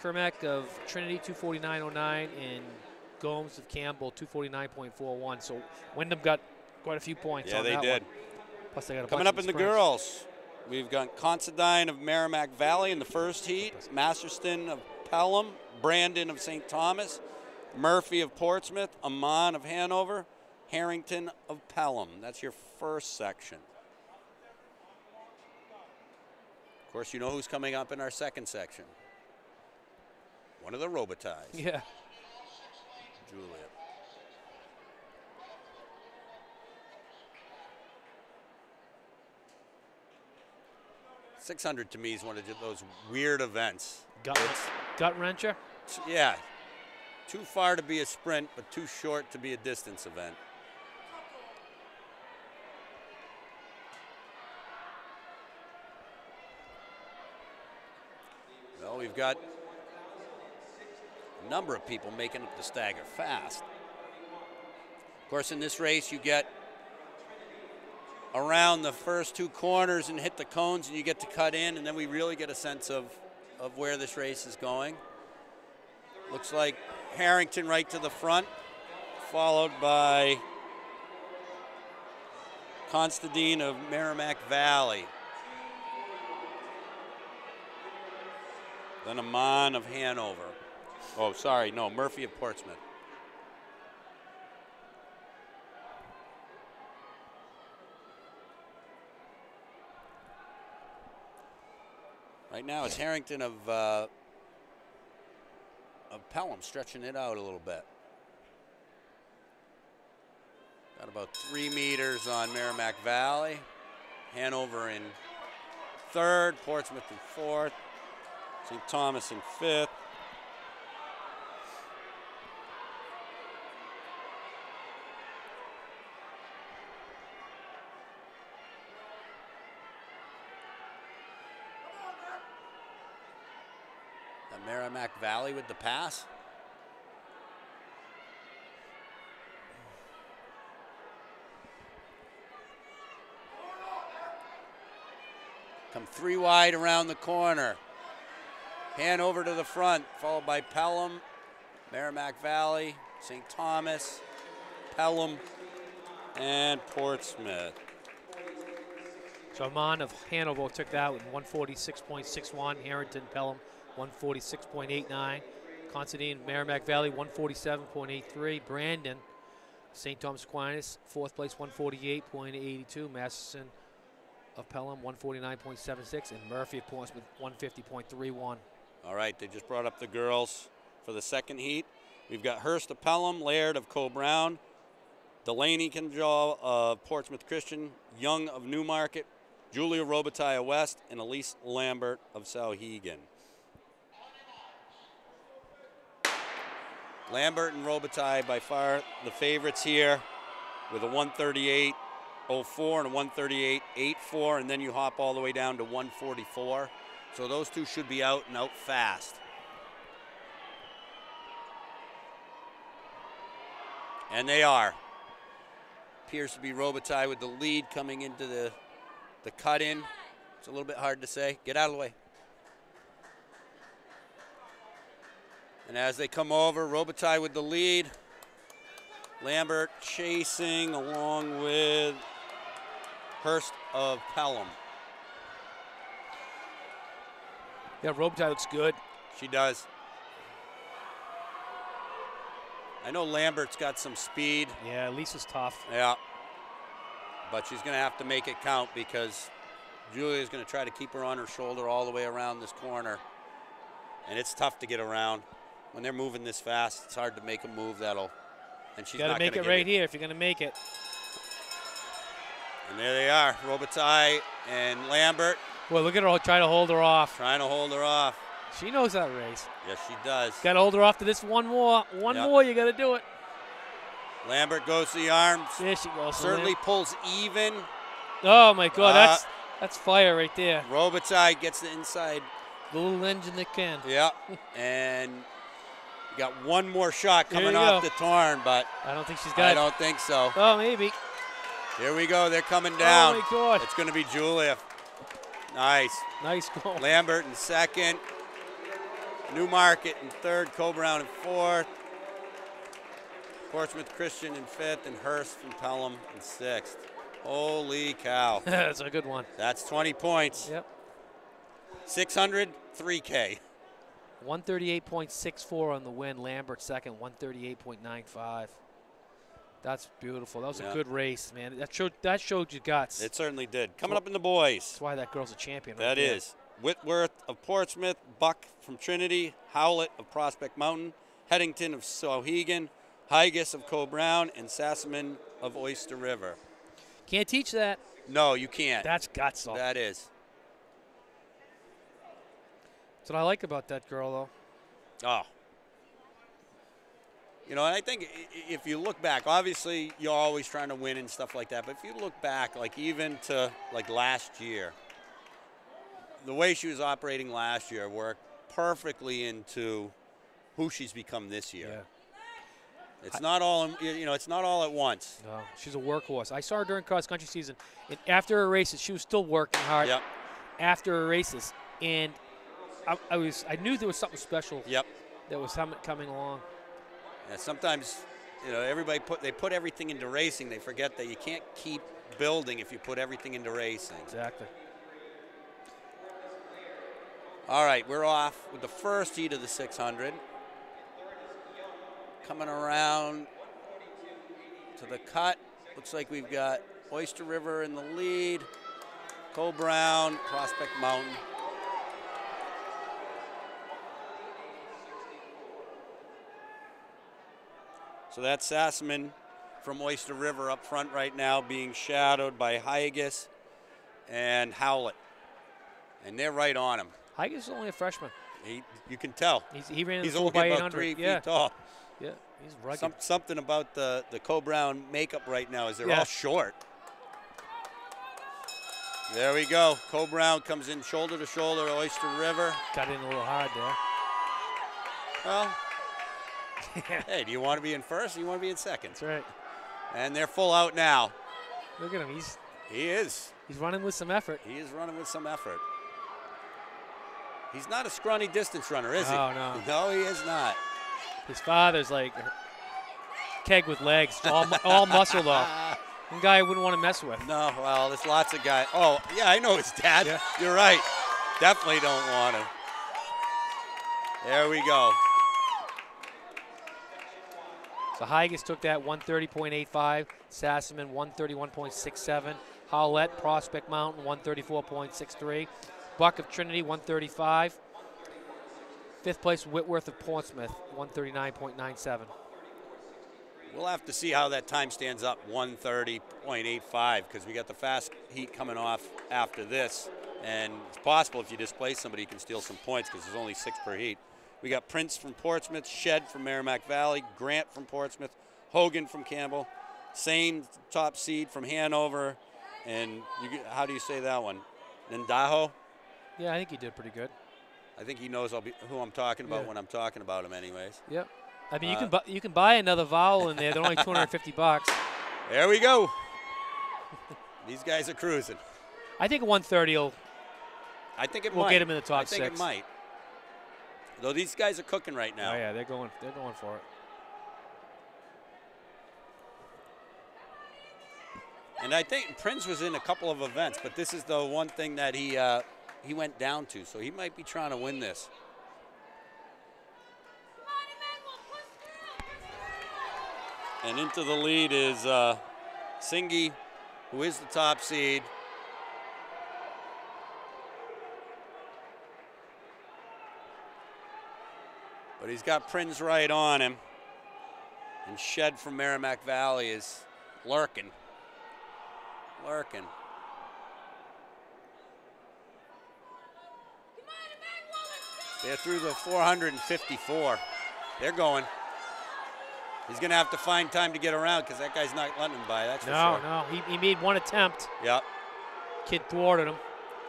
S1: Kermack of Trinity, 249.09, and Gomes of Campbell, 249.41. So Wyndham got quite a few points on that one.
S2: Yeah, they did.
S1: Plus they got a
S2: Coming up in the girls, we've got Considine of Merrimack Valley in the first heat, Masterston of Pelham, Brandon of St. Thomas, Murphy of Portsmouth, Amman of Hanover, Harrington of Pelham. That's your first section. Of course, you know who's coming up in our second section. One of the Robotis.
S1: Yeah.
S2: Juliet. .600 to me is one of those weird events.
S1: Gut wrencher?
S2: Yeah. Too far to be a sprint, but too short to be a distance event. Well, we've got a number of people making up the stagger fast. Of course, in this race, you get around the first two corners and hit the cones, and you get to cut in, and then we really get a sense of where this race is going. Looks like Harrington right to the front, followed by Constantine of Merrimack Valley. Then Amman of Hanover. Oh, sorry, no, Murphy of Portsmouth. Right now it's Harrington of Pelham stretching it out a little bit. Got about 3 meters on Merrimack Valley. Hanover in third, Portsmouth in fourth, St. Thomas in fifth. Merrimack Valley with the pass. Come 3 wide around the corner. Hanover to the front, followed by Pelham, Merrimack Valley, St. Thomas, Pelham, and Portsmouth.
S1: So Amon of Hanover took that with 146.61. Harrington Pelham 146.89. Considine Merrimack Valley 147.83. Brandon St. Thomas Aquinas, 4th place 148.82. Masterson of Pelham 149.76. And Murphy of Portsmouth 150.31.
S2: All right, they just brought up the girls for the second heat. We've got Hurst of Pelham, Laird of Co-Brown, Delaney Kinjal of Portsmouth Christian, Young of Newmarket, Julia Robitaille of West, and Elise Lambert of Souhegan. Lambert and Robitaille by far the favorites here with a 138.04 and a 138.84, and then you hop all the way down to 144. So those two should be out and out fast. And they are. Appears to be Robitaille with the lead coming into the cut-in. It's a little bit hard to say. Get out of the way. And as they come over, Robitaille with the lead. Lambert chasing along with Hurst of Pelham.
S1: Yeah, Robitaille looks good.
S2: She does. I know Lambert's got some speed.
S1: Yeah, Lisa's tough.
S2: Yeah. But she's going to have to make it count because Julia's going to try to keep her on her shoulder all the way around this corner. And it's tough to get around. When they're moving this fast, it's hard to make a move that'll. And she's
S1: got to make it right here if you're going to make it.
S2: And there they are, Robitaille and Lambert.
S1: Boy, look at her try to hold her off.
S2: Trying to hold her off.
S1: She knows that race.
S2: Yes, she does.
S1: Got to hold her off to this one more. One more, you got to do it.
S2: Lambert goes to the arms.
S1: There she goes.
S2: Certainly pulls even.
S1: Oh, my God, that's fire right there.
S2: Robitaille gets the inside.
S1: The little engine that can.
S2: Yeah, and you got one more shot coming off the Torn, but
S1: I don't think she's got it.
S2: I don't think so.
S1: Oh, maybe.
S2: Here we go. They're coming down.
S1: Oh, my God.
S2: It's going to be Julia. Nice.
S1: Nice goal.
S2: Lambert in second. Newmarket in third. Co-Brown in fourth. Portsmouth Christian in fifth. And Hurst and Pelham in sixth. Holy cow.
S1: That's a good one.
S2: That's 20 points.
S1: Yep.
S2: 600, 3K.
S1: 138.64 on the win. Lambert second, 138.95. That's beautiful. That was a good race, man. That showed you guts.
S2: It certainly did. Coming up in the boys.
S1: That's why that girl's a champion.
S2: That is. Whitworth of Portsmouth, Buck from Trinity, Howlett of Prospect Mountain, Headington of Souhegan, Higas of Co-Brown, and Sassaman of Oyster River.
S1: Can't teach that.
S2: No, you can't.
S1: That's guts, though.
S2: That is.
S1: That's what I like about that girl, though.
S2: Oh. You know, and I think if you look back, obviously you're always trying to win and stuff like that, but if you look back, like even to like last year, the way she was operating last year worked perfectly into who she's become this year.
S1: Yeah.
S2: It's not all, it's not all at once.
S1: No, she's a workhorse. I saw her during cross-country season, and after her races, she was still working hard.
S2: Yep.
S1: After her races, and I knew there was something special.
S2: Yep.
S1: That was coming along.
S2: Yeah, sometimes, everybody put everything into racing. They forget that you can't keep building if you put everything into racing.
S1: Exactly.
S2: All right, we're off with the first heat of the 600. Coming around to the cut. Looks like we've got Oyster River in the lead. Co-Brown, Prospect Mountain. So that's Sassaman from Oyster River up front right now, being shadowed by Higas and Howlett. And they're right on him.
S1: Higas is only a freshman.
S2: You can tell.
S1: He ran
S2: He's
S1: the 4
S2: only
S1: by
S2: about
S1: 800.
S2: 3 feet tall.
S1: Yeah, he's rugged.
S2: Something about the Co-Brown makeup right now is they're all short. There we go. Co-Brown comes in shoulder to shoulder, Oyster River.
S1: Got in a little hard there.
S2: Well, hey, do you want to be in first or do you want to be in second?
S1: That's right.
S2: And they're full out now.
S1: Look at him.
S2: He is.
S1: He's running with some effort.
S2: He is running with some effort. He's not a scrawny distance runner, is he?
S1: No.
S2: No, he is not.
S1: His father's like keg with legs, all muscle though. One guy I wouldn't want to mess with.
S2: No, well, there's lots of guys. Oh, yeah, I know his dad.
S1: Yeah.
S2: You're right. Definitely don't want him. There we go.
S1: So Higas took that 130.85. Sassaman 131.67. Howlett, Prospect Mountain 134.63. Buck of Trinity 135. Fifth place Whitworth of Portsmouth 139.97.
S2: We'll have to see how that time stands up, 130.85, because we got the fast heat coming off after this. And it's possible if you displace somebody, you can steal some points because there's only 6 per heat. We got Prince from Portsmouth, Shed from Merrimack Valley, Grant from Portsmouth, Hogan from Campbell, Sane top seed from Hanover, and how do you say that one? Nandaho?
S1: Yeah, I think he did pretty good.
S2: I think he knows who I'm talking about when I'm talking about him anyways.
S1: Yep. I mean, you can buy another vowel in there. They're only $250.
S2: There we go. These guys are cruising.
S1: I think 130 will.
S2: I think it
S1: will
S2: might.
S1: get him in the top 6.
S2: I think it might. Though these guys are cooking right now.
S1: Oh yeah, they're going for it.
S2: And I think Prince was in a couple of events, but this is the one thing that he went down to, so he might be trying to win this. And into the lead is Singy, who is the top seed. But he's got Prince right on him. And Shed from Merrimack Valley is lurking. They're through the 454. They're going. He's going to have to find time to get around because that guy's not letting him by, that's for sure.
S1: No. He made one attempt.
S2: Yep.
S1: Kid thwarted him.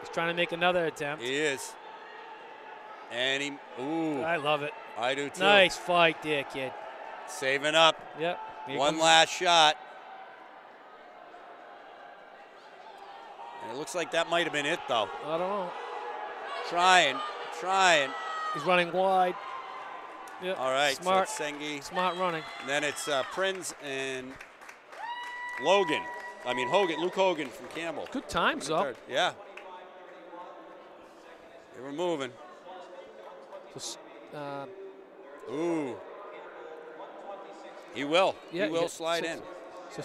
S1: He's trying to make another attempt.
S2: He is. And ooh.
S1: I love it.
S2: I do too.
S1: Nice fight there, kid.
S2: Saving up.
S1: Yep.
S2: One last shot. And it looks like that might have been it, though.
S1: I don't know.
S2: Trying.
S1: He's running wide. Yep.
S2: All right,
S1: Smart.
S2: so it's Sengi.
S1: Smart running.
S2: And then it's Prinz and Logan. I mean, Luke Hogan from Campbell.
S1: Good times, though.
S2: Yeah. They were moving. Ooh. He will.
S1: Yeah,
S2: he will slide in.
S1: So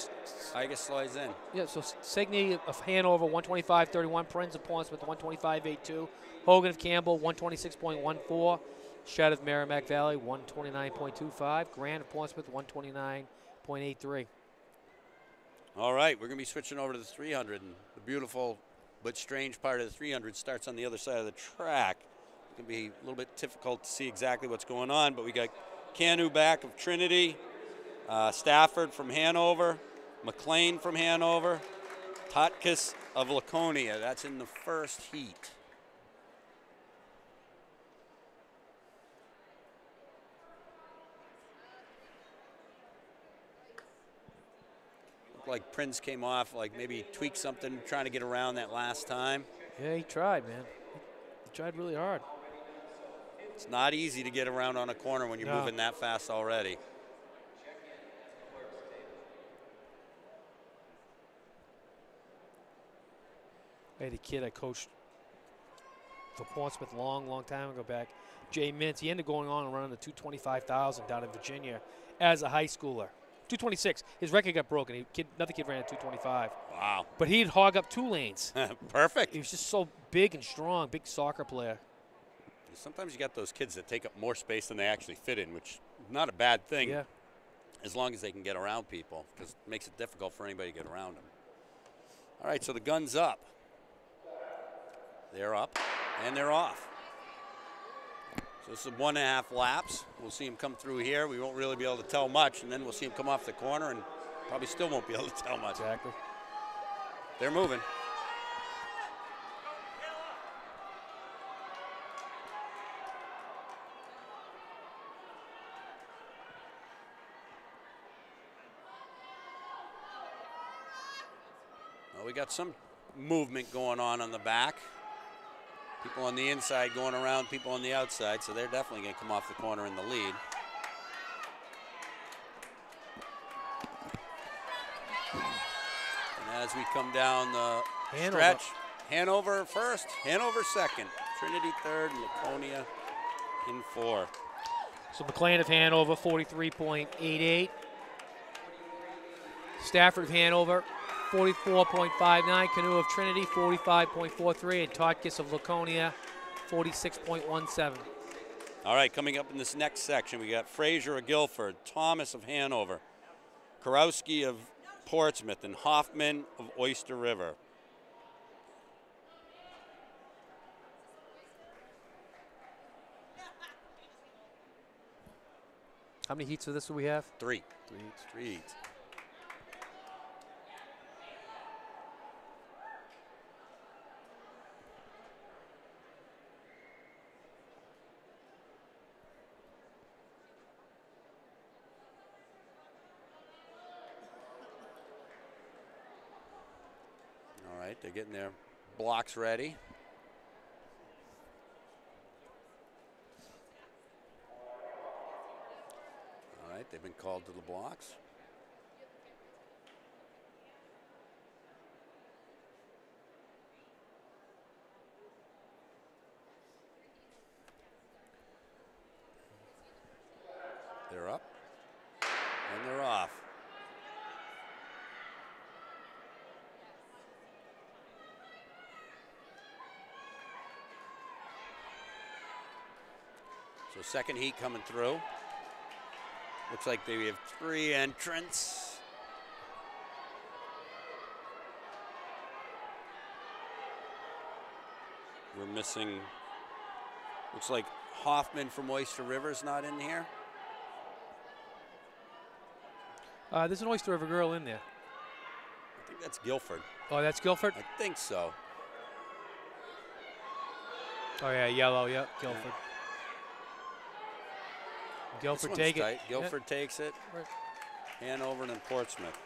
S2: I guess slides in.
S1: Yeah, so Signy of Hanover, 125.31. Prinz of Portsmouth, 125.82. Hogan of Campbell, 126.14. Shed of Merrimack Valley, 129.25. Grant of Portsmouth, 129.83.
S2: All right, we're going to be switching over to the 300. And the beautiful but strange part of the 300 starts on the other side of the track. It's going to be a little bit difficult to see exactly what's going on, but we got Canu back of Trinity, Stafford from Hanover, McLean from Hanover, Totkus of Laconia. That's in the first heat. Looked like Prinz came off, like maybe tweaked something, trying to get around that last time.
S1: Yeah, he tried, man. He tried really hard.
S2: It's not easy to get around on a corner when you're moving that fast already.
S1: I had a kid I coached for Portsmouth long time ago back, Jay Mintz. He ended up going on and running the 225,000 down in Virginia as a high schooler. 226. His record got broken. Another kid ran at 225.
S2: Wow.
S1: But he'd hog up 2 lanes.
S2: Perfect.
S1: He was just so big and strong, big soccer player.
S2: Sometimes you got those kids that take up more space than they actually fit in, which is not a bad thing.
S1: Yeah.
S2: As long as they can get around people, because it makes it difficult for anybody to get around them. All right, so the gun's up. They're up, and they're off. So this is 1.5 laps. We'll see him come through here. We won't really be able to tell much, and then we'll see him come off the corner, and probably still won't be able to tell much.
S1: Exactly.
S2: They're moving. Well, we got some movement going on the back. People on the inside going around, people on the outside, so they're definitely going to come off the corner in the lead. as we come down the
S1: Hanover.
S2: stretch. Hanover first, Hanover second, Trinity third, and Laconia in 4.
S1: So McLean of Hanover, 43.88. Stafford of Hanover, 44.59. Canoe of Trinity, 45.43. And Totkus of Laconia, 46.17.
S2: All right, coming up in this next section, we got Frazier of Guilford, Thomas of Hanover, Karowski of Portsmouth, and Hoffman of Oyster River.
S1: How many heats of this do we have?
S2: 3.
S1: 3 heats.
S2: 3 heats. All right, they're getting their blocks ready. All right, they've been called to the blocks. They're up and they're off. So second heat coming through. Looks like they have 3 entrants. We're missing, looks like Hoffman from Oyster River's not in here.
S1: There's an Oyster River girl in there.
S2: I think that's Guilford.
S1: Oh, that's Guilford?
S2: I think so.
S1: Oh, yeah, yellow, yep, Guilford. Guilford take it.
S2: Tight. Guilford takes it.
S1: Right.
S2: Hanover and Portsmouth.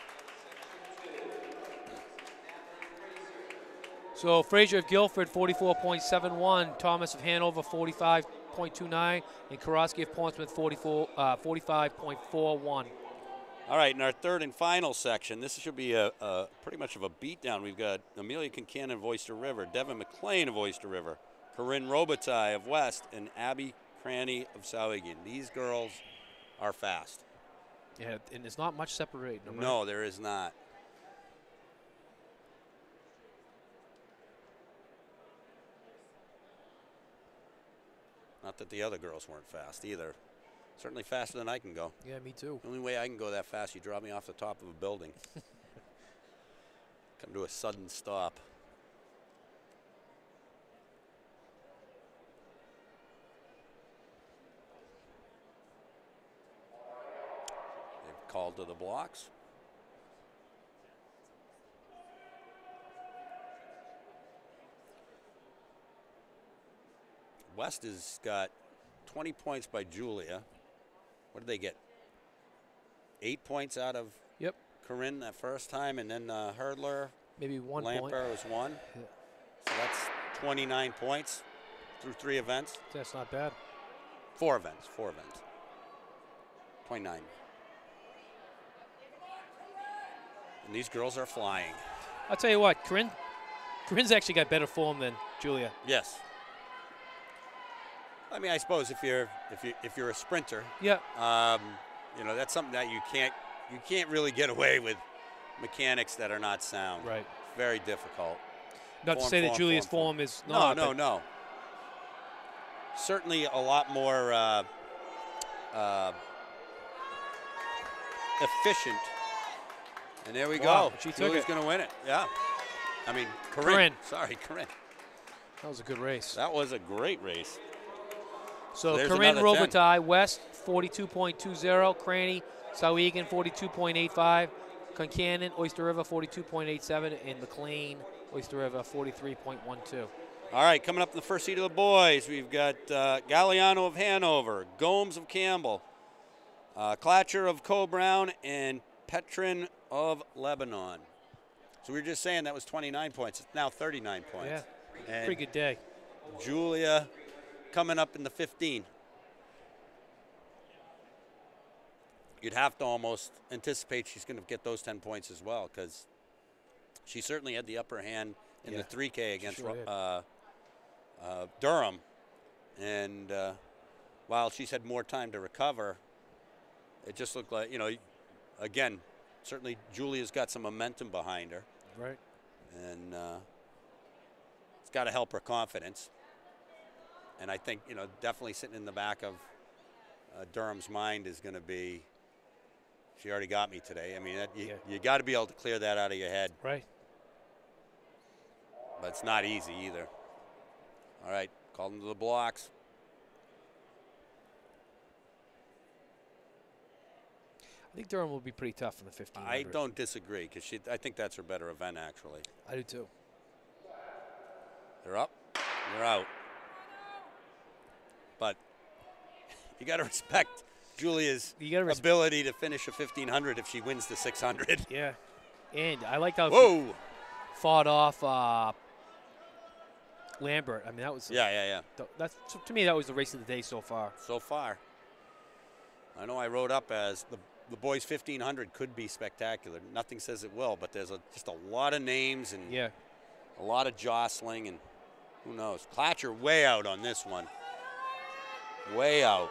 S1: So Frazier of Guilford, 44.71. Thomas of Hanover, 45.29. And Karowski of Portsmouth, 45.41.
S2: All right, in our third and final section, this should be a pretty much of a beatdown. We've got Amelia Kincannon of Oyster River, Devin McLean of Oyster River, Corinne Robitaille of West, and Abby Cranny of Sauhegan. These girls are fast.
S1: Yeah, and there's not much separating them, right?
S2: No, there is not. Not that the other girls weren't fast either. Certainly faster than I can go.
S1: Yeah, me too.
S2: The only way I can go that fast, you drop me off the top of a building. Come to a sudden stop. They've called to the blocks. West has got 20 points by Julia. What did they get? 8 points out of Corinne that first time, and then Hurdler.
S1: Maybe 1
S2: Lamper
S1: point.
S2: was 1.
S1: Yeah.
S2: So that's 29 points through 3 events.
S1: That's not bad.
S2: 4 events. 4 events. 29. And these girls are flying.
S1: I'll tell you what, Corinne's actually got better form than Julia.
S2: Yes. I mean, I suppose if you're a sprinter,
S1: yeah,
S2: you know, that's something that you can't really get away with mechanics that are not sound.
S1: Right.
S2: Very difficult.
S1: Not to say that Julia's form is not.
S2: No. Certainly a lot more efficient. And there we go.
S1: She took
S2: Julie's
S1: it.
S2: going to win it. Yeah. I mean, Corinne. Sorry, Corinne.
S1: That was a good race.
S2: That was a great race.
S1: So Corinne Robitaille, West, 42.20. Cranny, Sauhegan, 42.85. Concannon, Oyster River, 42.87. And McLean, Oyster River, 43.12.
S2: All right, coming up in the first heat of the boys, we've got Galliano of Hanover, Gomes of Campbell, Clatcher of Coe-Brown, and Petrin of Lebanon. So we were just saying that was 29 points. It's now 39 points.
S1: Yeah,
S2: and
S1: pretty good day.
S2: Julia coming up in the 15. You'd have to almost anticipate she's going to get those 10 points as well, because She certainly had the upper hand in the 3K against Durham. And while she's had more time to recover, it just looked like, you know, again, certainly Julia's got some momentum behind her.
S1: Right.
S2: And it's got to help her confidence. And I think, you know, definitely sitting in the back of Durham's mind is going to be, she already got me today. I mean, you got to be able to clear that out of your head.
S1: Right.
S2: But it's not easy either. All right, call them to the blocks.
S1: I think Durham will be pretty tough in the 1500.
S2: I don't disagree, because I think that's her better event, actually.
S1: I do too.
S2: They're up, they're out. But you got to respect Julia's ability to finish a 1500 if she wins the 600.
S1: Yeah, and I liked how
S2: she
S1: fought off Lambert. I mean, that was That's to me that was the race of the day so far.
S2: So far, I know I wrote up as the boys 1500 could be spectacular. Nothing says it will, but there's just a lot of names and a lot of jostling, and who knows? Klatcher way out on this one. Way out.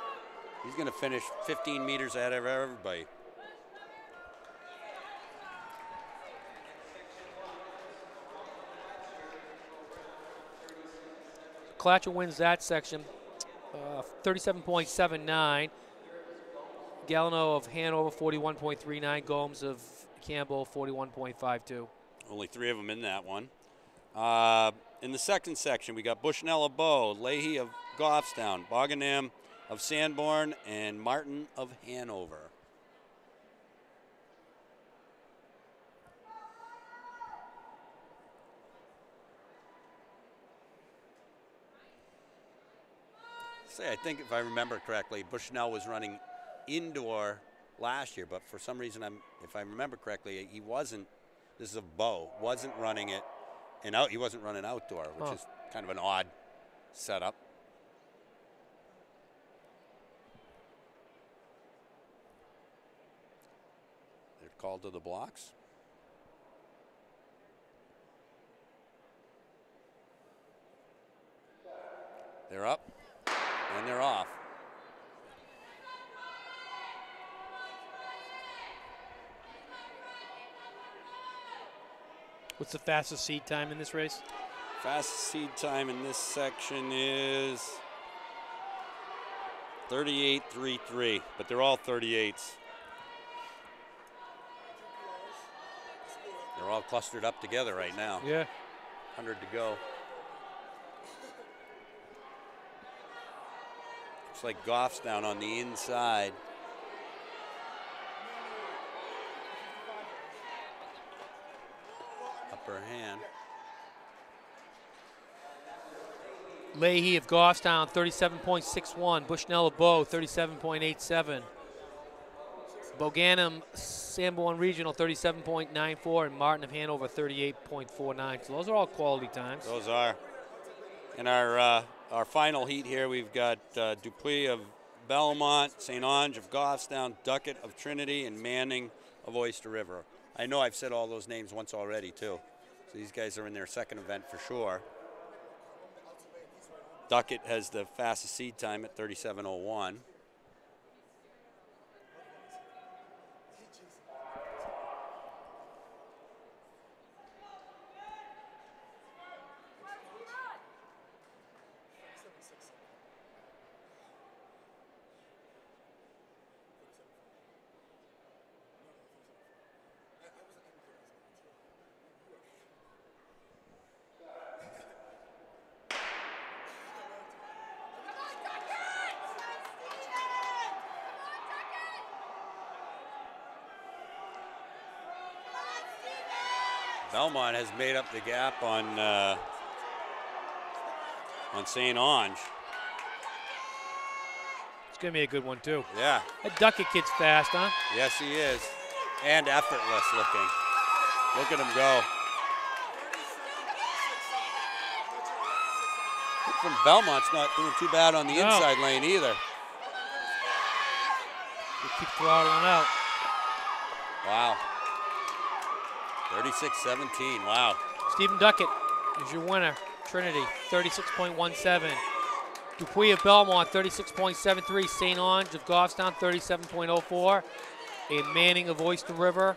S2: He's going to finish 15 meters ahead of everybody.
S1: Klatcher wins that section, 37.79. Galliano of Hanover, 41.39. Gomes of Campbell, 41.52.
S2: Only 3 of them in that one. In the second section, we got Bushnell of Bow, Leahy of Goffstown, Boganam of Sanborn, and Martin of Hanover. I think if I remember correctly, Bushnell was running indoor last year, but for some reason, if I remember correctly, he wasn't. This is a Bow, wasn't running it, and he wasn't running outdoor, which is kind of an odd setup. They're called to the blocks. They're up and they're off.
S1: What's the fastest seed time in this race?
S2: Fastest seed time in this section is 38.33, but they're all 38s. They're all clustered up together right now.
S1: Yeah.
S2: 100 to go. Looks like Goffstown on the inside. Upper hand.
S1: Leahy of Goffstown, 37.61. Bushnell of Bow, 37.87. Boganum, Sanborn Regional, 37.94. And Martin of Hanover, 38.49. So those are all quality times.
S2: Those are. In our final heat here, we've got Dupuis of Belmont, St. Onge of Goffstown, Duckett of Trinity, and Manning of Oyster River. I know I've said all those names once already, too. So these guys are in their second event for sure. Duckett has the fastest seed time at 37.01. Belmont has made up the gap on St. Onge.
S1: It's going to be a good one, too.
S2: Yeah.
S1: That Duckett kid's fast, huh?
S2: Yes, he is. And effortless looking. Look at him go. From Belmont's not doing too bad on the inside lane either.
S1: They keep throttling out.
S2: Wow. 36-17, wow.
S1: Stephen Duckett is your winner. Trinity, 36.17. Dupuy of Belmont, 36.73. St. Ange of Goffstown, 37.04. And Manning of Oyster River,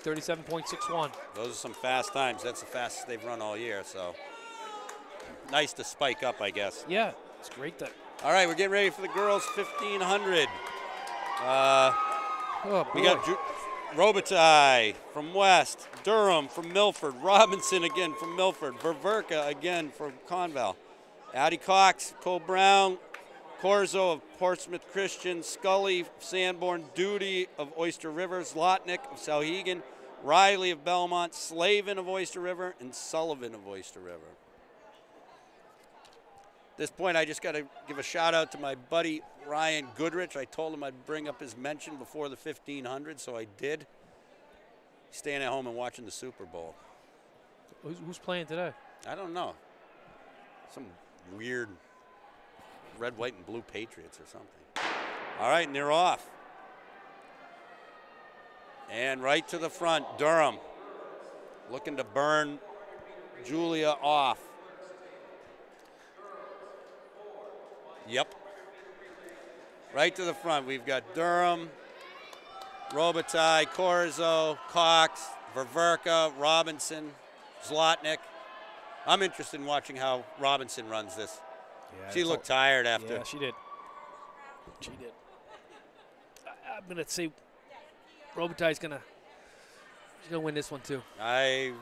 S1: 37.61.
S2: Those are some fast times. That's the fastest they've run all year, so nice to spike up, I guess.
S1: Yeah, it's great that.
S2: All right, we're getting ready for the girls 1500. We got Robitaille from West, Durham from Milford, Robinson again from Milford, Ververka again from Conval, Addie Cox, Cole Brown, Corzo of Portsmouth Christian, Scully, Sanborn, Duty of Oyster River, Zlotnick of Sauhegan, Riley of Belmont, Slavin of Oyster River, and Sullivan of Oyster River. At this point, I just got to give a shout out to my buddy Ryan Goodrich. I told him I'd bring up his mention before the 1500, so I did. He's staying at home and watching the Super Bowl.
S1: Who's playing today?
S2: I don't know. Some weird red, white, and blue Patriots or something. All right, and they're off. And right to the front, Durham looking to burn Julia off. Yep. Right to the front, we've got Durham, Robitaille, Corzo, Cox, Ververka, Robinson, Zlotnick. I'm interested in watching how Robinson runs this. Yeah, she looked tired after.
S1: Yeah, she did. She did. I'm going to say Robitaille's going to win this one too.
S2: I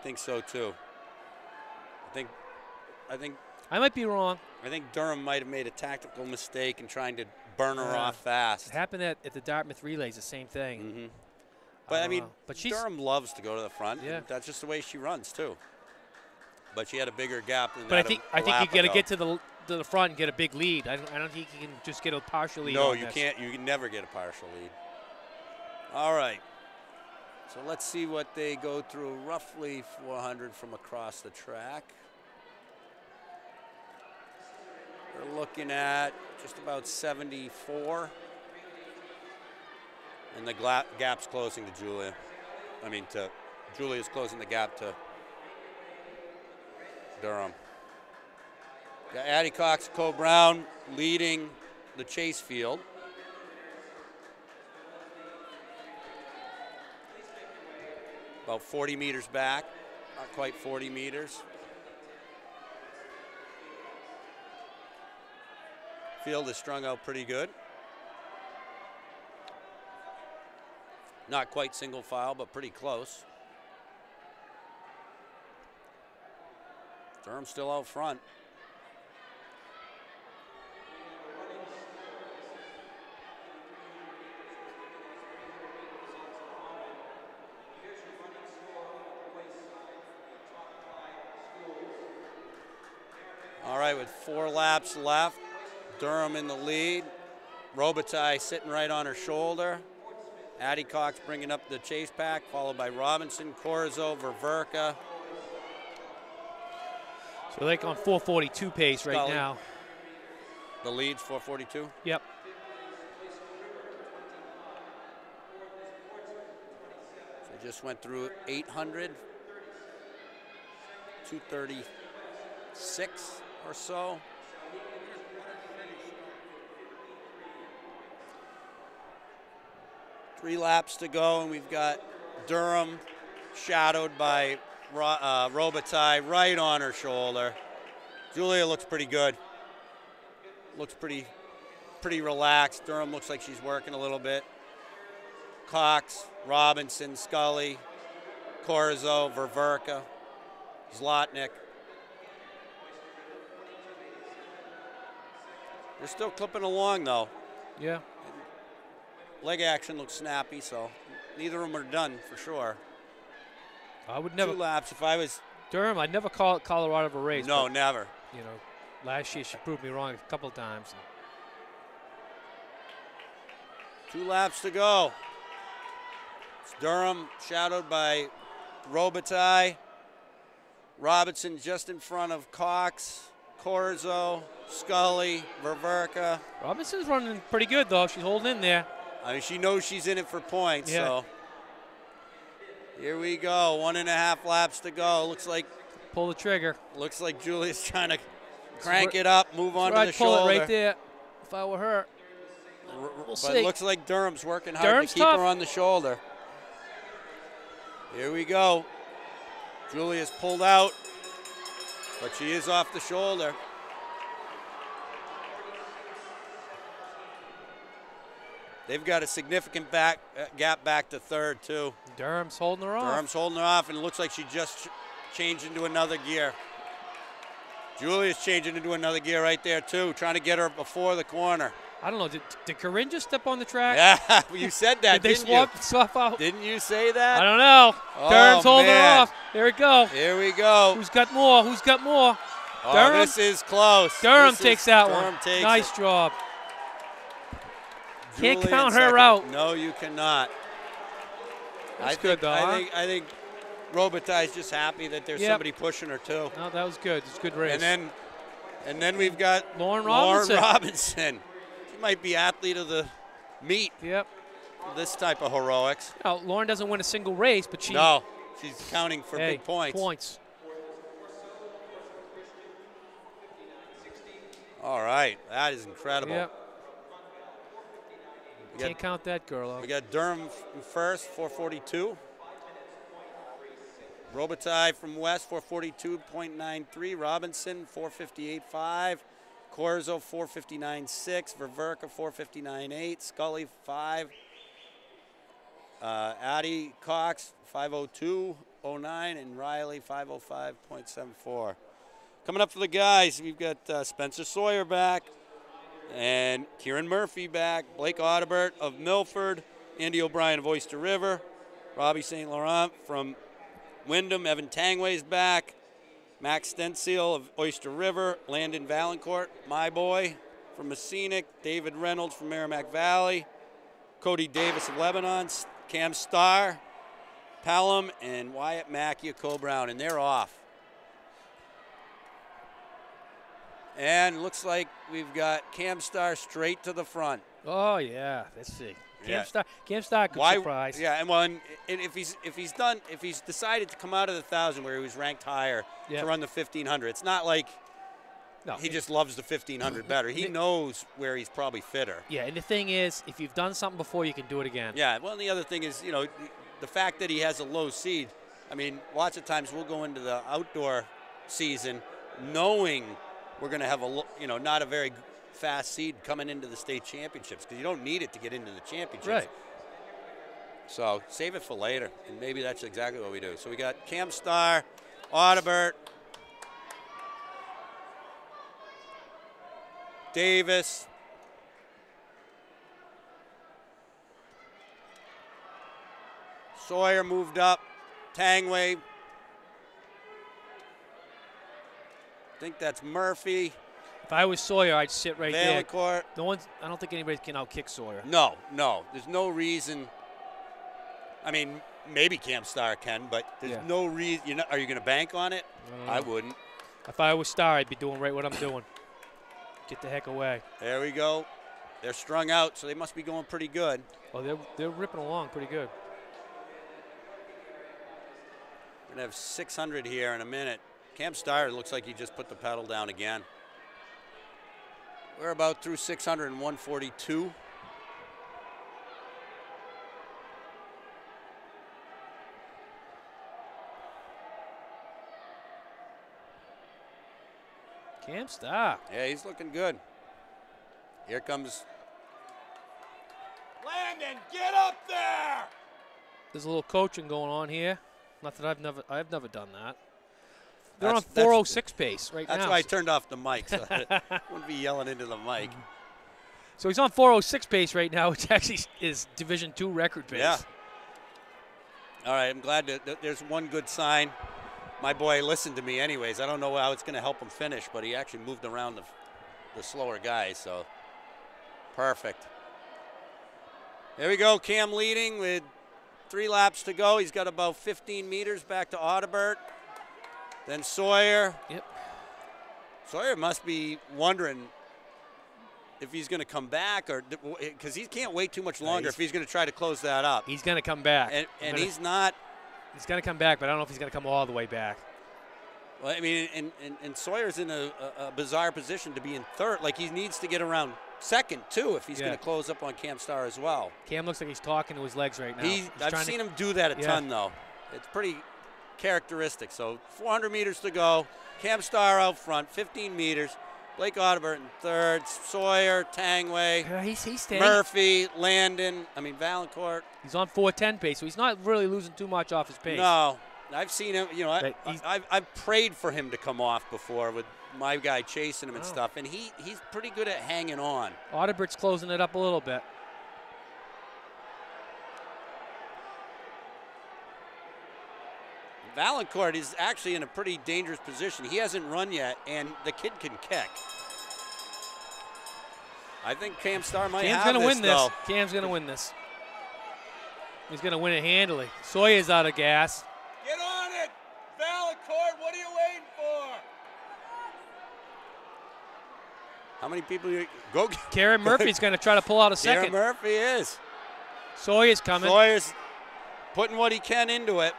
S2: think so too. I think
S1: I might be wrong.
S2: I think Durham might have made a tactical mistake in trying to burn her off fast.
S1: It happened at the Dartmouth relays, the same thing.
S2: Mm-hmm. But I mean, Durham loves to go to the front. Yeah. That's just the way she runs too. But she had a bigger gap than that.
S1: But I think you got to get to the front and get a big lead. I don't think you can just get a partial lead.
S2: No, you can't. You can never get a partial lead. All right. So let's see what they go through. Roughly 400 from across the track. We're looking at just about 74. And the gap's closing to Julia. Julia's closing the gap to Durham. Got Addie Cox, Cole Brown leading the chase field. About 40 meters back, not quite 40 meters. Field is strung out pretty good. Not quite single file, but pretty close. Durham still out front. All right, with 4 laps left, Durham in the lead. Robitaille sitting right on her shoulder. Addie Cox bringing up the chase pack, followed by Robinson, Corzo, Ververka.
S1: So like on 4:42 pace right now.
S2: The lead's 4:42?
S1: Yep.
S2: So just went through 800, 236 or so. Three laps to go, and we've got Durham shadowed by Robitaille right on her shoulder. Julia looks pretty good. Looks pretty relaxed. Durham looks like she's working a little bit. Cox, Robinson, Scully, Corzo, Ververka, Zlotnick. They're still clipping along, though.
S1: Yeah.
S2: Leg action looks snappy, so neither of them are done for sure.
S1: I would never.
S2: 2 laps if I was
S1: Durham, I'd never call it Colorado a race.
S2: No, never.
S1: You know, last year she proved me wrong a couple of times.
S2: 2 laps to go. It's Durham shadowed by Robitaille. Robinson just in front of Cox, Corzo, Scully, Ververka.
S1: Robinson's running pretty good, though. She's holding in there.
S2: I mean, she knows she's in it for points, so. Here we go. 1.5 laps to go. Looks like
S1: pull the trigger.
S2: Looks like Julia's trying to crank it up, move on to the
S1: pull
S2: shoulder.
S1: It right there. If I were her, we'll see.
S2: But it looks like Durham's working hard to keep her on the shoulder. Here we go. Julia's pulled out, but she is off the shoulder. They've got a significant gap back to third, too.
S1: Durham's holding her off.
S2: Durham's holding her off, and it looks like she just changed into another gear. Julia's changing into another gear right there, too, trying to get her before the corner.
S1: I don't know. Did Corinne just step on the track?
S2: Yeah, you said that,
S1: didn't you? Did they swap out?
S2: Didn't you say that?
S1: I don't know. Durham's holding her off. Here we go.
S2: Here we go.
S1: Who's got more? Who's got more?
S2: Oh,
S1: Durham?
S2: This is close.
S1: Durham takes that
S2: Durham
S1: one.
S2: Takes
S1: nice job.
S2: Julia
S1: Can't count her out.
S2: No, you cannot.
S1: That's good, though.
S2: I think Robitaille's just happy that there's somebody pushing her, too.
S1: No, that was good. It's a good race.
S2: And then we've got
S1: Lauren Robinson.
S2: She might be athlete of the meet.
S1: Yep.
S2: This type of heroics.
S1: No, Lauren doesn't win a single race, but she.
S2: No, she's counting for big points. All right, that is incredible.
S1: Yep. Can't count that girl out.
S2: We got Durham first, 442. Robitaille from West, 442.93. Robinson, 458.5. Corzo, 459.6. Ververka, 459.8. Scully, 5. Addie Cox, 502.09. And Riley, 505.74. Coming up for the guys, we've got Spencer Sawyer back. And Kieran Murphy back, Blake Audibert of Milford, Andy O'Brien of Oyster River, Robbie St. Laurent from Wyndham, Evan Tangway's back, Max Stensiel of Oyster River, Landon Valancourt, my boy from Messinic, David Reynolds from Merrimack Valley, Cody Davis of Lebanon, Cam Starr, Pelham, and Wyatt Mackey of Co-Brown, and they're off. And looks like we've got Cam Starr straight to the front.
S1: Oh yeah, let's see. Cam Starr could surprise.
S2: Yeah, and if he's decided to come out of the 1,000 where he was ranked higher to run the 1,500, it's not like he just loves the 1,500 better. He knows where he's probably fitter.
S1: Yeah, and the thing is, if you've done something before, you can do it again.
S2: Yeah. Well, and the other thing is, the fact that he has a low seed. I mean, lots of times we'll go into the outdoor season knowing we're going to have not a very fast seed coming into the state championships because you don't need it to get into the championships.
S1: Right.
S2: So save it for later, and maybe that's exactly what we do. So we got Cam Starr, Audibert, Davis, Sawyer moved up, Tangway. I think that's Murphy.
S1: If I was Sawyer, I'd sit right there.
S2: Valancourt.
S1: I don't think anybody can outkick Sawyer.
S2: No. There's no reason. I mean, maybe Cam Starr can, but there's no reason. Are you going to bank on it? I wouldn't.
S1: If I was Starr, I'd be doing right what I'm doing. Get the heck away.
S2: There we go. They're strung out, so they must be going pretty good.
S1: Well, they're ripping along pretty good.
S2: We're going to have 600 here in a minute. Cam Starr looks like he just put the pedal down again. We're about through 600 and 142.
S1: Cam Starr.
S2: Yeah, he's looking good. Here comes Landon. Get up there!
S1: There's a little coaching going on here. Not that I've never done that. They're on 406 pace right now.
S2: That's why I turned off the mic, so I wouldn't be yelling into the mic.
S1: So he's on 406 pace right now, which actually is Division II record pace.
S2: Yeah. All right, I'm glad that there's one good sign. My boy listened to me anyways. I don't know how it's going to help him finish, but he actually moved around the slower guys, so perfect. There we go, Cam leading with 3 laps to go. He's got about 15 meters back to Audibert. Then Sawyer.
S1: Yep.
S2: Sawyer must be wondering if he's going to come back, or because he can't wait too much longer if he's going to try to close that up.
S1: He's going to come back.
S2: And he's not
S1: He's going to come back, but I don't know if he's going to come all the way back.
S2: Well, I mean, and Sawyer's in a bizarre position to be in third. Like, he needs to get around second, too, if he's going to close up on Cam Starr as well.
S1: Cam looks like he's talking to his legs right now.
S2: I've seen him do that a ton, though. It's pretty characteristic. So 400 meters to go. Cam Starr out front, 15 meters. Blake Audibert in third. Sawyer, Tangway,
S1: he's staying.
S2: Murphy, Landon. I mean, Valancourt.
S1: He's on 4:10 pace, so he's not really losing too much off his pace.
S2: No. I've seen him, you know, I've prayed for him to come off before with my guy chasing him and stuff, and he's pretty good at hanging on.
S1: Audibert's closing it up a little bit.
S2: Valancourt is actually in a pretty dangerous position. He hasn't run yet, and the kid can kick. I think Cam Starr might have this,
S1: Cam's going to win this.
S2: though.
S1: Cam's going to win this. He's going to win it handily. Sawyer's out of gas.
S2: Get on it, Valancourt. What are you waiting for? How many people you go?
S1: Karen Murphy's going to try to pull out a second.
S2: Karen Murphy is.
S1: Sawyer's coming.
S2: Sawyer's putting what he can into it.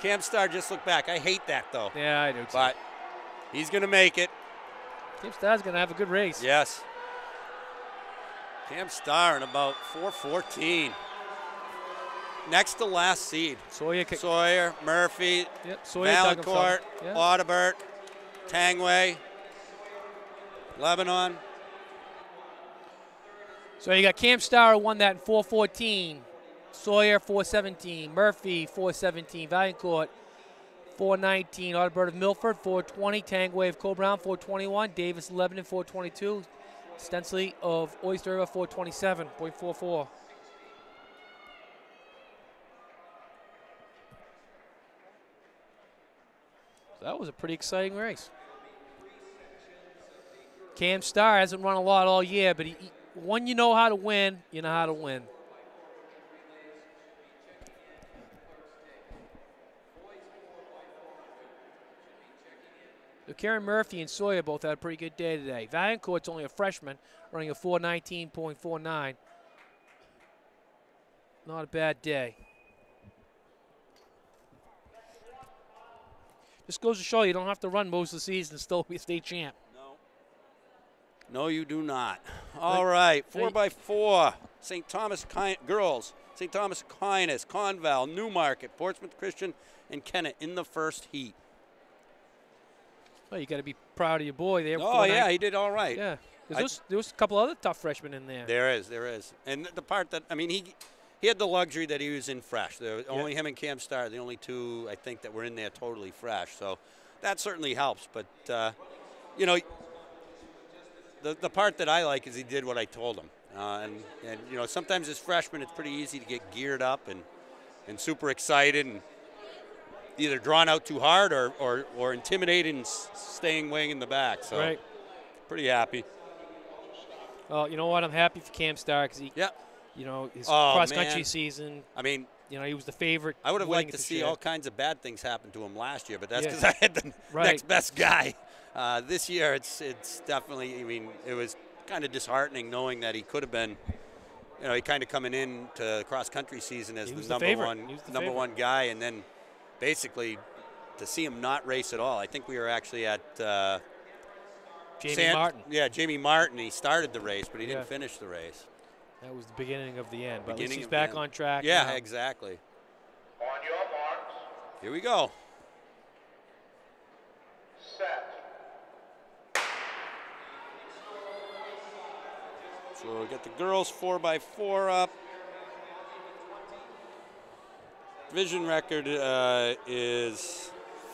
S2: Cam Starr just looked back. I hate that, though.
S1: Yeah, I do too.
S2: But he's going to make it.
S1: Cam Starr's going to have a good race.
S2: Yes. Cam Starr in about 4:14. Next to last seed. Sawyer, Murphy, Valancourt, Audibert, Tangway, Lebanon.
S1: So you got Cam Starr won that in 4:14. Sawyer 4:17. Murphy 4:17. Valancourt 4:19. Audibert of Milford 4:20. Tangway of Coe-Brown 4:21. Davis Lebanon 4:22. Stensley of Oyster River 4:27.44. That was a pretty exciting race. Cam Starr hasn't run a lot all year, but when you know how to win, you know how to win. So Karen Murphy and Sawyer both had a pretty good day today. Valancourt's only a freshman, running a 4:19.49. Not a bad day. Just goes to show you don't have to run most of the season and still be a state champ.
S2: No, you do not. All right, 4x4. St. Thomas girls. St. Thomas Aquinas, Conval, Newmarket, Portsmouth Christian, and Kennett in the first heat.
S1: Well, you got to be proud of your boy there.
S2: Oh, yeah, he did all right.
S1: Yeah, there was a couple other tough freshmen in there.
S2: There is. And the part that, I mean, he had the luxury that he was in fresh. Only him and Cam Starr, the only two, I think, that were in there totally fresh. So that certainly helps. But, you know, the part that I like is he did what I told him. And you know, sometimes as freshmen, it's pretty easy to get geared up and super excited and either drawn out too hard or intimidated and staying way in the back. So pretty happy.
S1: Well, you know what? I'm happy for Cam Starr because you know, his cross-country season.
S2: I mean,
S1: you know, he was the favorite.
S2: I would have liked to see all kinds of bad things happen to him last year, but that's because I had the next best guy. This year, it's definitely, I mean, it was kind of disheartening knowing that he could have been, you know, he kind of coming in to cross-country season as the number one guy, and then basically to see him not race at all. I think we were actually at
S1: Jamie Martin.
S2: Yeah, Jamie Martin. He started the race, but he didn't finish the race.
S1: That was the beginning of the end. But at least he's back on track.
S2: Yeah,
S1: now.
S2: Exactly.
S4: On your marks.
S2: Here we go.
S4: Set.
S2: So we'll get the girls 4x4 up. Division record is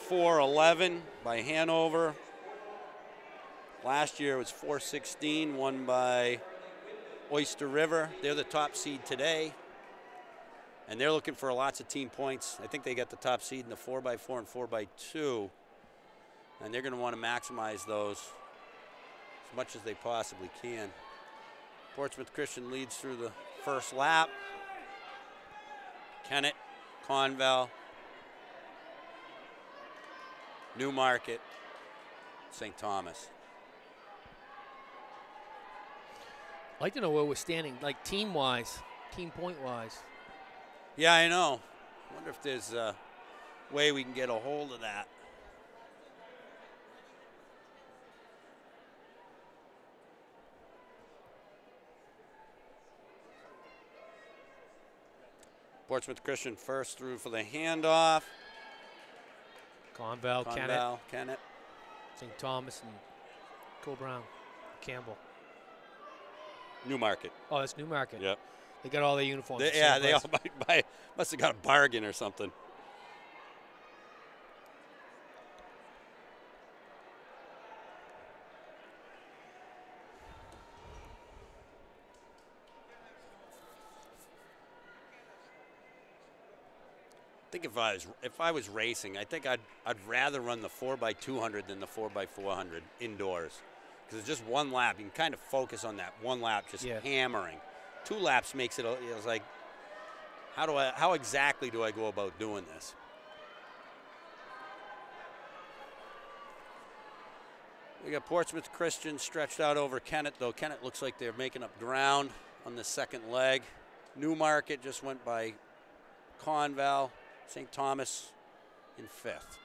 S2: 4:11 by Hanover. Last year it was 4:16, won by Oyster River. They're the top seed today, and they're looking for lots of team points. I think they got the top seed in the 4x4 and 4x2, and they're going to want to maximize those as much as they possibly can. Portsmouth Christian leads through the first lap. Kennett, Conval, Newmarket, St. Thomas.
S1: I'd like to know where we're standing, like team-wise, team point-wise.
S2: Yeah, I know. I wonder if there's way we can get a hold of that. Portsmouth Christian first through for the handoff.
S1: Conval,
S2: Kennett.
S1: St. Thomas, and Cole Brown, Campbell.
S2: Newmarket.
S1: Oh, that's Newmarket.
S2: Yep.
S1: They got all their uniforms.
S2: They all must have got a bargain or something. I think if I was racing, I think I'd rather run the 4x200 than the 4x400 indoors, because it's just one lap. You can kind of focus on that one lap, just hammering. 2 laps makes it. It's like, how exactly do I go about doing this? We got Portsmouth Christian stretched out over Kennett, though. Kennett looks like they're making up ground on the second leg. Newmarket just went by Conval. St. Thomas in 5th.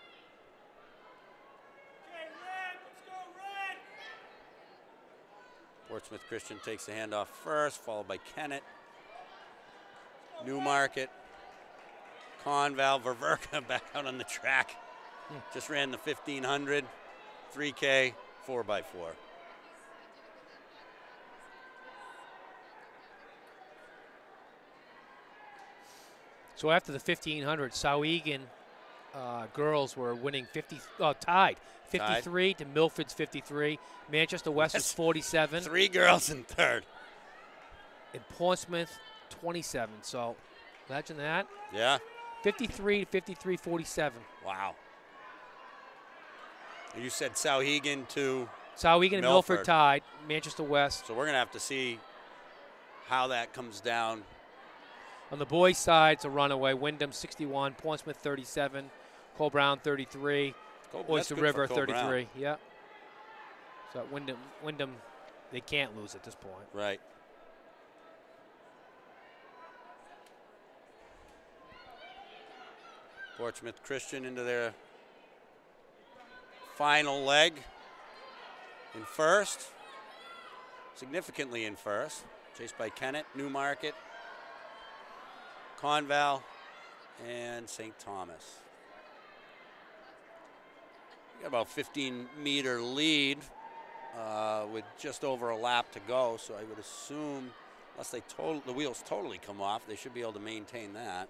S2: Portsmouth Christian takes the handoff first, followed by Kennett. Newmarket. Conval. Ververka back out on the track. Just ran the 1500, 3K, 4x4.
S1: So after the 1500, Souhegan girls were winning tied 53 to Milford's 53. Manchester West is 47.
S2: 3 girls in 3rd.
S1: And Portsmouth 27. So imagine that.
S2: Yeah.
S1: 53 to 53, 47.
S2: Wow. You said Souhegan to
S1: Souhegan and Milford tied. Manchester West.
S2: So we're going to have to see how that comes down.
S1: On the boys' side, it's a runaway. Wyndham 61, Portsmouth 37, Cole Brown 33, Oyster River 33. Yeah. So Wyndham, they can't lose at this point.
S2: Right. Portsmouth Christian into their final leg in 1st, significantly in 1st, chased by Kennett, Newmarket, Conval, and St. Thomas. Got about 15-meter lead with just over a lap to go, so I would assume, unless the wheels totally come off, they should be able to maintain that.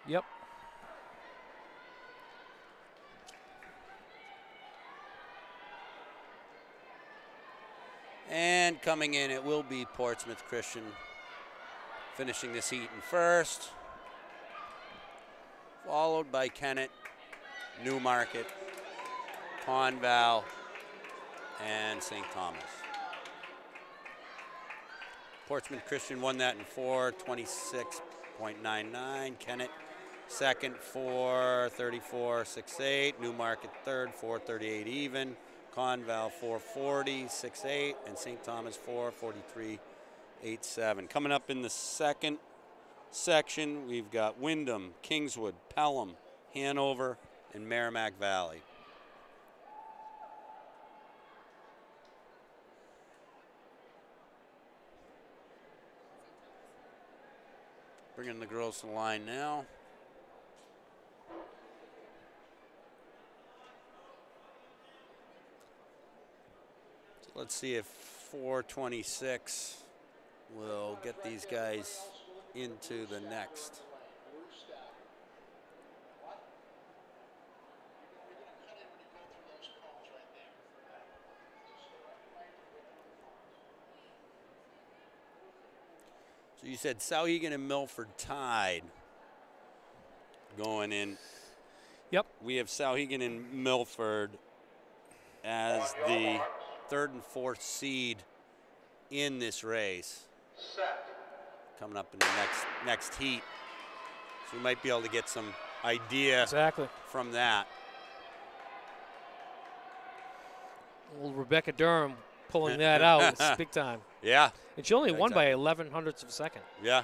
S1: Yep.
S2: And coming in, it will be Portsmouth Christian finishing this heat in 1st, followed by Kennett, Newmarket, Conval, and St. Thomas. Portsmouth Christian won that in 4:26.99. Kennett 2nd, 4:34.68. Newmarket 3rd, 4:38 even. Conval 4:40.68, and St. Thomas 4:43.87. Coming up in the second section, we've got Wyndham, Kingswood, Pelham, Hanover, and Merrimack Valley. Bringing the girls to the line now. So let's see if 4:26 will get these guys into the next. So you said Souhegan and Milford tied going in.
S1: Yep.
S2: We have Souhegan and Milford as the 3rd and 4th seed in this race. coming up in the next heat. So we might be able to get some idea from that.
S1: Well, Rebecca Durham pulling that out is big time.
S2: Yeah.
S1: And she only won by 11 hundredths of a second.
S2: Yeah,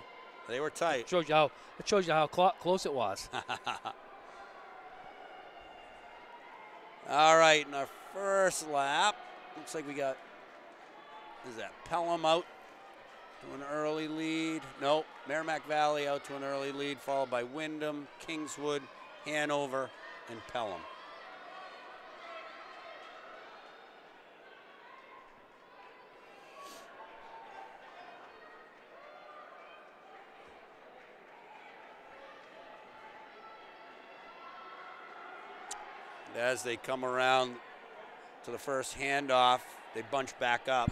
S2: they were tight.
S1: It shows you how close it was.
S2: All right, in our first lap, looks like we got, is that Pelham out to an early lead? Nope, Merrimack Valley out to an early lead, followed by Windham, Kingswood, Hanover, and Pelham. As they come around to the first handoff, they bunch back up.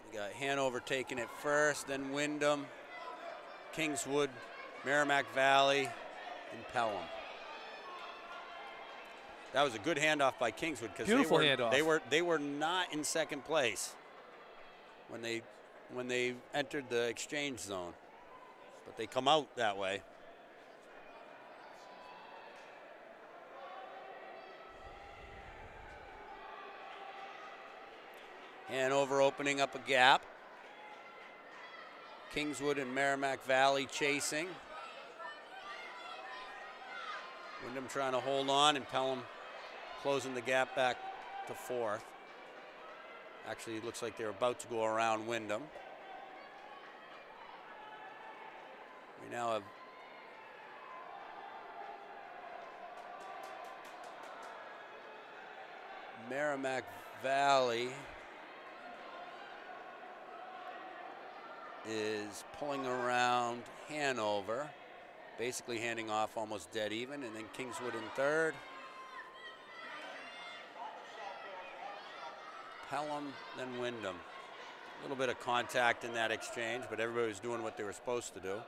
S2: We got Hanover taking it first, then Windham, Kingswood, Merrimack Valley, and Pelham. That was a good handoff by Kingswood because they were not in second place when they entered the exchange zone, but they come out that way. Hanover opening up a gap. Kingswood and Merrimack Valley chasing. Windham trying to hold on, and Pelham closing the gap back to fourth. Actually, it looks like they're about to go around Windham. We now have Merrimack Valley is pulling around Hanover, basically handing off almost dead even, and then Kingswood in third. Pelham, then Windham. A little bit of contact in that exchange, but everybody was doing what they were supposed to do.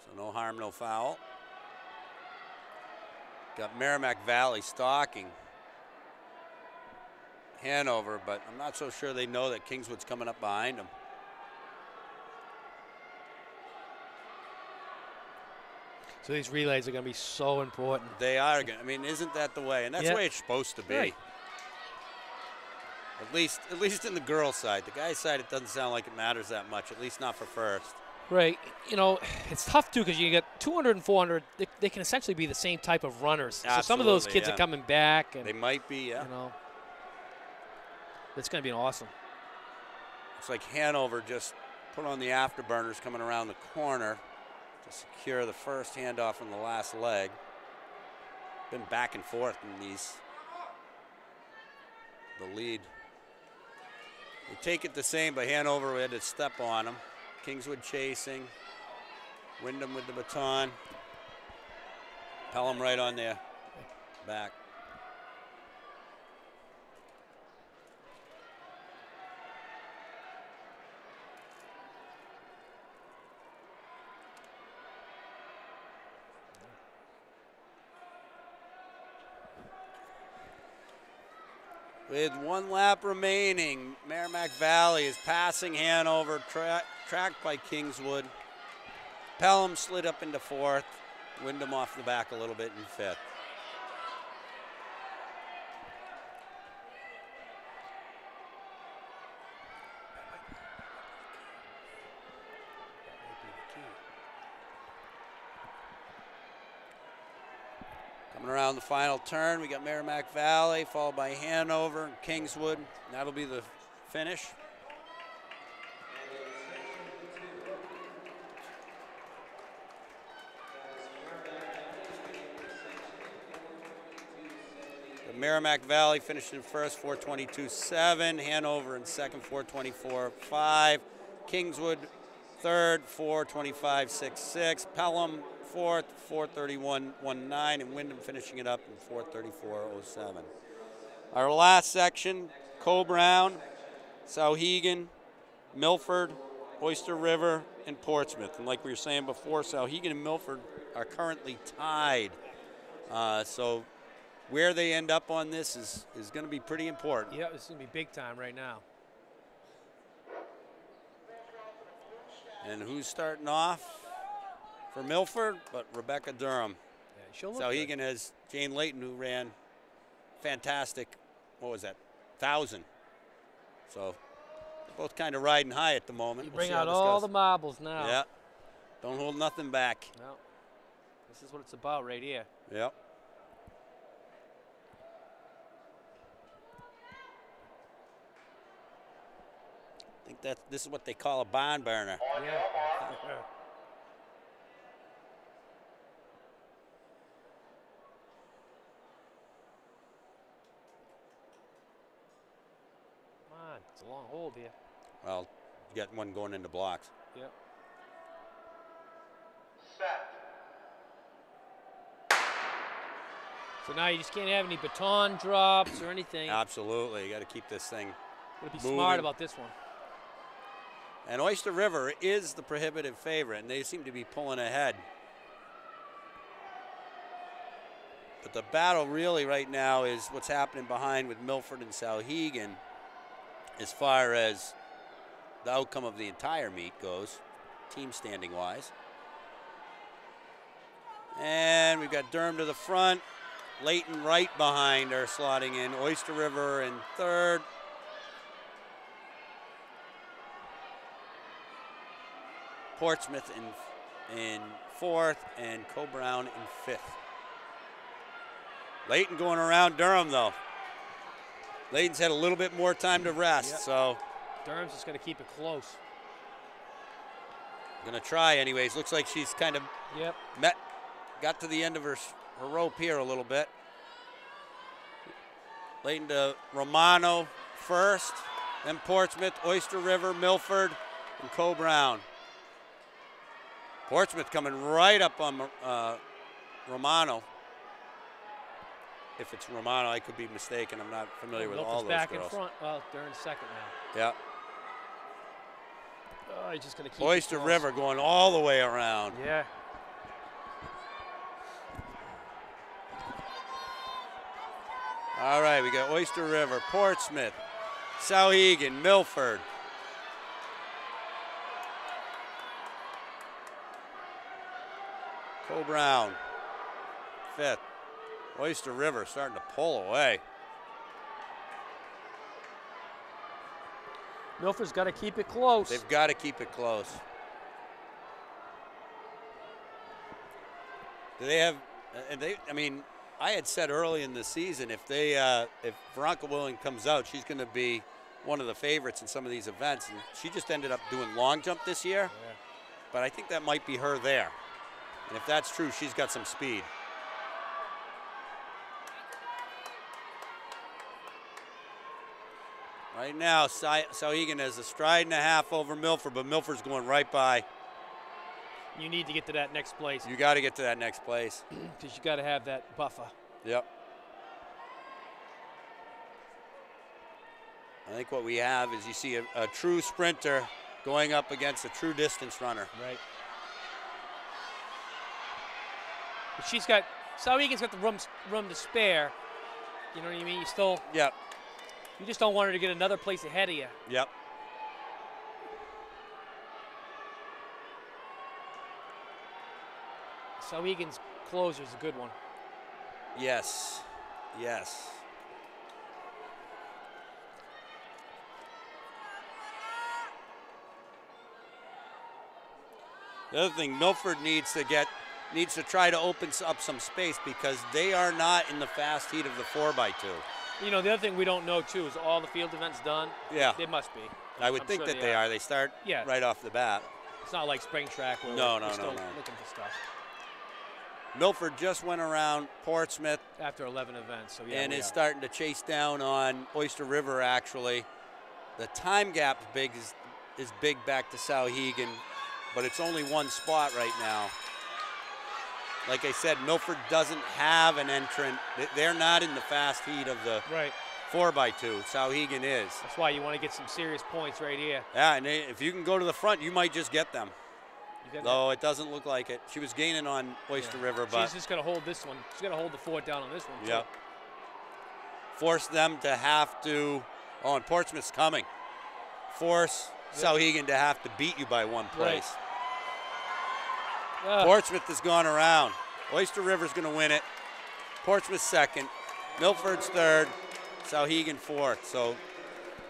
S2: So no harm, no foul. Got Merrimack Valley stalking Hanover, but I'm not so sure they know that Kingswood's coming up behind them.
S1: So these relays are going to be so important.
S2: They are. I mean, isn't that the way? And that's the way it's supposed to be.
S1: Right.
S2: At least in the girls' side. The guys' side, it doesn't sound like it matters that much, at least not for first.
S1: Right. You know, it's tough, too, because you get 200 and 400. They can essentially be the same type of runners.
S2: Absolutely,
S1: so some of those kids are coming back. And,
S2: they might be, yeah.
S1: You know, it's going to be awesome.
S2: Looks like Hanover just put on the afterburners coming around the corner to secure the first handoff from the last leg. Been back and forth in the lead. They take it the same, but Hanover had to step on them. Kingswood chasing. Windham with the baton. Pelham right on their back. With one lap remaining, Merrimack Valley is passing Hanover, tracked by Kingswood. Pelham slid up into fourth. Windham off the back a little bit in fifth. Coming around the final turn, we got Merrimack Valley, followed by Hanover and Kingswood. That'll be the finish. The Merrimack Valley finished in first, 4:22.7. Hanover in second, 4:24.5. Kingswood third, 4:25.66. Pelham fourth, 4:31.19, and Windham finishing it up in 4:34.07. Our last section, Coe-Brown, Souhegan, Milford, Oyster River, and Portsmouth. And like we were saying before, Souhegan and Milford are currently tied. So where they end up on this is going to be pretty important.
S1: Yeah, it's going to be big time right now.
S2: And who's starting off for Milford? But Rebecca Durham.
S1: Yeah, she'll look
S2: Souhegan
S1: good.
S2: has Jane Layton, who ran fantastic, what was that, 1,000. So they're both kind of riding high at the moment.
S1: You
S2: We'll
S1: bring
S2: see how
S1: out
S2: this
S1: all
S2: goes.
S1: the marbles now.
S2: Yeah. Don't hold nothing back.
S1: No. This is what it's about right here.
S2: Yep. I think this is what they call a barn burner.
S4: On your
S1: Yeah.
S4: marks.
S1: Come on, it's a long hold here.
S2: Well, you got one going into blocks.
S1: Yep.
S4: Set.
S1: So now you just can't have any baton drops or anything.
S2: Absolutely. You got to keep this thing.
S1: Gotta be
S2: moving.
S1: smart about this one.
S2: And Oyster River is the prohibitive favorite, and they seem to be pulling ahead. But the battle really right now is what's happening behind with Milford and Souhegan as far as the outcome of the entire meet goes, team standing wise. And we've got Durham to the front, Layton right behind her, slotting in, Oyster River in third. Portsmouth in fourth, and Co-Brown in fifth. Layton going around Durham, though. Layton's had a little bit more time to rest,
S1: Yep.
S2: so
S1: Durham's just going to keep it close.
S2: gonna try anyways. Looks like she's kind of
S1: Yep.
S2: got to the end of her rope here a little bit. Layton to Romano first, then Portsmouth, Oyster River, Milford, and Co-Brown. Portsmouth coming right up on Romano. If it's Romano, I could be mistaken. I'm not familiar with all
S1: Milford's
S2: those
S1: back
S2: girls.
S1: in front. Well, they're in second now.
S2: Yeah.
S1: Oh, he's just going to keep
S2: Oyster
S1: it close.
S2: River going all the way around.
S1: Yeah.
S2: All right, we got Oyster River, Portsmouth, Souhegan, Milford. Co-Brown, fifth. Oyster River starting to pull away.
S1: Milford's got to keep it close.
S2: They've got to keep it close. Do they have? And they. I mean, I had said early in the season if Veronica Willing comes out, she's going to be one of the favorites in some of these events. And she just ended up doing long jump this year.
S1: Yeah.
S2: But I think that might be her there. And if that's true, she's got some speed. Right now, Souhegan has a stride and a half over Milford, but Milford's going right by.
S1: You need to get to that next place
S2: You got to get to that next place.
S1: because you got to have that buffer.
S2: Yep. I think what we have is you see a true sprinter going up against a true distance runner.
S1: Right. But Souhegan's got the room to spare. You know what I mean?
S2: Yep.
S1: You just don't want her to get another place ahead of you.
S2: Yep.
S1: Souhegan's closer is a good one.
S2: Yes. Yes. The other thing, Milford needs to try to open up some space because they are not in the fast heat of the 4x2.
S1: You know, the other thing we don't know, too, is all the field events done?
S2: Yeah.
S1: They must be.
S2: I would
S1: I'm
S2: think
S1: sure
S2: that they are. They start
S1: Yeah.
S2: right off the bat.
S1: It's not like spring track where
S2: No,
S1: we're
S2: no,
S1: still
S2: no.
S1: looking for stuff
S2: Milford just went around Portsmouth
S1: after 11 events. So yeah,
S2: and
S1: we
S2: is
S1: are.
S2: starting to chase down on Oyster River, actually. The time gap is big back to Souhegan, but it's only one spot right now. Like I said, Milford doesn't have an entrant. They're not in the fast heat of the
S1: Right.
S2: 4x2. Souhegan is.
S1: That's why you want to get some serious points right here.
S2: Yeah, and if you can go to the front, you might just get them.
S1: You got
S2: Though it doesn't look like it. She was gaining on Oyster
S1: Yeah.
S2: River, but
S1: she's just going to hold this one. She's going to hold the fort down on this one, too.
S2: yeah. force them to have to, oh, and Portsmouth's coming, force Souhegan to have to beat you by one place. Portsmouth has gone around. Oyster River's going to win it. Portsmouth second. Milford's third. Souhegan fourth. So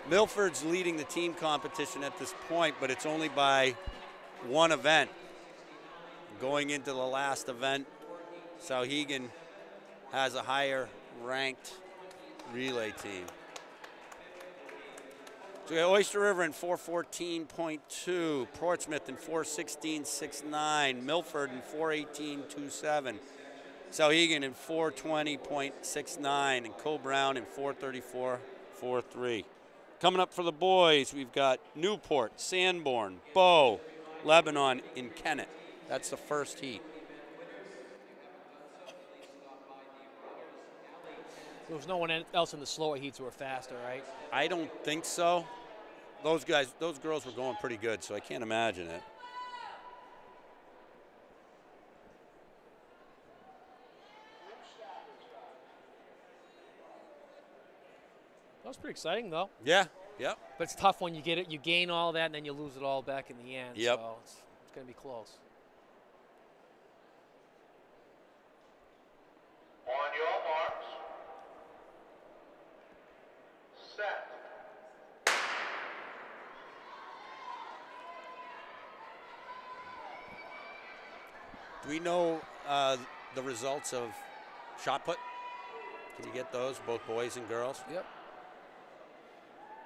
S2: Milford's leading the team competition at this point, but it's only by one event. Going into the last event, Souhegan has a higher ranked relay team. So we got Oyster River in 4:14.2, Portsmouth in 4:16.69, Milford in 4:18.27, Souhegan in 4:20.69, and Coe-Brown in 4:34.43. Coming up for the boys, we've got Newport, Sanborn, Bow, Lebanon, and Kennett. That's the first heat.
S1: There was no one else in the slower heats who were faster, right?
S2: I don't think so. Those girls were going pretty good, so I can't imagine it.
S1: That was pretty exciting, though.
S2: Yeah, yep.
S1: But it's tough when you get it, you gain all that, and then you lose it all back in the end.
S2: Yep.
S1: So it's going to be close.
S4: On your marks. Set.
S2: Do we know the results of shot put? Can you get those, both boys and girls?
S1: Yep.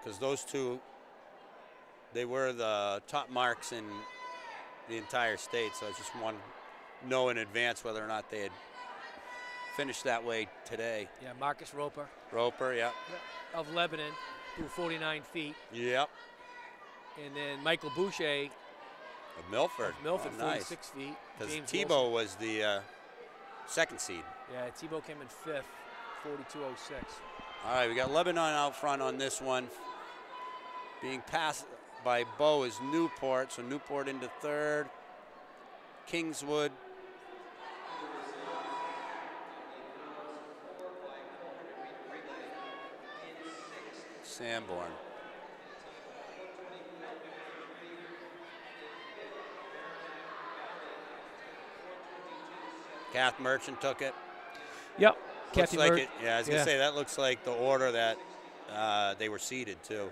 S2: Because those two, they were the top marks in the entire state, so I just want to know in advance whether or not they had finished that way today.
S1: Yeah, Marcus Roper.
S2: Roper, yeah.
S1: Of Lebanon, threw 49 feet.
S2: Yep.
S1: And then Michael Boucher
S2: Of Milford.
S1: of Milford,
S2: Oh, nice.
S1: 46 feet.
S2: Because
S1: James
S2: Tebow was the second seed.
S1: Yeah, Tebow came in fifth, 42.06.
S2: All right, we got Lebanon out front on this one. Being passed by Bow is Newport, so Newport into third. Kingswood. Sanborn. Kath Merchant took it.
S1: Yep.
S2: Looks
S1: Kathy
S2: like
S1: Merck.
S2: it. Yeah, I was gonna say that looks like the order that they were seated too.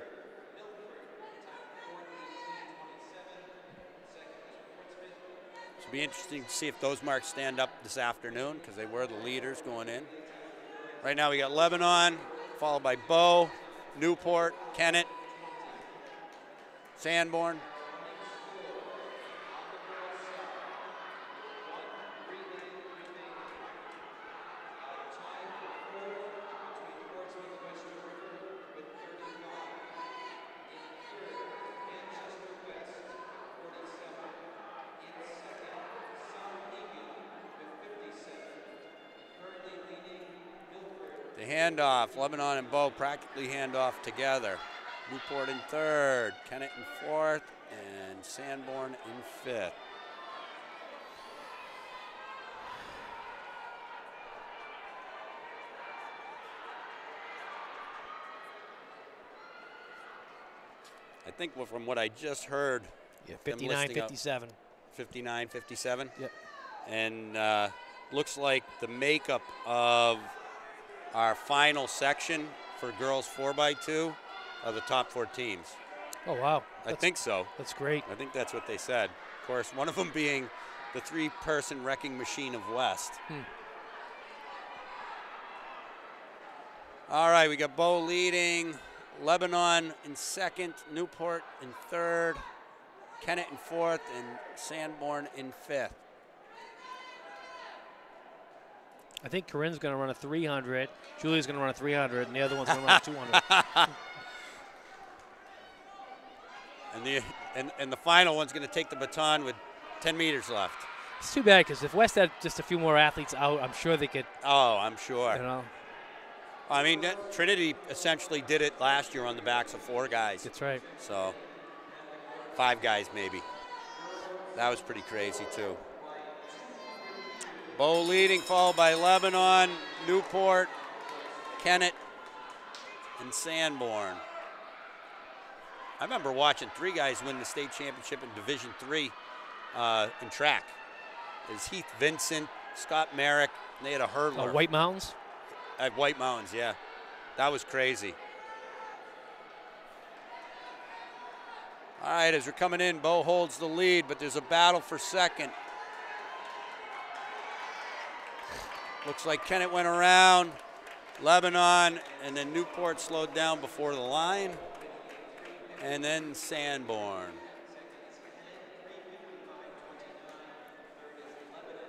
S2: It'll be interesting to see if those marks stand up this afternoon because they were the leaders going in. Right now we got Lebanon, followed by Bow, Newport, Kennett, Sanborn. The handoff, Lebanon and Bow practically hand off together. Newport in third, Kennett in fourth, and Sanborn in fifth. I think from what I just heard,
S1: Yeah,
S2: them
S1: 59,
S2: listing up
S1: 57.
S2: 59, 57.
S1: Yep.
S2: And looks like the makeup of our final section for girls 4x2 are the top 4 teams.
S1: Oh, wow.
S2: I think so.
S1: That's great.
S2: I think that's what they said. Of course, one of them being the 3-person wrecking machine of West. All right, we got Bow leading, Lebanon in second, Newport in third, Kennett in fourth, and Sanborn in fifth.
S1: I think Corinne's going to run a 300, Julia's going to run a 300, and the other one's going to run a 200.
S2: And the final one's going to take the baton with 10 meters left.
S1: It's too bad because if West had just a few more athletes out, I'm sure they could.
S2: Oh, I'm sure.
S1: You know.
S2: I mean, Trinity essentially did it last year on the backs of 4 guys.
S1: That's right.
S2: So 5 guys maybe. That was pretty crazy too. Bow leading, followed by Lebanon, Newport, Kennett, and Sanborn. I remember watching 3 guys win the state championship in Division III in track. It was Heath Vincent, Scott Merrick, and they had a hurdler.
S1: White Mountains?
S2: At White Mountains, yeah. That was crazy. All right, as we're coming in, Bo holds the lead, but there's a battle for second. Looks like Kennett went around, Lebanon, and then Newport slowed down before the line, and then Sanborn.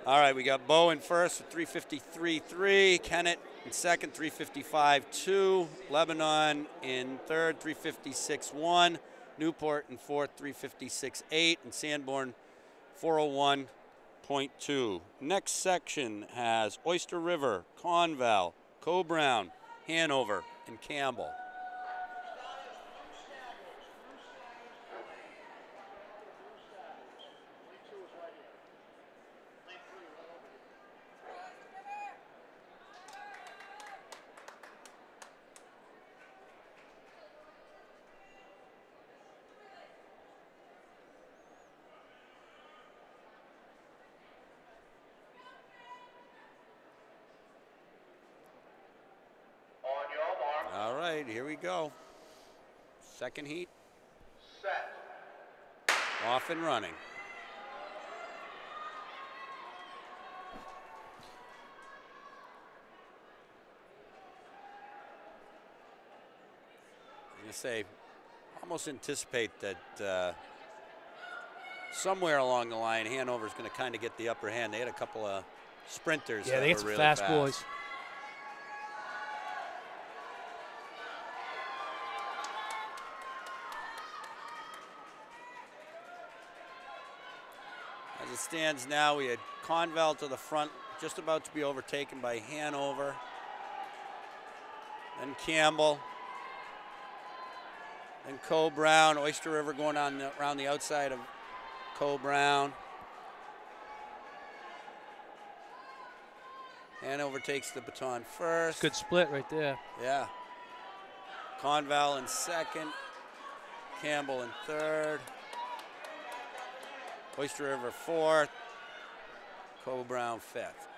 S2: All right, we got Bo in first with 3:53.3, Kennett in second, 3:55.2, Lebanon in third, 3:56.1, Newport in fourth, 3:56.8, and Sanborn 4:01.2. Next section has Oyster River, Conval, Coe-Brown, Hanover, and Campbell. Here we go. Second heat.
S4: Set.
S2: Off and running. I'm going to say, almost anticipate that somewhere along the line, Hanover's going to kind of get the upper hand. They had a couple of sprinters.
S1: Yeah,
S2: that
S1: they had
S2: were
S1: some
S2: really
S1: fast boys.
S2: As it stands now, we had Conval to the front, just about to be overtaken by Hanover. Then Campbell. Then Coe-Brown. Oyster River going on around the outside of Coe-Brown. Hanover takes the baton first.
S1: Good split right there.
S2: Yeah. Conval in second. Campbell in third. Oyster River fourth. Coe-Brown fifth.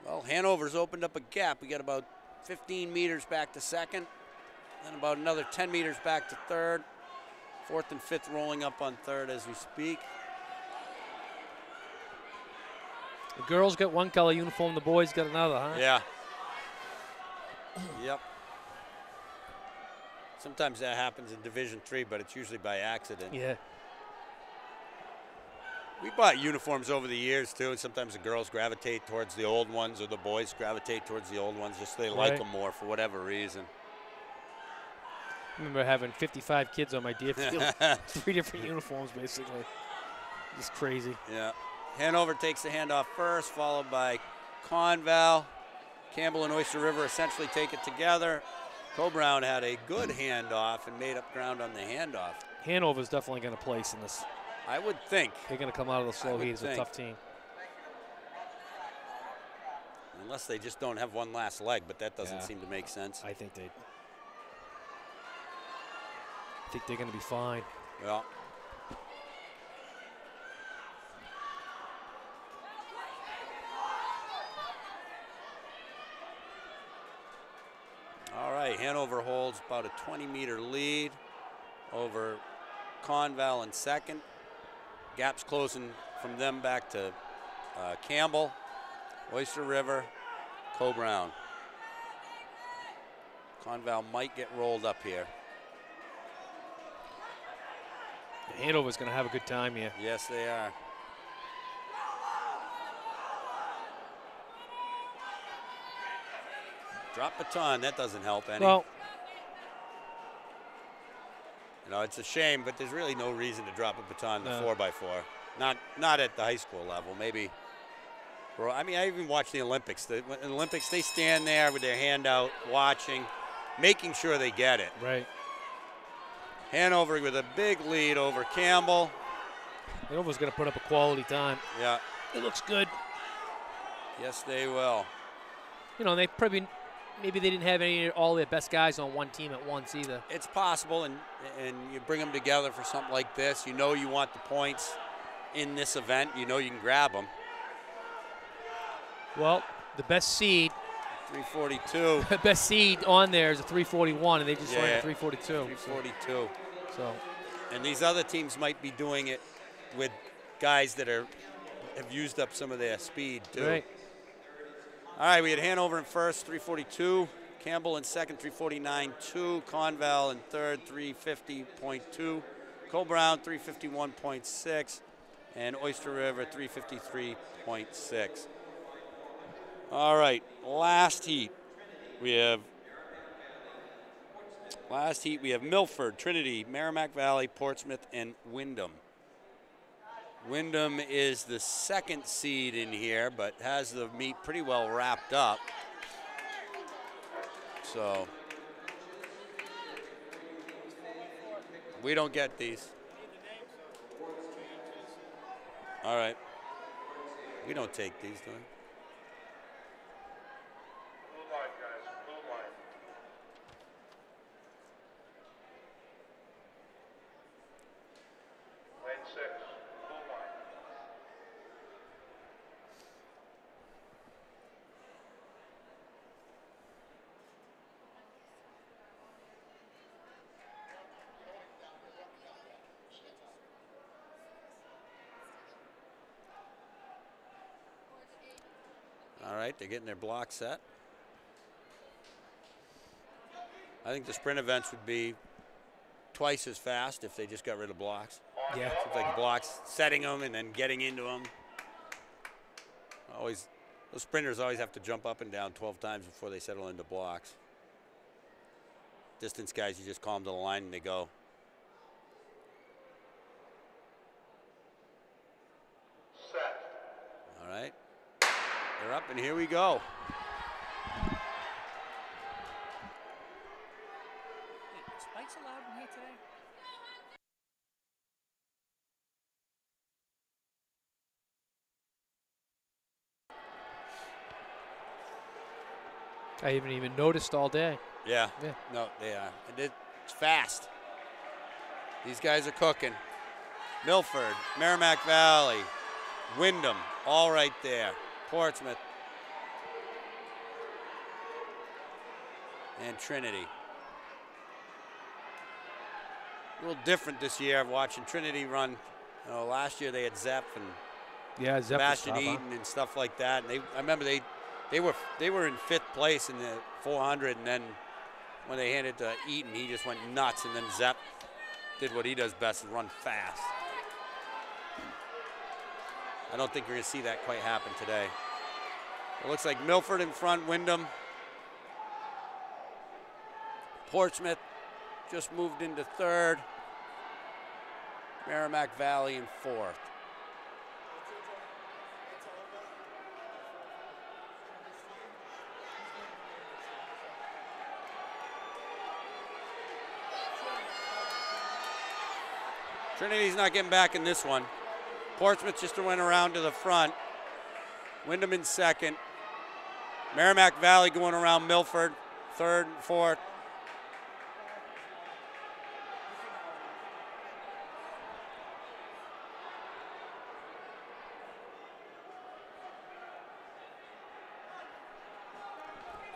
S2: Well, Hanover's opened up a gap. We got about 15 meters back to second, then about another 10 meters back to third. Fourth and fifth rolling up on third as we speak.
S1: The girls got one color uniform, the boys got another, huh?
S2: Yeah. Yep. Sometimes that happens in Division III, but it's usually by accident.
S1: Yeah.
S2: We bought uniforms over the years, too, and sometimes the girls gravitate towards the old ones or the boys gravitate towards the old ones just so they like them more for whatever reason.
S1: I remember having 55 kids on my Deerfield. 3 different uniforms, basically. Just crazy.
S2: Yeah. Hanover takes the handoff first, followed by Conval. Campbell and Oyster River essentially take it together. Coe-Brown had a good handoff and made up ground on the handoff.
S1: Hanover's definitely going to place in this.
S2: I would think.
S1: They're going to come out of the slow heat as a tough team.
S2: Unless they just don't have one last leg, but that doesn't seem to make sense.
S1: I think they're going to be fine.
S2: Yeah. All right, Hanover holds about a 20-meter lead over Conval in second. Gap's closing from them back to Campbell, Oyster River, Coe-Brown. Conval might get rolled up here.
S1: Hanover's going to have a good time here.
S2: Yes, they are. Drop baton, that doesn't help any.
S1: Well,
S2: you know, it's a shame, but there's really no reason to drop a baton in the 4x4. Not at the high school level. Maybe. I mean, I even watch the Olympics. In the Olympics, they stand there with their hand out, watching, making sure they get it.
S1: Right.
S2: Hanover with a big lead over Campbell.
S1: Hanover's going to put up a quality time.
S2: Yeah.
S1: It looks good.
S2: Yes, they will.
S1: You know, they probably maybe they didn't have all their best guys on one team at once either.
S2: It's possible, and you bring them together for something like this. You know you want the points in this event. You know you can grab them.
S1: Well, the best seed.
S2: 342.
S1: The best seed on there is a 341, and they just ran a 342.
S2: 342.
S1: So.
S2: And these other teams might be doing it with guys that have used up some of their speed too.
S1: Right.
S2: All right, we had Hanover in first, 342. Campbell in second, 349.2. Conval in third, 350.2. Cole-Brown, 351.6. And Oyster River, 353.6. All right, last heat. We have Milford, Trinity, Merrimack Valley, Portsmouth, and Wyndham. Wyndham is the second seed in here, but has the meet pretty well wrapped up. So we don't get these. All right. We don't take these, do we?
S4: Blue line, guys. Blue line. Lane 6. Blue line.
S2: All right, they're getting their block set. I think the sprint events would be twice as fast if they just got rid of blocks.
S1: Yeah.
S2: Seems like blocks, setting them and then getting into them. Those sprinters always have to jump up and down 12 times before they settle into blocks. Distance guys, you just call them to the line and they go.
S4: Set.
S2: All right. They're up, and here we go.
S3: Spikes allowed in here today?
S1: I haven't even noticed all day.
S2: Yeah.
S1: Yeah.
S2: No, they are. And it's fast. These guys are cooking. Milford, Merrimack Valley, Wyndham, all right there. Portsmouth. And Trinity. A little different this year of watching Trinity run. Last year they had Zepp and Sebastian Eaton and stuff like that. And I remember they were in 5th place in the 400, and then when they handed to Eaton, he just went nuts, and then Zepp did what he does best and run fast. I don't think you're going to see that quite happen today. It looks like Milford in front, Wyndham. Portsmouth just moved into 3rd. Merrimack Valley in 4th. Trinity's not getting back in this one. Portsmouth just went around to the front. Wyndham in 2nd. Merrimack Valley going around Milford, 3rd and 4th.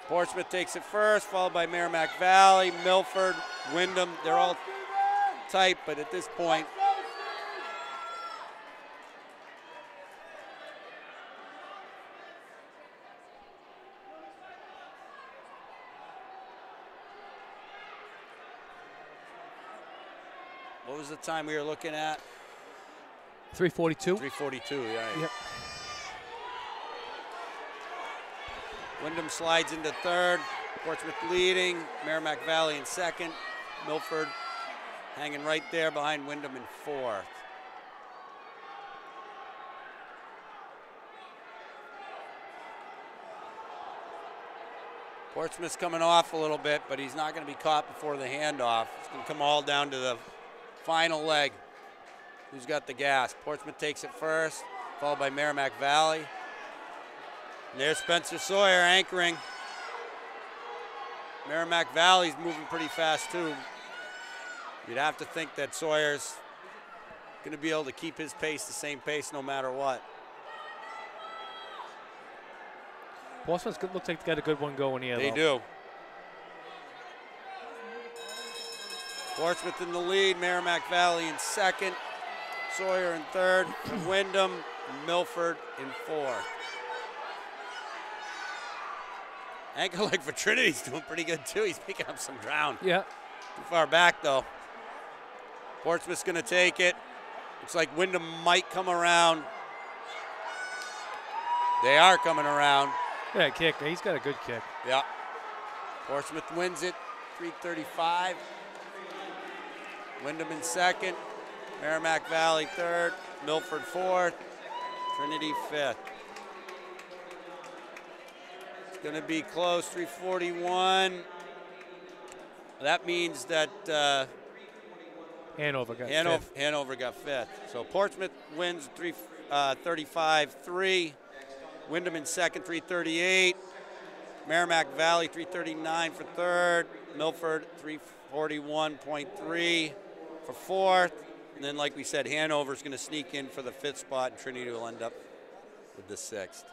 S2: Portsmouth takes it first, followed by Merrimack Valley, Milford, Wyndham. They're all tight, but at this point, what was the time we were looking at?
S1: 342.
S2: 342, yeah.
S1: Yep.
S2: Wyndham slides into 3rd. Portsmouth leading. Merrimack Valley in 2nd. Milford hanging right there behind Wyndham in 4th. Portsmouth's coming off a little bit, but he's not going to be caught before the handoff. It's going to come all down to the final leg. Who's got the gas? Portsmouth takes it first, followed by Merrimack Valley. And there's Spencer Sawyer anchoring. Merrimack Valley's moving pretty fast too. You'd have to think that Sawyer's going to be able to keep his pace the same pace no matter what.
S1: Portsmouth looks like they got a good one going here.
S2: They do. Portsmouth in the lead, Merrimack Valley in second, Sawyer in third, Wyndham, Milford in fourth. Anchor leg for Trinity's doing pretty good too. He's picking up some ground.
S1: Yeah.
S2: Too far back though. Portsmouth's going to take it. Looks like Wyndham might come around. They are coming around.
S1: Yeah, kick. He's got a good kick.
S2: Yeah. Portsmouth wins it, 3:35. Wyndham in second. Merrimack Valley third. Milford fourth. Trinity fifth. It's going to be close, 3:41. That means that
S1: Hanover got fifth.
S2: Hanover got fifth. So Portsmouth wins 35-3. Wyndham in second, 3:38. Merrimack Valley, 3:39 for third. Milford, 3:41.3 for fourth. And then, like we said, Hanover's going to sneak in for the fifth spot, and Trinity will end up with the sixth.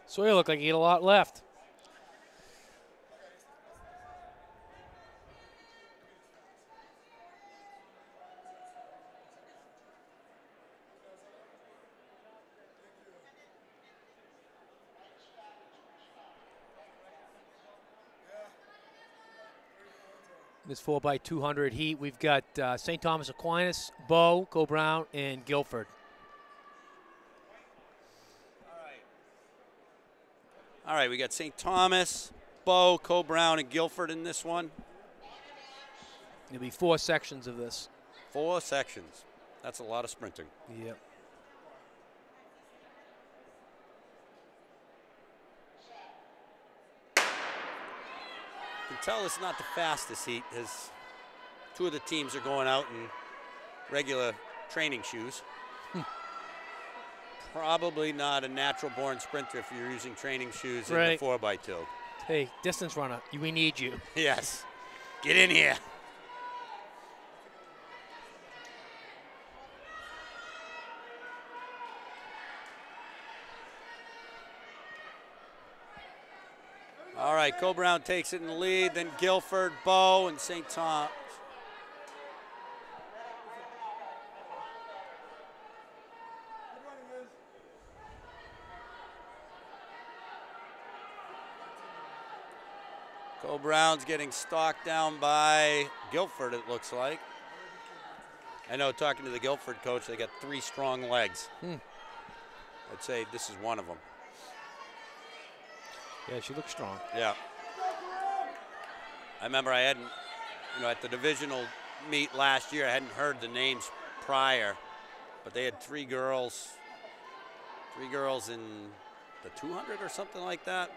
S1: Sawyer looked like he had a lot left. This 4x200 heat, we've got St. Thomas Aquinas, Bow, Co-Brown, and Guilford.
S2: All right, we got St. Thomas, Bow, Co-Brown, and Guilford in this one.
S1: There'll be 4 sections of this.
S2: 4 sections. That's a lot of sprinting.
S1: Yep.
S2: You can tell it's not the fastest heat, as 2 of the teams are going out in regular training shoes. Probably not a natural-born sprinter if you're using training shoes in the 4x2.
S1: Hey, distance runner, we need you.
S2: Yes. Get in here. All right, Co-Brown takes it in the lead, then Guilford, Bow, and St. Thomas. Co-Brown's getting stalked down by Guilford, it looks like. I know, talking to the Guilford coach, they got 3 strong legs. I'd say this is one of them.
S1: Yeah, she looks strong.
S2: Yeah. I remember I hadn't, at the divisional meet last year, I hadn't heard the names prior, but they had 3 girls in the 200 or something like that.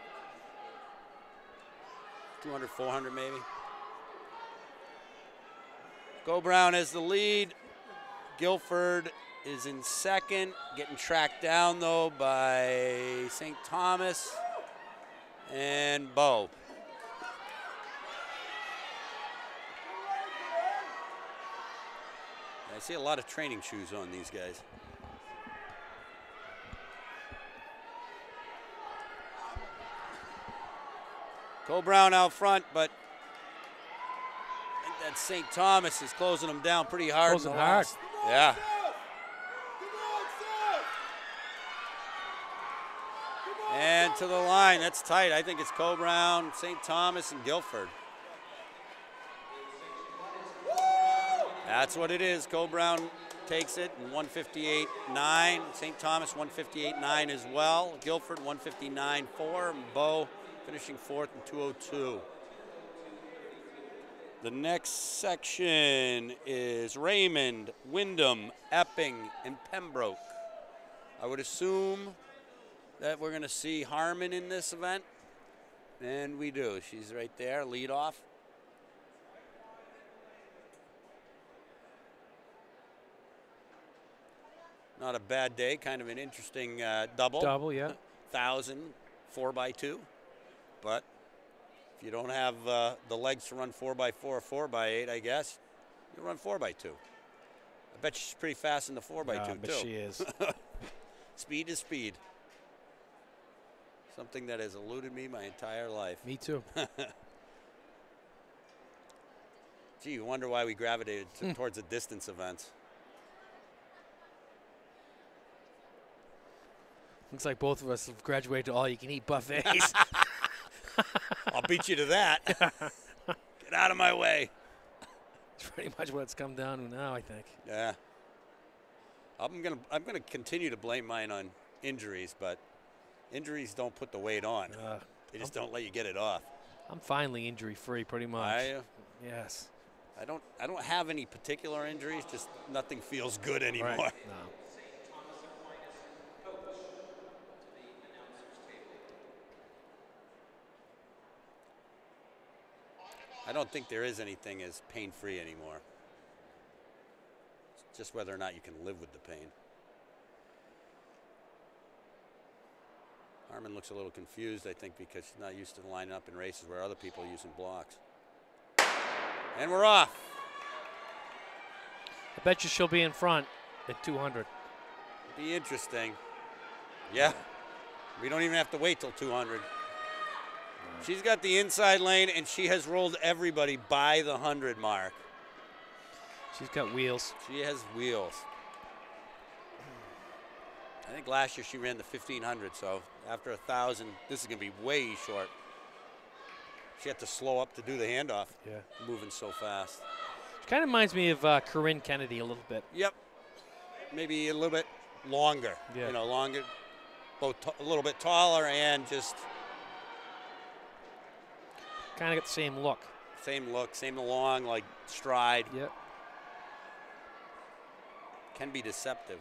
S2: 200, 400 maybe. Co-Brown has the lead. Guilford is in second, getting tracked down though by St. Thomas and Bow. I see a lot of training shoes on these guys. Co-Brown out front, but I think that St. Thomas is closing them down pretty hard.
S1: Closing hard.
S2: Yeah. And to the line, that's tight. I think it's Co-Brown, St. Thomas, and Guilford. That's what it is. Co-Brown takes it in 158.9. St. Thomas 158.9 as well. Guilford 159.4. And Bow finishing fourth in 202. The next section is Raymond, Wyndham, Epping, and Pembroke. I would assume that we're going to see Harmon in this event, and we do. She's right there, lead off. Not a bad day. Kind of an interesting double.
S1: Double, yeah.
S2: 1,000, 4x2. But if you don't have the legs to run 4x4 or 4x8, I guess, you run 4x2. I bet she's pretty fast in the 4x2,
S1: I bet
S2: too.
S1: she is.
S2: Speed is speed. Something that has eluded me my entire life.
S1: Me too.
S2: Gee, you wonder why we gravitated towards the distance events.
S1: Looks like both of us have graduated to all-you-can-eat buffets.
S2: I'll beat you to that. Get out of my way.
S1: It's pretty much what it's come down to now, I think.
S2: Yeah. I'm gonna continue to blame mine on injuries, but injuries don't put the weight on. They just don't let you get it off.
S1: I'm finally injury-free, pretty much.
S2: Are you?
S1: Yes.
S2: I don't have any particular injuries. Just nothing feels good anymore.
S1: Right. No.
S2: I don't think there is anything as pain-free anymore. It's just whether or not you can live with the pain. Harmon looks a little confused, I think, because she's not used to lining up in races where other people are using blocks. And we're off.
S1: I bet you she'll be in front at 200.
S2: Be interesting. Yeah. We don't even have to wait till 200. She's got the inside lane, and she has rolled everybody by the 100 mark.
S1: She's got wheels.
S2: She has wheels. I think last year she ran the 1,500, so after 1,000, this is going to be way short. She had to slow up to do the handoff.
S1: Yeah.
S2: Moving so fast.
S1: She kind of reminds me of Corinne Kennedy a little bit.
S2: Yep. Maybe a little bit longer.
S1: Yeah.
S2: You know, longer. Both a little bit taller and just
S1: kind of got the same look.
S2: Same look, same long, like stride.
S1: Yep.
S2: Can be deceptive.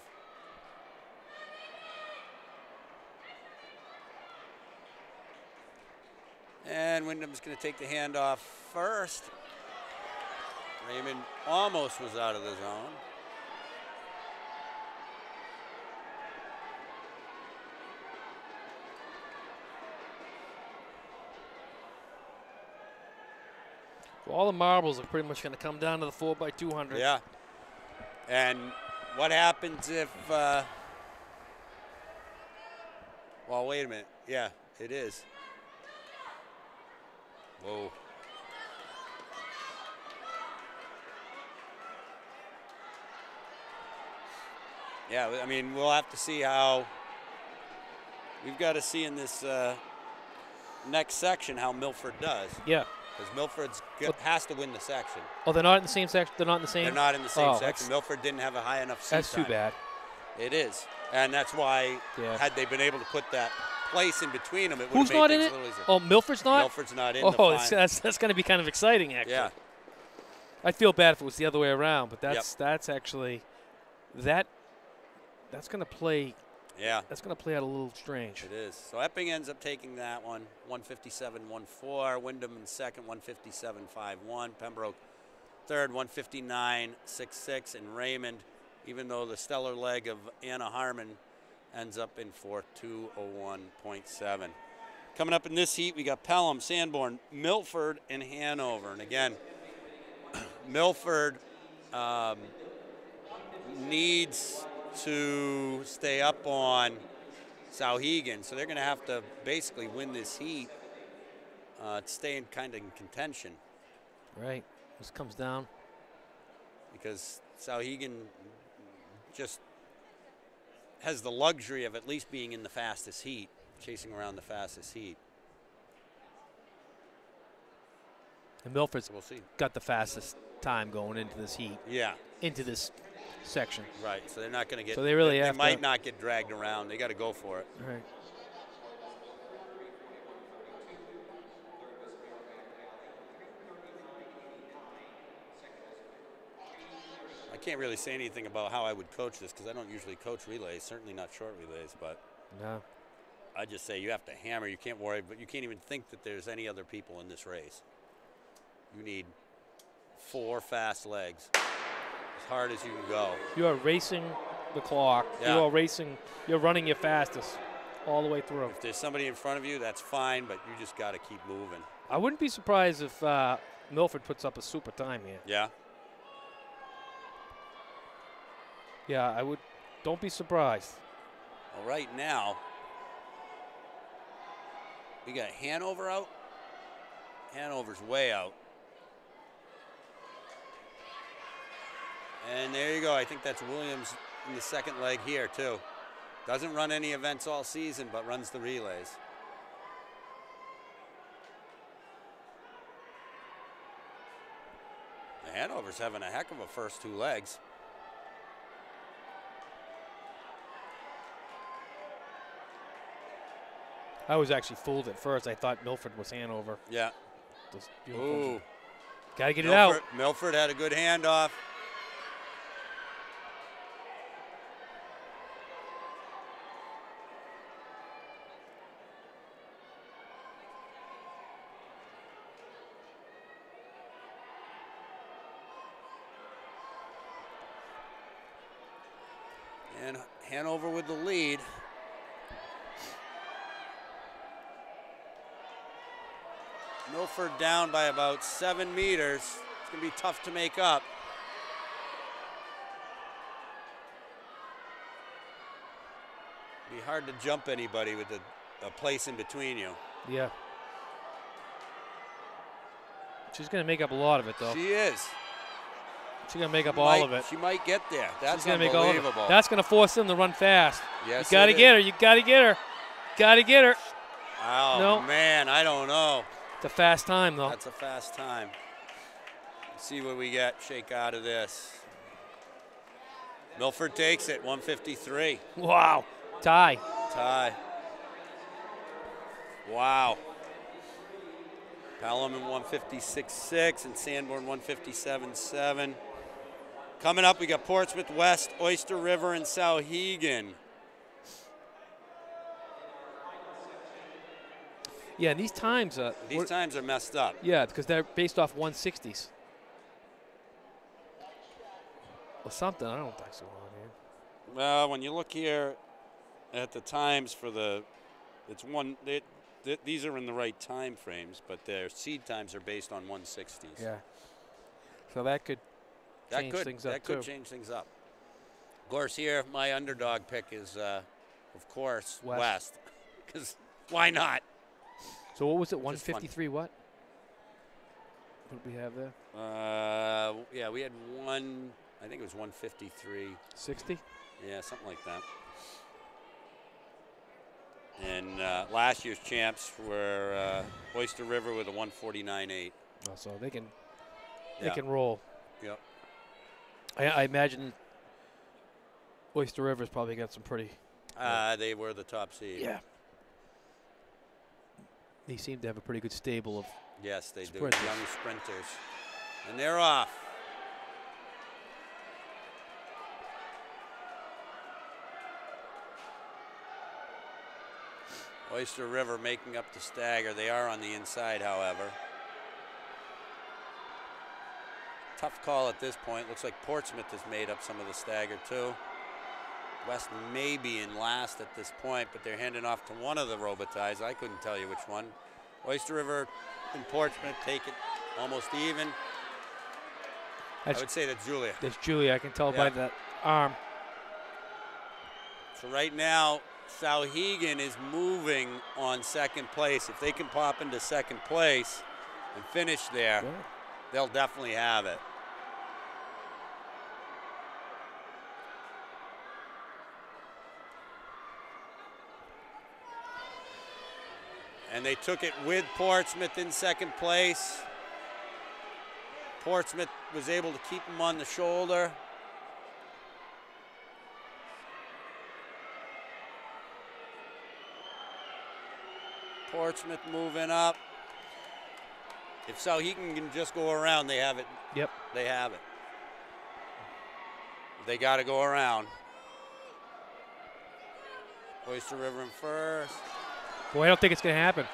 S2: And Wyndham's going to take the handoff first. Raymond almost was out of the zone.
S1: Well, all the marbles are pretty much going to come down to the 4x200.
S2: Yeah. And what happens if, well, wait a minute. Yeah, it is. Whoa. Yeah, I mean, we'll have to see how, we've got to see in this next section how Milford does.
S1: Yeah.
S2: Because Milford's has to win the section.
S1: Oh, they're not in the same section? They're not in the same?
S2: They're not in the same section. Milford didn't have a high enough seat
S1: That's too
S2: time.
S1: bad.
S2: It is. And that's why, had they been able to put that place in between them, it would have made
S1: Who's not
S2: things
S1: in
S2: a
S1: it?
S2: little easier.
S1: Oh, Milford's not?
S2: Milford's not in
S1: the
S2: the
S1: final. That's going to be kind of exciting, actually.
S2: Yeah.
S1: I'd feel bad if it was the other way around, but that's actually that's going to play.
S2: Yeah.
S1: That's going to play out a little strange.
S2: It is. So Epping ends up taking that one, 157.14. Wyndham in second, 157.51. Pembroke third, 159.66. And Raymond, even though the stellar leg of Anna Harmon ends up in fourth, 201.7. Coming up in this heat, we got Pelham, Sanborn, Milford, and Hanover. And again, Milford needs to stay up on Souhegan, so they're going to have to basically win this heat to stay in kind of in contention.
S1: Right. This comes down.
S2: Because Souhegan just has the luxury of at least being in the fastest heat, chasing around the fastest heat.
S1: And Milford's
S2: we'll see.
S1: Got the fastest time going into this heat.
S2: Yeah.
S1: Into this section.
S2: Right. So they're not going to get.
S1: So they really
S2: they might not get dragged around. They got to go for it.
S1: Right.
S2: I can't really say anything about how I would coach this because I don't usually coach relays, certainly not short relays, but
S1: no.
S2: I just say you have to hammer. You can't worry, but you can't even think that there's any other people in this race. You need 4 fast legs, as hard as you can go.
S1: You are racing the clock.
S2: Yeah.
S1: You're all racing. You're running your fastest all the way through.
S2: If there's somebody in front of you, that's fine, but you just got to keep moving.
S1: I wouldn't be surprised if Milford puts up a super time here.
S2: Yeah.
S1: Yeah, I would. Don't be surprised.
S2: Well, right now, we got Hanover out. Hanover's way out. And there you go. I think that's Williams in the second leg here, too. Doesn't run any events all season, but runs the relays. Hanover's having a heck of a first 2 legs.
S1: I was actually fooled at first. I thought Milford was Hanover.
S2: Yeah. Ooh.
S1: Gotta get it out.
S2: Milford had a good handoff. And Hanover with the lead. Milford down by about 7 meters. It's going to be tough to make up. Be hard to jump anybody with a place in between you.
S1: Yeah. She's going to make up a lot of it, though.
S2: She is.
S1: She's going to make up all of it.
S2: She might get there. That's
S1: She's make all of it.
S2: unbelievable.
S1: That's going to force them to run fast.
S2: Yes,
S1: you got to get her. You got to get her. Got to get her.
S2: Oh,
S1: no.
S2: Man, I don't know.
S1: It's a fast time, though.
S2: That's a fast time. Let's see what we get, shake out of this. Milford takes it, 153.
S1: Wow. Tie.
S2: Tie. Wow. Pelham 156.6 and Sanborn 157.7. Coming up, we got Portsmouth West, Oyster River, and Souhegan.
S1: Yeah, and these times are
S2: messed up.
S1: Yeah, because they're based off 160s. Or something. I don't think so.
S2: Well, when you look here at the times for these are in the right time frames, but their seed times are based on 160s.
S1: Yeah. So that could change things up.
S2: That could change things up. Of course, here my underdog pick is, of course, West. Because why not?
S1: So what was it? 153 what? What did we have there?
S2: Yeah, we had one. I think it was 153.
S1: 60?
S2: Yeah, something like that. And last year's champs were Oyster River with a 149.8.
S1: Oh, so they can roll.
S2: Yep.
S1: I imagine Oyster River's probably got some pretty.
S2: They were the top seed.
S1: Yeah. They seem to have a pretty good stable of.
S2: Yes, they
S1: sprinters.
S2: do. Young sprinters, and they're off. Oyster River making up the stagger. They are on the inside, however. Tough call at this point. Looks like Portsmouth has made up some of the stagger, too. West may be in last at this point, but they're handing off to one of the Robitaille. I couldn't tell you which one. Oyster River and Portsmouth take it almost even. I would say that's Julia.
S1: That's Julia. I can tell by that arm.
S2: So right now, Souhegan is moving on second place. If they can pop into second place and finish there, they'll definitely have it. And they took it with Portsmouth in second place. Portsmouth was able to keep him on the shoulder. Portsmouth moving up. If Souhegan can just go around, they have it.
S1: Yep.
S2: They have it. They got to go around. Oyster River in first.
S1: Boy, I don't think it's going to happen.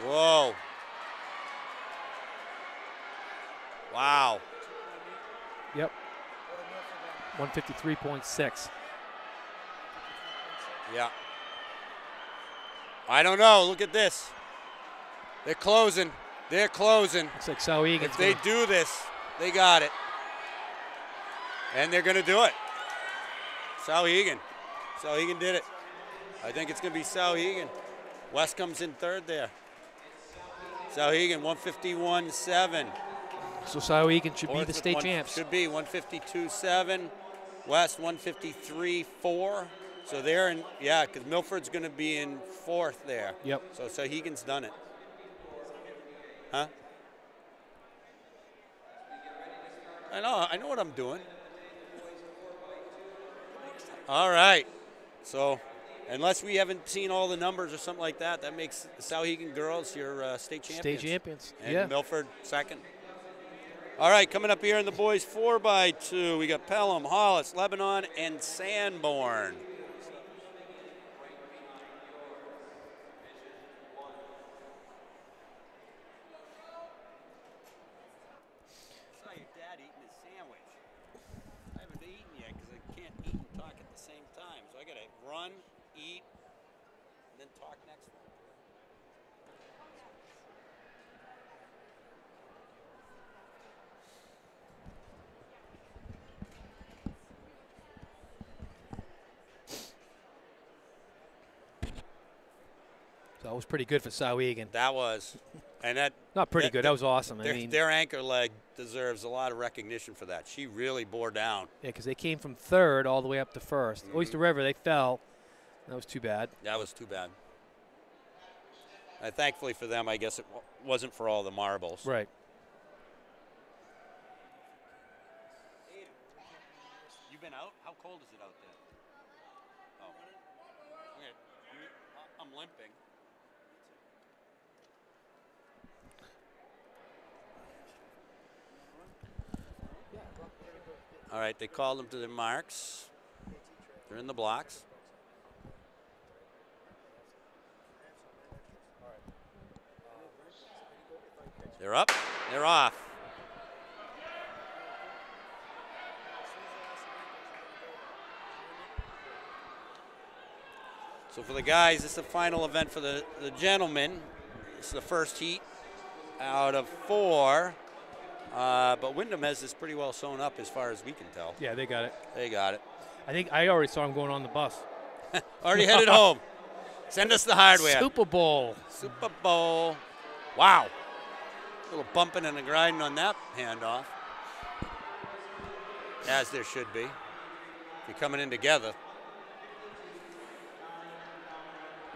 S2: Whoa. Wow.
S1: Yep. 153.6.
S2: Yeah. I don't know. Look at this. They're closing. They're closing.
S1: Looks like Souhegan's
S2: If they do this, they got it. And they're going to do it. Souhegan. Souhegan did it. I think it's going to be Souhegan. West comes in third there. Souhegan, 151.7.
S1: So Souhegan should be the state champs.
S2: Should be 152.7. West 153.4. So they're in, yeah, because Milford's going to be in fourth there.
S1: Yep.
S2: So Souhegan's done it. Huh? I know what I'm doing. All right. So unless we haven't seen all the numbers or something like that, that makes the Souhegan girls your state champions.
S1: State champions.
S2: And
S1: yeah.
S2: Milford second. All right, coming up here in the boys 4x2, we got Pelham, Hollis, Lebanon, and Sanborn. I saw your dad eating his sandwich. I haven't eaten yet because I can't eat and talk at the same time. So I got to run, eat, and then talk next one.
S1: So it was pretty good for Souhegan.
S2: That was. And that
S1: Not pretty good. That was awesome. I mean,
S2: their anchor leg deserves a lot of recognition for that. She really bore down.
S1: yeah, because they came from third all the way up to first. Oyster River, they fell. That was too bad.
S2: That was too bad. Thankfully for them, I guess it wasn't for all the marbles.
S1: Right.
S2: You been out? How cold is it out there? Oh. Okay. I'm limping. All right, they called them to their marks. They're in the blocks. They're up, they're off. So for the guys, this is the final event for the gentlemen. This is the first heat out of 4. But Wyndham has this pretty well sewn up as far as we can tell.
S1: Yeah, they got it.
S2: They got it.
S1: I think I already saw him going on the bus.
S2: Already headed home. Send us the hardware.
S1: Super Bowl.
S2: Super Bowl. Wow. A little bumping and a grinding on that handoff. As there should be. If you're coming in together.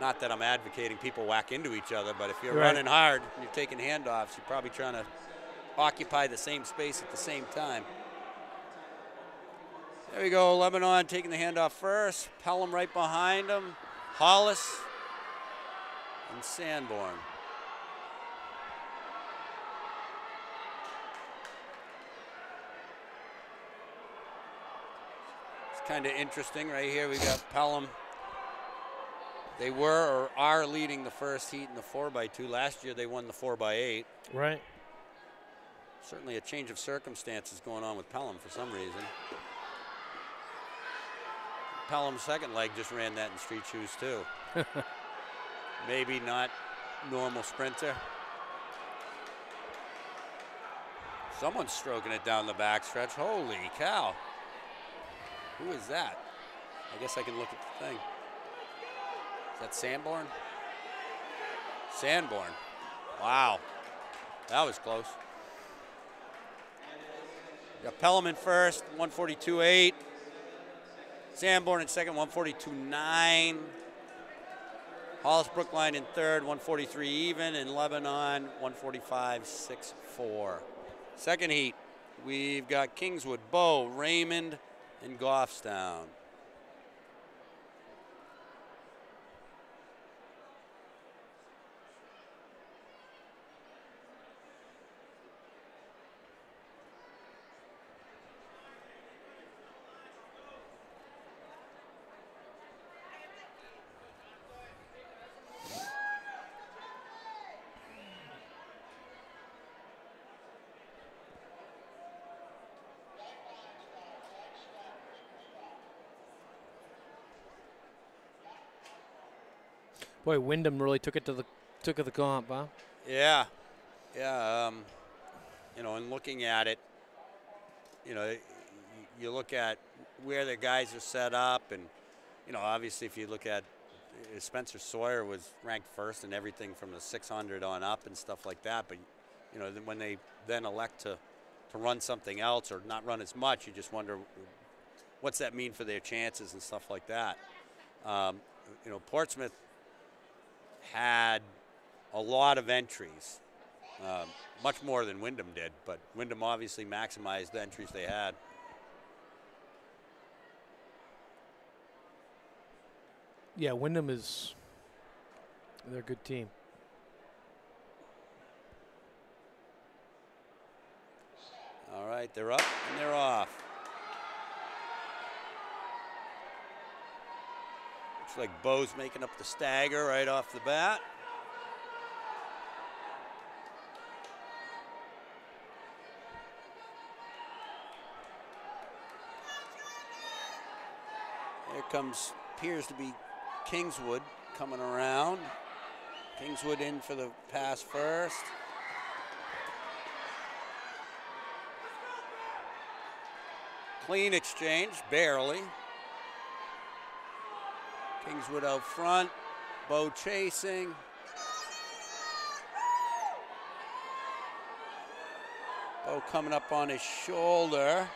S2: Not that I'm advocating people whack into each other, but if you're running hard and you're taking handoffs, you're probably trying to occupy the same space at the same time. There we go, Lebanon taking the handoff first. Pelham right behind him. Hollis and Sanborn. It's kind of interesting right here. We got Pelham. They were or are leading the first heat in the 4x2. Last year they won the 4x8.
S1: Right.
S2: Certainly a change of circumstances going on with Pelham for some reason. Pelham's second leg just ran that in street shoes too. Maybe not normal sprinter. Someone's stroking it down the backstretch. Holy cow. Who is that? I guess I can look at the thing. Is that Sanborn? Sanborn. Wow. That was close. Got Pelham in first, 142.8. Sanborn in second, 142.9. Hollis Brookline in third, 143 even. And Lebanon, 145.64. Second heat, we've got Kingswood, Bow, Raymond, and Goffstown.
S1: Boy, Wyndham really took it to the comp, huh?
S2: Yeah, yeah. You know, and looking at it, you know, you look at where the guys are set up, and you know, obviously, if you look at Spencer Sawyer was ranked first in everything from the 600 on up and stuff like that. But you know, when they then elect to run something else or not run as much, you just wonder what's that mean for their chances and stuff like that. You know, Portsmouth had a lot of entries, much more than Wyndham did, but Wyndham obviously maximized the entries they had.
S1: Yeah, Wyndham they're a good team.
S2: All right, they're up and they're off. Looks like Bo's making up the stagger right off the bat. Here comes, appears to be Kingswood coming around. Kingswood in for the pass first. Clean exchange, barely. Kingswood out front, Bo chasing. Bo coming up on his shoulder.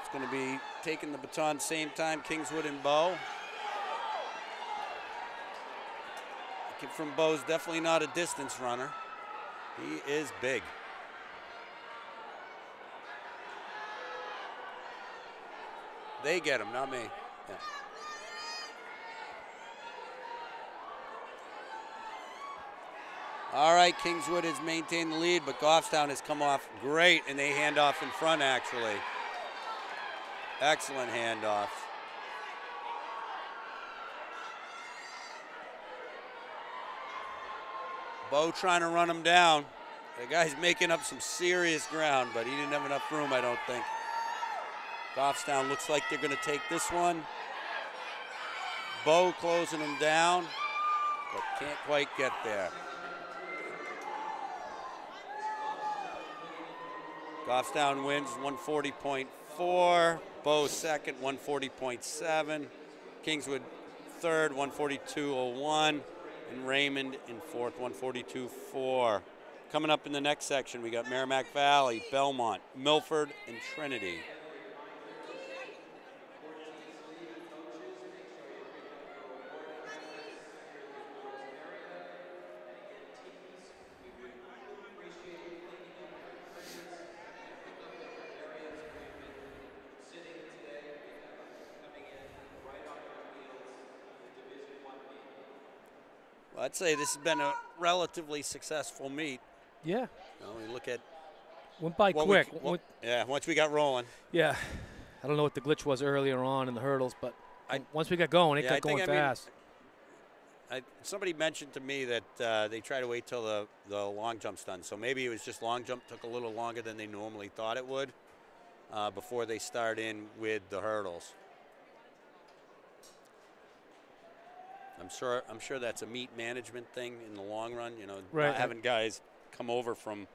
S2: It's going to be taking the baton same time, Kingswood and Bo. The kid from Bo's definitely not a distance runner. He is big. They get him, not me. Yeah. All right, Kingswood has maintained the lead, but Goffstown has come off great, and they hand off in front, actually. Excellent handoff. Bo trying to run him down. The guy's making up some serious ground, but he didn't have enough room, I don't think. Goffstown looks like they're going to take this one. Bo closing him down, but can't quite get there. Goffstown wins 140.4. Bo second, 140.7. Kingswood third, 142.01. And Raymond in fourth, 142.4. Coming up in the next section, we got Merrimack Valley, Belmont, Milford, and Trinity. I'd say this has been a relatively successful meet.
S1: Yeah.
S2: You know, we look at
S1: went by quick.
S2: Yeah, once we got rolling.
S1: Yeah. I don't know what the glitch was earlier on in the hurdles, but once we got going, it got going fast.
S2: Somebody mentioned to me that they try to wait till the long jump's done. So maybe it was just long jump took a little longer than they normally thought it would before they start in with the hurdles. I'm sure that's a meet management thing in the long run, you know, not having guys come over from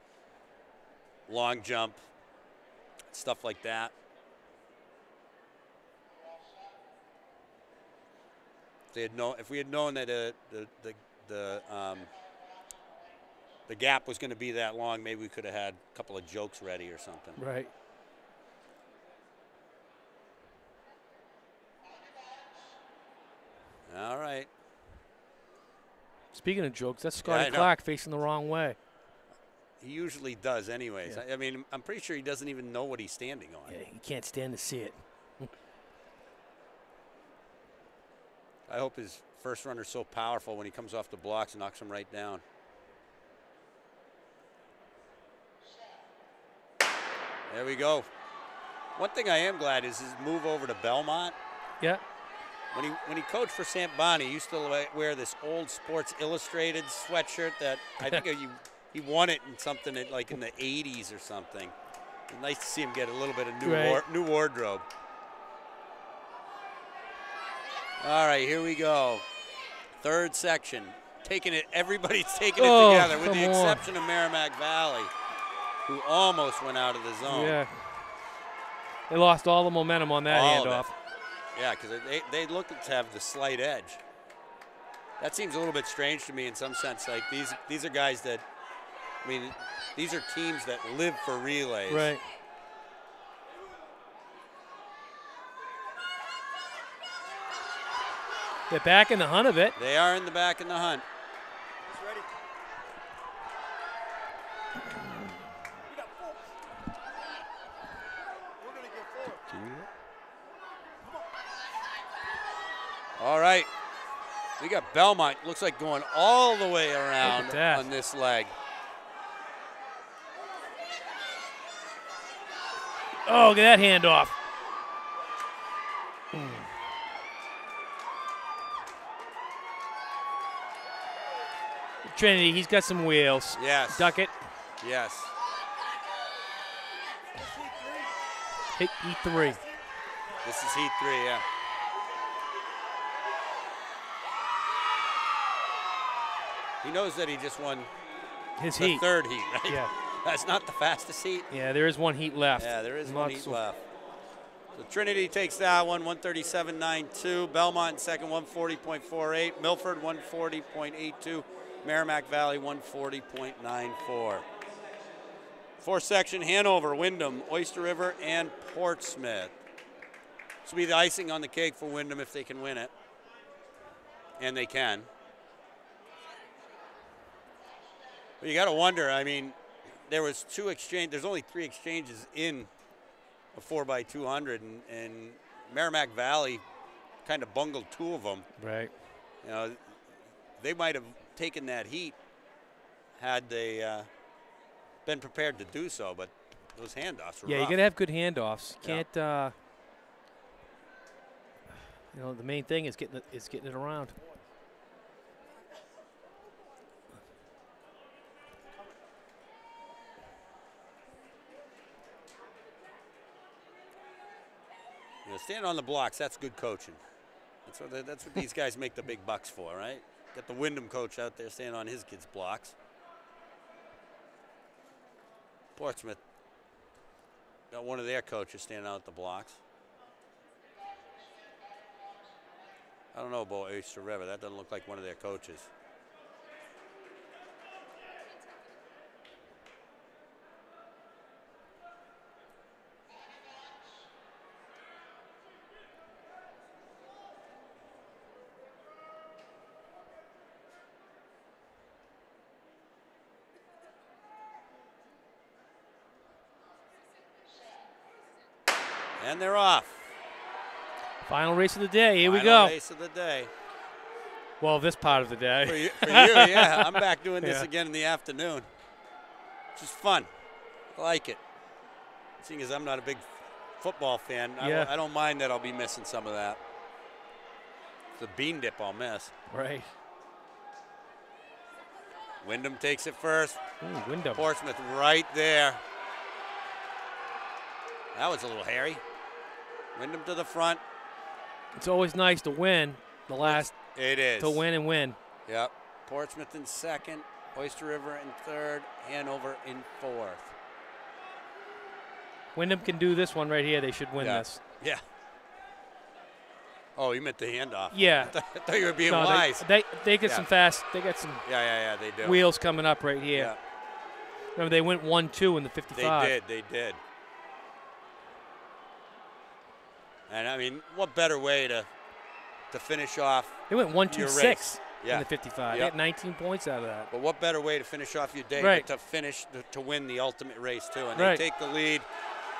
S2: long jump, stuff like that. If we had known that the gap was going to be that long, maybe we could have had a couple of jokes ready or something.
S1: Right.
S2: All right.
S1: Speaking of jokes, that's Scotty Clark facing the wrong way.
S2: He usually does anyways. Yeah. I mean, I'm pretty sure he doesn't even know what he's standing on.
S1: Yeah, he can't stand to see it.
S2: I hope his first runner's so powerful when he comes off the blocks and knocks him right down. There we go. One thing I am glad is his move over to Belmont.
S1: Yeah.
S2: When he coached for St. Bonnie, he used to wear this old Sports Illustrated sweatshirt that I think he won it in something like in the 80s or something. It's nice to see him get a little bit of new wardrobe. All right, here we go. Third section. Everybody's taking it together with the exception of Merrimack Valley, who almost went out of the zone.
S1: Yeah. They lost all the momentum on that handoff.
S2: Yeah, because they look to have the slight edge. That seems a little bit strange to me in some sense. Like these are guys that, I mean, these are teams that live for relays.
S1: Right. They're back in the hunt of it.
S2: They are in the back in the hunt. All right. We got Belmont, looks like going all the way around on this leg.
S1: Oh, look at that handoff. Trinity, he's got some wheels.
S2: Yes.
S1: Duck it.
S2: Yes.
S1: Hit Heat 3.
S2: This is Heat 3, yeah. He knows that he just won
S1: his
S2: the third heat, right?
S1: Yeah.
S2: That's not the fastest heat.
S1: Yeah, there is one heat left.
S2: Yeah, there is one heat left. So Trinity takes that one, 137.92. Belmont in second, 140.48. Milford, 140.82. Merrimack Valley, 140.94. Fourth section, Hanover, Windham, Oyster River, and Portsmouth. This will be the icing on the cake for Windham if they can win it. And they can. But you got to wonder, I mean, there was there's only 3 exchanges in a 4x200, and Merrimack Valley kind of bungled 2 of them.
S1: Right.
S2: You know, they might have taken that heat had they been prepared to do so, but those handoffs were
S1: rough. You got to have good handoffs. You can't, you know, the main thing is getting it around.
S2: You know, standing on the blocks, that's good coaching. That's what these guys make the big bucks for, right? Got the Windham coach out there standing on his kids' blocks. Portsmouth got one of their coaches standing out at the blocks. I don't know about Oyster River. That doesn't look like one of their coaches. And they're off.
S1: Final race of the day. Here we go.
S2: Final race of the day.
S1: Well, this part of the day.
S2: For you, yeah. I'm back doing this again in the afternoon. Which is fun. I like it. Seeing as I'm not a big football fan, I don't mind that I'll be missing some of that. The bean dip I'll miss.
S1: Right.
S2: Windham takes it first.
S1: Ooh, Windham.
S2: Portsmouth right there. That was a little hairy. Windham to the front.
S1: It's always nice to win the last.
S2: It is.
S1: To win and win.
S2: Yep. Portsmouth in second. Oyster River in third. Hanover in fourth.
S1: Wyndham can do this one right here. They should win this.
S2: Yeah. Oh, you meant the handoff.
S1: Yeah.
S2: I thought you were being wise.
S1: They get some fast. They got some.
S2: Yeah, they do.
S1: Wheels coming up right here.
S2: Yeah.
S1: Remember, they went 1-2 in the 55.
S2: They did. And I mean, what better way to finish off?
S1: They went 1-2-6
S2: in
S1: the 55. They had 19 points out of that.
S2: But what better way to finish off your day
S1: right.
S2: than to finish to win the ultimate race too? And
S1: right.
S2: they take the lead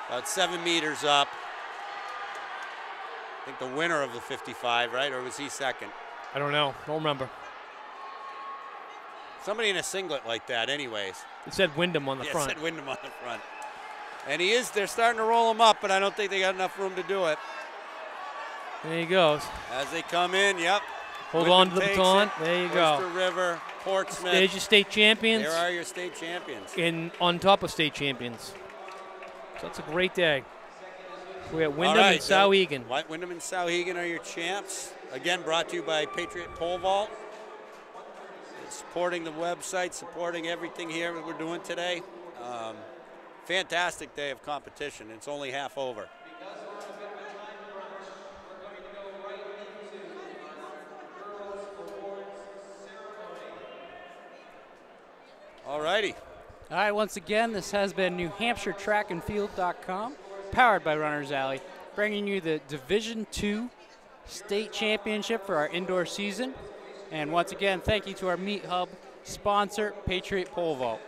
S2: about 7 meters up. I think the winner of the 55, right? Or was he second?
S1: I don't know. Don't remember.
S2: Somebody in a singlet like that, anyways.
S1: It said Windham on the front.
S2: It said Windham on the front. And they're starting to roll him up, but I don't think they got enough room to do it.
S1: There he goes.
S2: As they come in, yep.
S1: Hold on to the baton. There you go.
S2: Oyster River, Portsmouth.
S1: There's your state champions.
S2: There are your state champions.
S1: And on top of state champions. So it's a great day. We got Windham and Souhegan.
S2: Windham and Souhegan are your champs. again, brought to you by Patriot Pole Vault. Supporting the website, supporting everything here that we're doing today. Fantastic day of competition. It's only half over. All righty.
S3: All right, once again, this has been NewHampshireTrackandField.com, powered by Runners Alley, bringing you the Division II State Championship for our indoor season. And once again, thank you to our Meet Hub sponsor, Patriot Pole Vault.